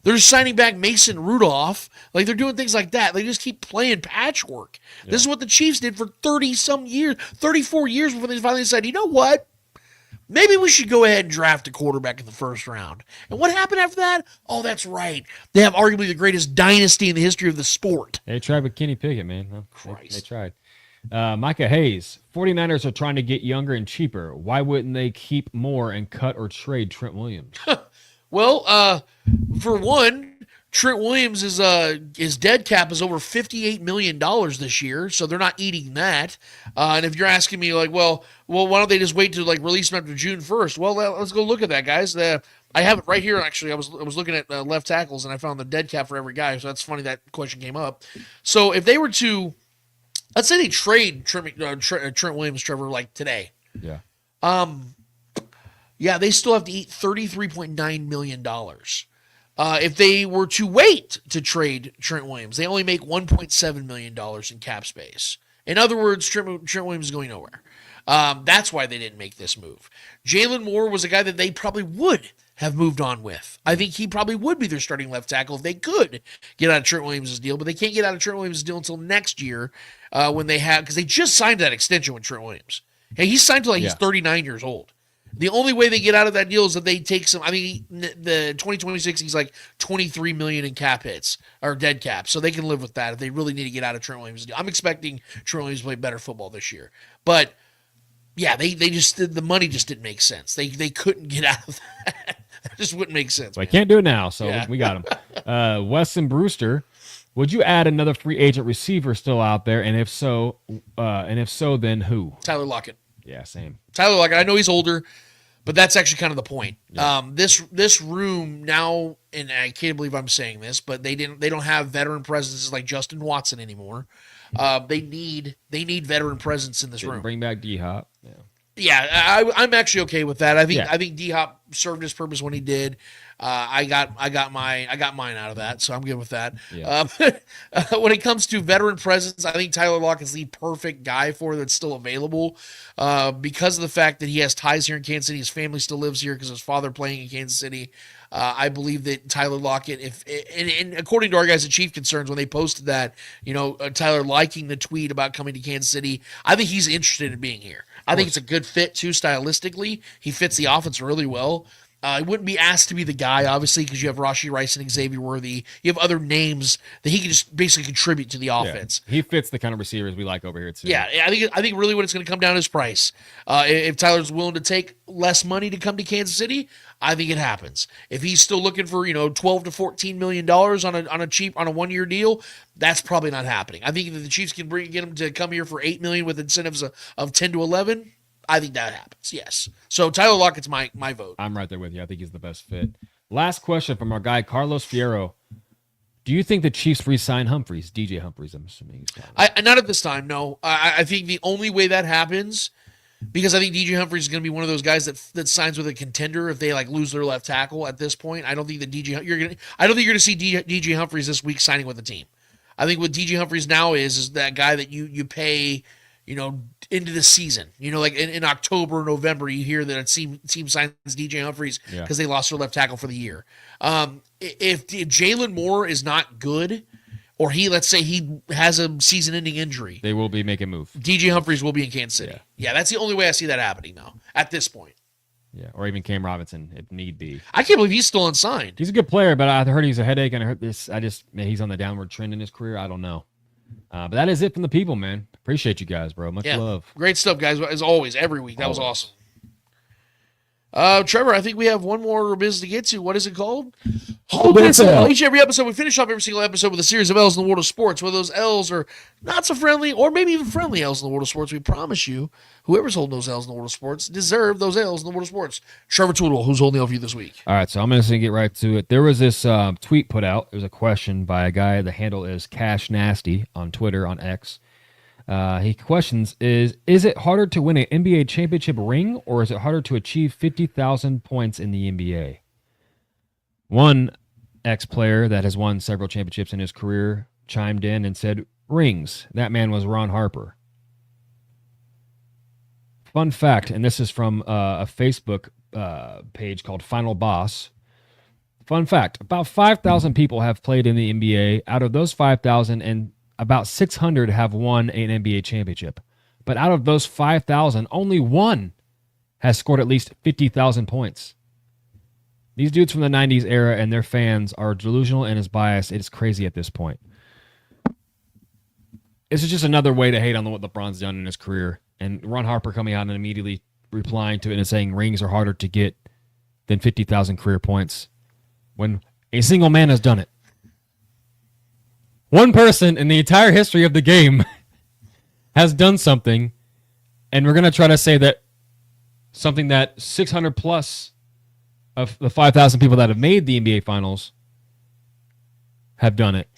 They're signing back Mason Rudolph. Like, they're doing things like that. They just keep playing patchwork. Yeah. This is what the Chiefs did for 30-some years, 34 years before they finally said, you know what? Maybe we should go ahead and draft a quarterback in the first round. And what happened after that? Oh, that's right. They have arguably the greatest dynasty in the history of the sport. They tried with Kenny Pickett, man. Well, Christ. They tried. Micah Hayes, 49ers are trying to get younger and cheaper. Why wouldn't they keep more and cut or trade Trent Williams? Well, for one, Trent Williams is his dead cap is over $58 million this year, so they're not eating that. And if you're asking me like, well, why don't they just wait to like release him after June 1st? Well, let's go look at that, guys. I have it right here. Actually, I was looking at left tackles and I found the dead cap for every guy. So that's funny that question came up. So if they were to, let's say they trade Trent Williams, Trevor, like today. Yeah. Yeah, they still have to eat $33.9 million. If they were to wait to trade Trent Williams, they only make $1.7 million in cap space. In other words, Trent Williams is going nowhere. That's why they didn't make this move. Jalen Moore was a guy that they probably would have moved on with. I think he probably would be their starting left tackle if they could get out of Trent Williams' deal, but they can't get out of Trent williams' deal until next year when they have, because they just signed that extension with Trent Williams. Hey, he's signed till he's 39 years old. The only way they get out of that deal is that they take some. I mean, the 2026, he's like $23 million in cap hits or dead cap, so they can live with that if they really need to get out of Trent Williams' deal. I'm expecting Trent Williams to play better football this year, but yeah, they just the money just didn't make sense. They couldn't get out of that. That just wouldn't make sense. So I can't do it now, so we got him. Weston Brewster, would you add another free agent receiver still out there? And if so, then who? Tyler Lockett. Yeah, same. Tyler Lockett. I know he's older, but that's actually kind of the point. Yeah. This room now, and I can't believe I'm saying this, but they don't have veteran presences like Justin Watson anymore. They need veteran presence in this room. Bring back D-Hop. Yeah. Yeah, I'm actually okay with that. I think D-Hop served his purpose when he did. I got mine out of that, so I'm good with that. Yeah. When it comes to veteran presence, I think Tyler Lockett is the perfect guy for that's still available because of the fact that he has ties here in Kansas City. His family still lives here because his father playing in Kansas City. I believe that Tyler Lockett, and according to our guys at Chief Concerns, when they posted that, Tyler liking the tweet about coming to Kansas City, I think he's interested in being here. I think it's a good fit too, stylistically. He fits the offense really well. He wouldn't be asked to be the guy, obviously, because you have Rashee Rice and Xavier Worthy. You have other names that he can just basically contribute to the offense. Yeah. He fits the kind of receivers we like over here too. Yeah, I think really what it's going to come down to is price. If Tyler's willing to take less money to come to Kansas City, I think it happens. If he's still looking for $12 to $14 million on a 1 year deal, that's probably not happening. I think if the Chiefs can get him to come here for $8 million with incentives of 10 to 11. I think that happens, yes. So Tyler Lockett's my vote. I'm right there with you. I think he's the best fit. Last question from our guy, Carlos Fierro. Do you think the Chiefs re-sign Humphreys? DJ Humphreys, I'm assuming he's not at this time, no. I think the only way that happens, because I think DJ Humphreys is going to be one of those guys that signs with a contender if they lose their left tackle at this point. I don't think that you're going to see DJ Humphreys this week signing with a team. I think what DJ Humphreys now is that guy that you pay into the season. Like in October, November, you hear that a team signs DJ Humphreys because they lost their left tackle for the year. If Jalen Moore is not good, or let's say he has a season-ending injury, they will be making a move. DJ Humphreys will be in Kansas City. Yeah, that's the only way I see that happening now at this point. Yeah, or even Cam Robinson if need be. I can't believe he's still unsigned. He's a good player, but I heard he's a headache, and I heard this. He's on the downward trend in his career. I don't know. But that is it from the people, man. Appreciate you guys, bro. Much love. Great stuff, guys, as always, every week. That was awesome. Trevor, I think we have one more business to get to. What is it called? Each every episode, we finish off every single episode with a series of L's in the world of sports. Whether those L's are not so friendly or maybe even friendly L's in the world of sports, we promise you, whoever's holding those L's in the world of sports deserve those L's in the world of sports. Trevor Toodle, who's holding the L for you this week? All right, so I'm going to get right to it. There was this tweet put out. It was a question by a guy. The handle is Cash Nasty on Twitter, on X. He questions, is it harder to win an NBA championship ring, or is it harder to achieve 50,000 points in the NBA? One ex-player that has won several championships in his career chimed in and said, rings. That man was Ron Harper. Fun fact, and this is from a Facebook page called Final Boss. Fun fact, about 5,000 people have played in the NBA. Out of those 5,000, and about 600 have won an NBA championship. But out of those 5,000, only one has scored at least 50,000 points. These dudes from the 90s era and their fans are delusional and is biased. It is crazy at this point. This is just another way to hate on what LeBron's done in his career. And Ron Harper coming out and immediately replying to it and saying rings are harder to get than 50,000 career points. when a single man has done it. One person in the entire history of the game has done something, and we're going to try to say that something that 600 plus of the 5,000 people that have made the NBA Finals have done it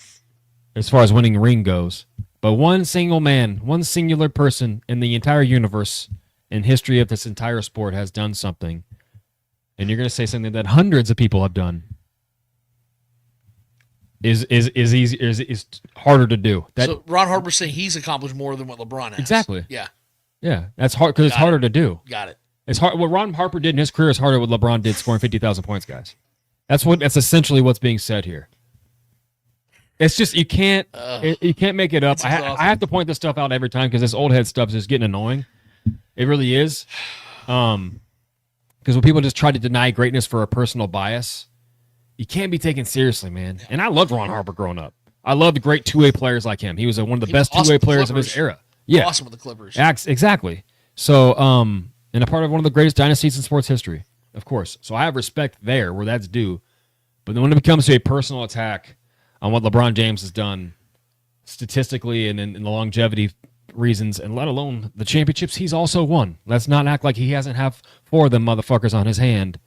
as far as winning a ring goes. But one single man, one singular person in the entire universe in history of this entire sport has done something. And you're going to say something that hundreds of people have done. Is harder to do. So Ron Harper's saying he's accomplished more than what LeBron has. Exactly. Yeah. Yeah, that's hard because it's harder to do. Got it. It's hard. What Ron Harper did in his career is harder than what LeBron did scoring 50,000 points, guys. That's essentially what's being said here. It's just you can't make it up. I have to point this stuff out every time because this old head stuff is just getting annoying. It really is. Because when people just try to deny greatness for a personal bias, you can't be taken seriously, man. And I loved Ron Harper growing up. I loved great two-way players like him. He was one of the best two-way players of his era. Yeah, awesome with the Clippers. Exactly. So, and a part of one of the greatest dynasties in sports history, of course. So I have respect there where that's due. But then when it becomes to a personal attack on what LeBron James has done statistically and in the longevity reasons, and let alone the championships he's also won. Let's not act like he hasn't have 4 of them motherfuckers on his hand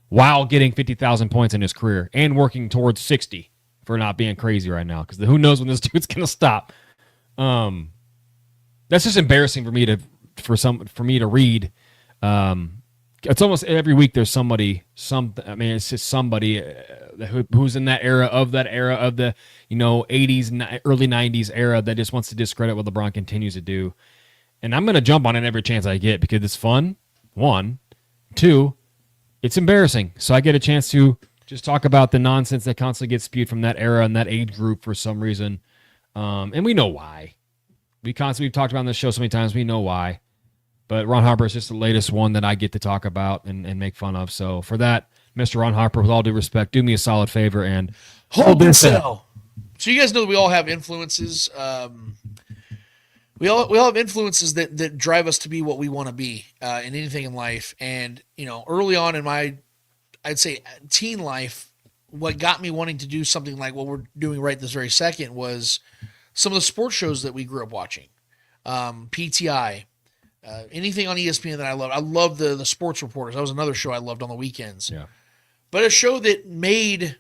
while getting 50,000 points in his career and working towards 60 for not being crazy right now. Because who knows when this dude's going to stop. That's just embarrassing for me to read. It's almost every week there's somebody. It's just somebody who's in that era of the 80s, early 90s era that just wants to discredit what LeBron continues to do. And I'm going to jump on it every chance I get because it's fun. 1, 2, it's embarrassing. So I get a chance to just talk about the nonsense that constantly gets spewed from that era and that age group for some reason. And we know why. We've talked about on this show so many times. We know why. But Ron Harper is just the latest one that I get to talk about and make fun of. So for that, Mr. Ron Harper, with all due respect, do me a solid favor and hold this out. So you guys know that we all have influences. We all have influences that drive us to be what we want to be in anything in life. And early on in my, I'd say, teen life, what got me wanting to do something like what we're doing right this very second was some of the sports shows that we grew up watching. PTI. Anything on ESPN that I loved. I loved the Sports Reporters. That was another show I loved on the weekends. Yeah. But a show that made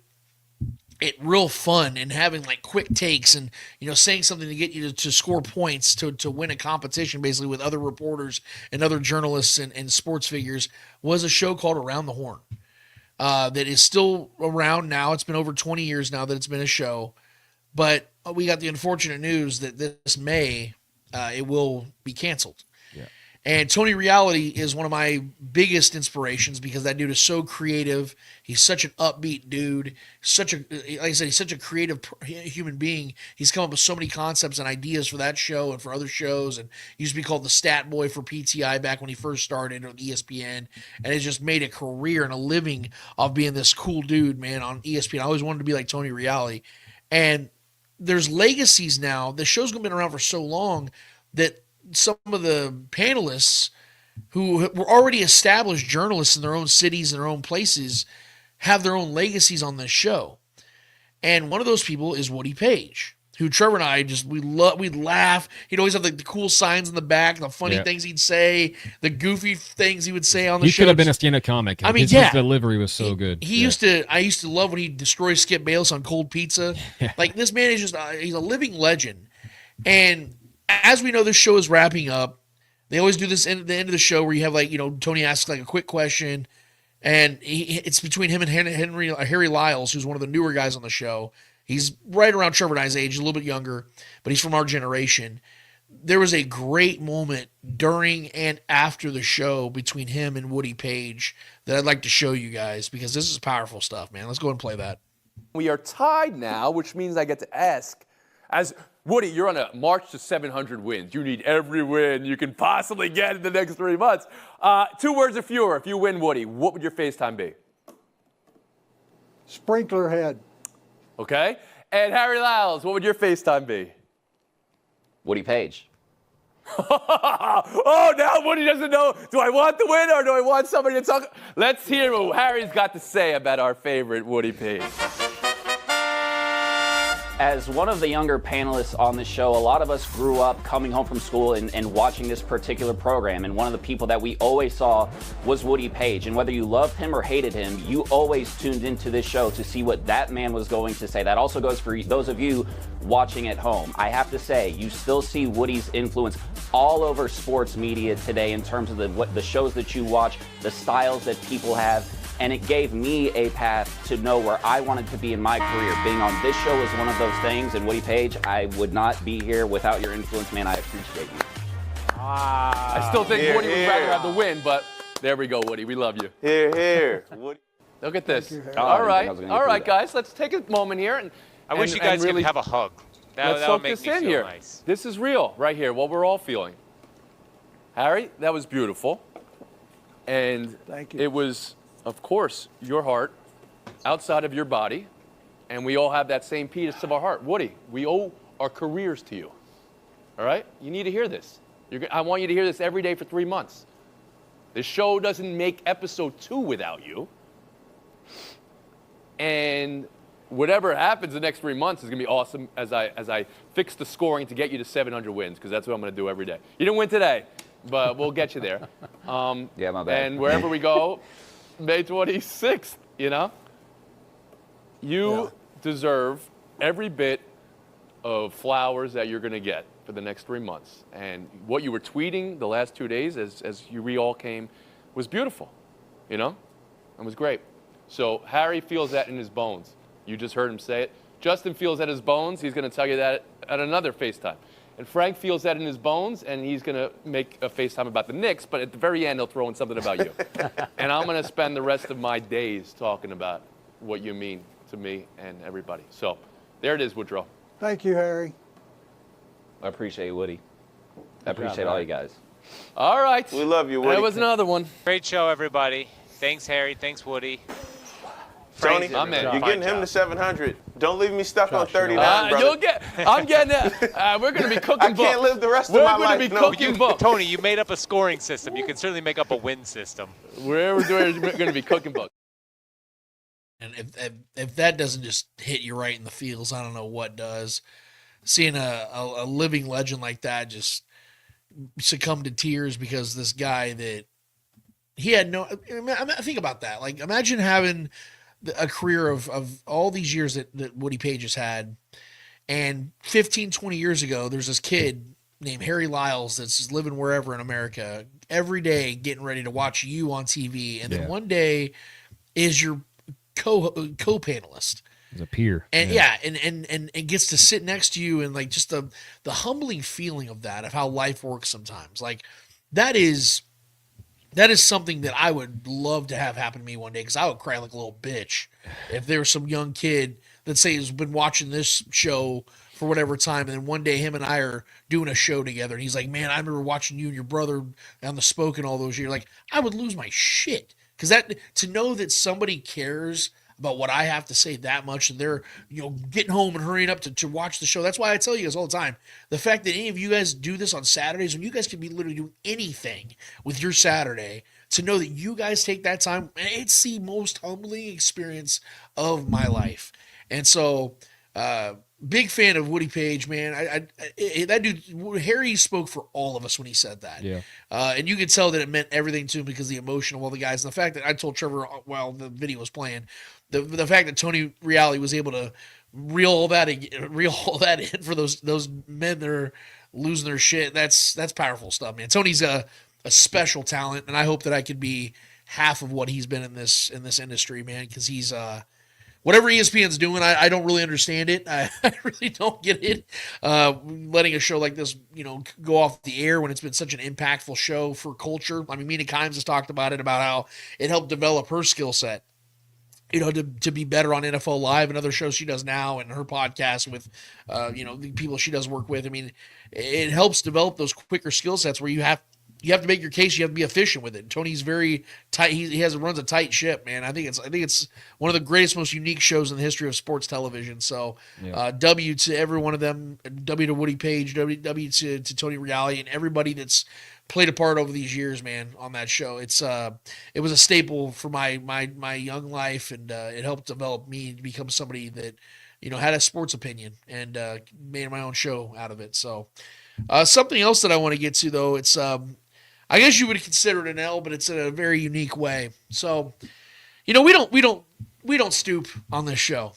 it real fun and having like quick takes and saying something to get you to score points to win a competition basically with other reporters and other journalists and sports figures was a show called Around the Horn that is still around now. It's been over 20 years now that it's been a show. But we got the unfortunate news that this May it will be canceled. And Tony Reality is one of my biggest inspirations because that dude is so creative. He's such an upbeat dude. Like I said, he's such a creative human being. He's come up with so many concepts and ideas for that show and for other shows. And he used to be called the Stat Boy for PTI back when he first started on ESPN. And it's just made a career and a living of being this cool dude, man, on ESPN. I always wanted to be like Tony Reality. And there's legacies now. The show's been around for so long that some of the panelists who were already established journalists in their own cities and their own places have their own legacies on this show. And one of those people is Woody Page, who Trevor and I we'd laugh. He'd always have the cool signs in the back, the funny things he'd say, the goofy things he would say on the show. He could have been a stand-up comic. I mean, his delivery was so good. I used to love when he'd destroy Skip Bayless on cold pizza. Like this man is he's a living legend. And as we know, this show is wrapping up. They always do this at the end of the show where you have Tony asks like a quick question, and it's between him and Harry Lyles, who's one of the newer guys on the show. He's right around Trevor and I's age, a little bit younger, but he's from our generation. There was a great moment during and after the show between him and Woody Page that I'd like to show you guys because this is powerful stuff, man. Let's go ahead and play that. We are tied now, which means I get to ask, as Woody, you're on a march to 700 wins. You need every win you can possibly get in the next 3 months. 2 words or fewer. If you win, Woody, what would your FaceTime be? Sprinkler head. Okay. And Harry Lyles, what would your FaceTime be? Woody Page. now Woody doesn't know. Do I want the win or do I want somebody to talk? Let's hear what Harry's got to say about our favorite Woody Page. As one of the younger panelists on this show, a lot of us grew up coming home from school and watching this particular program. And one of the people that we always saw was Woody Page. And whether you loved him or hated him, you always tuned into this show to see what that man was going to say. That also goes for those of you watching at home. I have to say, you still see Woody's influence all over sports media today in terms of the shows that you watch, the styles that people have. And it gave me a path to know where I wanted to be in my career. Being on this show is one of those things. And Woody Page, I would not be here without your influence, man. I appreciate you. I still think Woody would rather have the win, but there we go, Woody. We love you. Here. Woody. Look at this. All right, guys. Let's take a moment here. And I wish you guys really could have a hug. Let's That would soak make this me in feel here. nice. This is real right here, what we're all feeling. Harry, that was beautiful. And Thank you. it was, of course, your heart outside of your body. And we all have that same piece of our heart. Woody, we owe our careers to you. All right? You need to hear this. I want you to hear this every day for 3 months. This show doesn't make episode 2 without you. And whatever happens the next 3 months is going to be awesome as I fix the scoring to get you to 700 wins, because that's what I'm going to do every day. You didn't win today, but we'll get you there. Yeah, my bad. And wherever we go, May 26th, you deserve every bit of flowers that you're going to get for the next 3 months. And what you were tweeting the last 2 days as we all came was beautiful, It was great. So Harry feels that in his bones. You just heard him say it. Justin feels that in his bones. He's going to tell you that at another FaceTime. And Frank feels that in his bones, and he's going to make a FaceTime about the Knicks, but at the very end, he'll throw in something about you. And I'm going to spend the rest of my days talking about what you mean to me and everybody. So there it is, Woodrow. Thank you, Harry. I appreciate you, Woody. I appreciate all you guys. All right. We love you, Woody. That was another one. Great show, everybody. Thanks, Harry. Thanks, Woody. Tony, My man. you're getting him to 700. Don't leave me stuck on 39, brother. I'm getting it. We're going to be cooking I books. can't live the rest of my life. We're going to be cooking books. Tony, you made up a scoring system. You can certainly make up a win system. We're going to be cooking books. And if that doesn't just hit you right in the feels, I don't know what does. Seeing a living legend like that just succumb to tears because this guy that he had no. I mean, think about that. Like, imagine having a career of all these years that Woody Page has had, and 15, 20 years ago, there's this kid named Harry Lyles that's living wherever in America every day, getting ready to watch you on TV, and then one day is your co-panelist. As a peer. And and gets to sit next to you, and like just the humbling feeling of that, of how life works sometimes. Like that is something that I would love to have happen to me one day, because I would cry like a little bitch if there was some young kid that say has been watching this show for whatever time, and then one day him and I are doing a show together, and he's like, man, I remember watching you and your brother on the Spoken all those years. Like, I would lose my shit, because that, to know that somebody cares about what I have to say that much, and they're getting home and hurrying up to watch the show. That's why I tell you guys all the time, the fact that any of you guys do this on Saturdays, when you guys can be literally doing anything with your Saturday, to know that you guys take that time, it's the most humbling experience of my life. And so big fan of Woody Page, man. That dude, Harry, spoke for all of us when he said that. Yeah. And you could tell that it meant everything to him because of the emotion of all the guys. And the fact that I told Trevor while the video was playing, the fact that Tony Reale was able to reel all that in for those men that are losing their shit, that's powerful stuff, man. Tony's a special talent, and I hope that I could be half of what he's been in this industry, man, because he's whatever ESPN's doing, I don't really understand it. I really don't get it. Letting a show like this, go off the air when it's been such an impactful show for culture. I mean, Mina Kimes has talked about it, about how it helped develop her skill set, to be better on NFL Live and other shows she does now, and her podcast with, the people she does work with. I mean, it helps develop those quicker skill sets where you have you have to make your case. You have to be efficient with it. Tony's very tight. He runs a tight ship, man. I think it's one of the greatest, most unique shows in the history of sports television. So, W to every one of them. W to Woody Page. W to Tony Reale and everybody that's played a part over these years, man, on that show. It was a staple for my young life, and it helped develop me to become somebody that had a sports opinion and made my own show out of it. So, something else that I want to get to though, it's I guess you would consider it an L, but it's in a very unique way. So, we don't stoop on this show,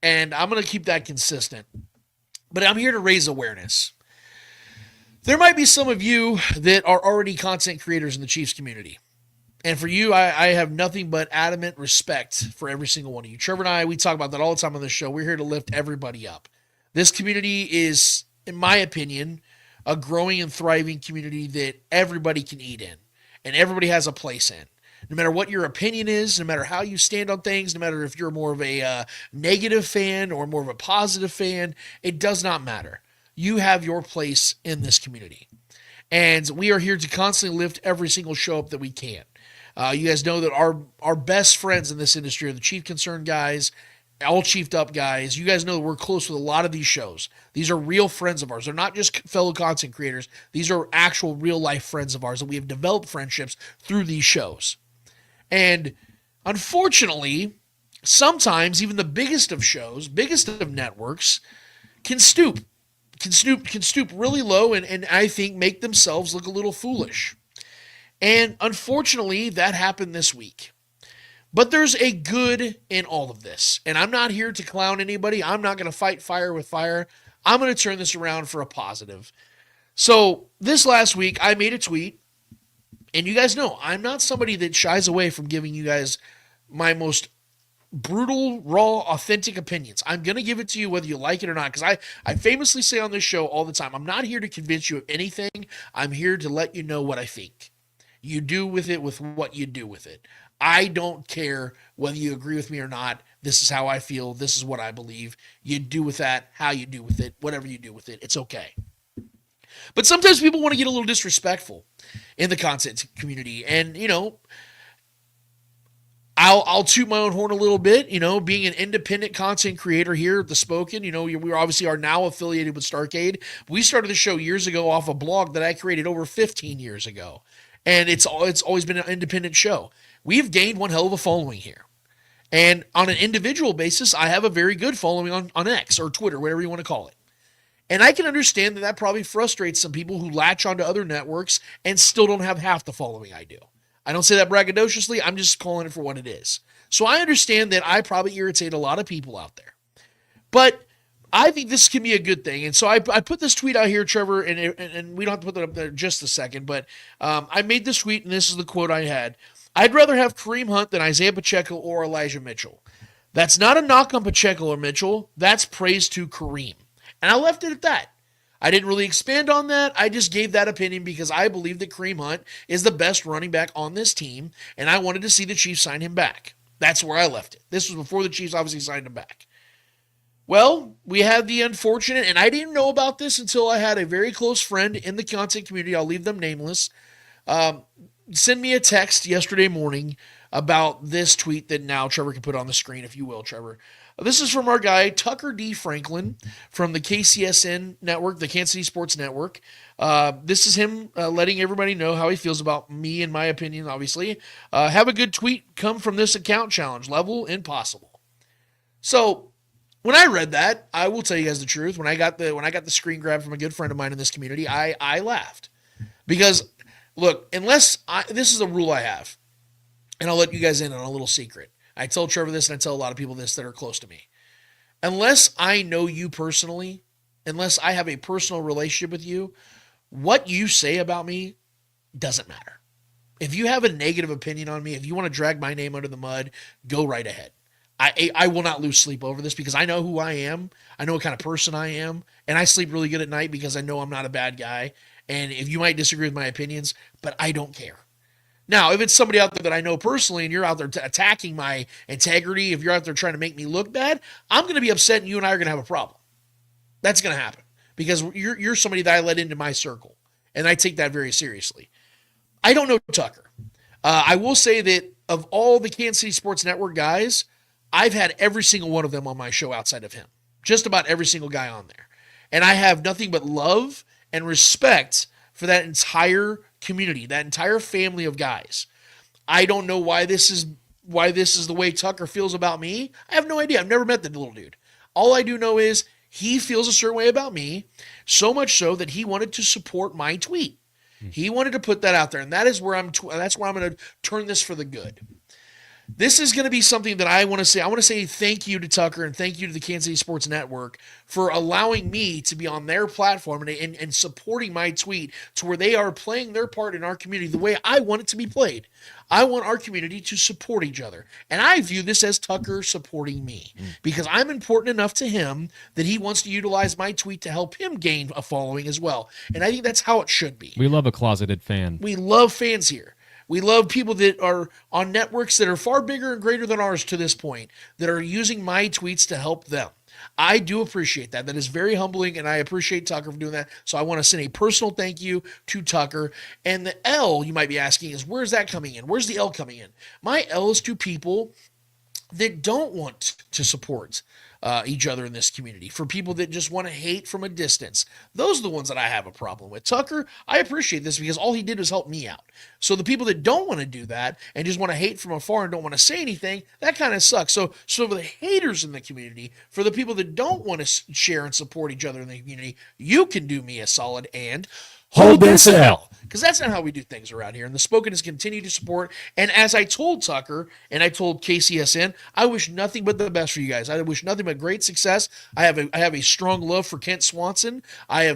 and I'm going to keep that consistent. But I'm here to raise awareness. There might be some of you that are already content creators in the Chiefs community. And for you, I have nothing but adamant respect for every single one of you. Trevor and I, we talk about that all the time on this show. We're here to lift everybody up. This community is, in my opinion, a growing and thriving community that everybody can eat in and everybody has a place in. No matter what your opinion is, no matter how you stand on things, no matter if you're more of a negative fan or more of a positive fan, it does not matter. You have your place in this community. And we are here to constantly lift every single show up that we can. You guys know that our best friends in this industry are the Chief Concern guys, all chiefed up guys. You guys know that we're close with a lot of these shows. These are real friends of ours. They're not just fellow content creators. These are actual real life friends of ours that we have developed friendships through these shows. And unfortunately, sometimes even the biggest of shows, biggest of networks can stoop really low and I think make themselves look a little foolish. And unfortunately, that happened this week. But there's a good in all of this. And I'm not here to clown anybody. I'm not going to fight fire with fire. I'm going to turn this around for a positive. So this last week, I made a tweet. And you guys know, I'm not somebody that shies away from giving you guys my most brutal, raw, authentic opinions. I'm going to give it to you whether you like it or not. Because I famously say on this show all the time, I'm not here to convince you of anything. I'm here to let you know what I think. You do with it with what you do with it. I don't care whether you agree with me or not. This is how I feel. This is what I believe. You do with that how you do with it. Whatever you do with it, it's okay. But sometimes people want to get a little disrespectful in the content community. And, I'll toot my own horn a little bit, being an independent content creator here at The Spoken. We obviously are now affiliated with Starcade. We started the show years ago off a blog that I created over 15 years ago. And it's always been an independent show. We've gained one hell of a following here. And on an individual basis, I have a very good following on X or Twitter, whatever you want to call it. And I can understand that probably frustrates some people who latch onto other networks and still don't have half the following I do. I don't say that braggadociously. I'm just calling it for what it is. So I understand that I probably irritate a lot of people out there. But I think this can be a good thing. And so I put this tweet out here, Trevor, and we don't have to put that up there just a second, but I made this tweet, and this is the quote I had. I'd rather have Kareem Hunt than Isaiah Pacheco or Elijah Mitchell. That's not a knock on Pacheco or Mitchell. That's praise to Kareem. And I left it at that. I didn't really expand on that. I just gave that opinion because I believe that Kareem Hunt is the best running back on this team, and I wanted to see the Chiefs sign him back. That's where I left it. This was before the Chiefs obviously signed him back. Well, we had the unfortunate, and I didn't know about this until I had a very close friend in the content community, I'll leave them nameless, send me a text yesterday morning about this tweet that now Trevor can put on the screen, if you will, Trevor. This is from our guy, Tucker D. Franklin, from the KCSN network, the Kansas City Sports Network. This is him letting everybody know how he feels about me and my opinion, obviously. Have a good tweet come from this account challenge, level impossible. So when I read that, I will tell you guys the truth. When I got the screen grab from a good friend of mine in this community, I laughed. Because, look, this is a rule I have, and I'll let you guys in on a little secret. I tell Trevor this, and I tell a lot of people this that are close to me. Unless I know you personally, unless I have a personal relationship with you, what you say about me doesn't matter. If you have a negative opinion on me, if you want to drag my name under the mud, go right ahead. I will not lose sleep over this because I know who I am. I know what kind of person I am, and I sleep really good at night because I know I'm not a bad guy. And if you might disagree with my opinions, but I don't care. Now, if it's somebody out there that I know personally and you're out there attacking my integrity, if you're out there trying to make me look bad, I'm going to be upset and you and I are going to have a problem. That's going to happen because you're somebody that I let into my circle, and I take that very seriously. I don't know Tucker. I will say that of all the Kansas City Sports Network guys, I've had every single one of them on my show outside of him. Just about every single guy on there. And I have nothing but love and respect for that entire community, that entire family of guys. I don't know why this is the way Tucker feels about me. I have no idea. I've never met the little dude. All I do know is he feels a certain way about me, so much so that he wanted to support my tweet. He wanted to put that out there, and that is where that's where I'm going to turn this for the good. This is going to be something that I want to say. I want to say thank you to Tucker and thank you to the Kansas City Sports Network for allowing me to be on their platform and supporting my tweet to where they are playing their part in our community the way I want it to be played. I want our community to support each other. And I view this as Tucker supporting me because I'm important enough to him that he wants to utilize my tweet to help him gain a following as well. And I think that's how it should be. We love a closeted fan. We love fans here. We love people that are on networks that are far bigger and greater than ours to this point that are using my tweets to help them. I do appreciate that. That is very humbling, and I appreciate Tucker for doing that. So I want to send a personal thank you to Tucker. And the L, you might be asking, is where's that coming in? Where's the L coming in? My L is to people that don't want to support each other in this community, for people that just want to hate from a distance. Those are the ones that I have a problem with. Tucker, I appreciate this because all he did was help me out. So the people that don't want to do that and just want to hate from afar and don't want to say anything, that kind of sucks. So for the haters in the community, for the people that don't want to share and support each other in the community, you can do me a solid and hold this L. Because that's not how we do things around here. And the Spoken is continue to support. And as I told Tucker and I told KCSN, I wish nothing but the best for you guys. I wish nothing but great success. I have a strong love for Kent Swanson. I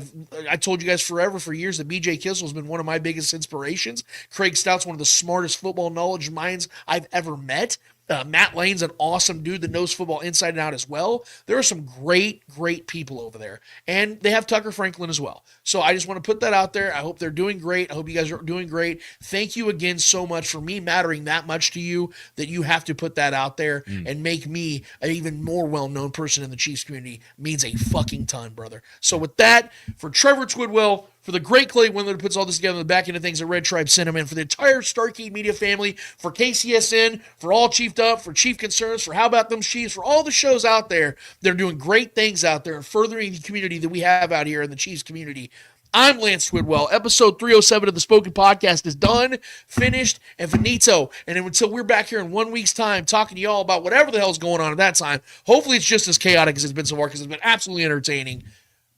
told you guys for years that BJ Kissel has been one of my biggest inspirations. Craig Stout's one of the smartest football knowledge minds I've ever met. Matt Lane's an awesome dude that knows football inside and out as well. There are some great, great people over there. And they have Tucker Franklin as well. So I just want to put that out there. I hope they're doing great. I hope you guys are doing great. Thank you again so much for me mattering that much to you that you have to put that out there and make me an even more well-known person in the Chiefs community. Means a fucking ton, brother. So with that, for Trevor Twidwell, for the great Clay Windler that puts all this together in the back end of things at Red Tribe Cinnamon, for the entire Starkey Media family, for KCSN, for All Chiefed Up, for Chief Concerns, for How About Them Chiefs, for all the shows out there that are doing great things out there and furthering the community that we have out here in the Chiefs community. I'm Lance Twidwell. Episode 307 of the Spoken Podcast is done, finished, and finito. And until we're back here in 1 week's time talking to y'all about whatever the hell's going on at that time, hopefully it's just as chaotic as it's been so far because it's been absolutely entertaining.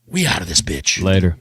We out of this bitch. Later.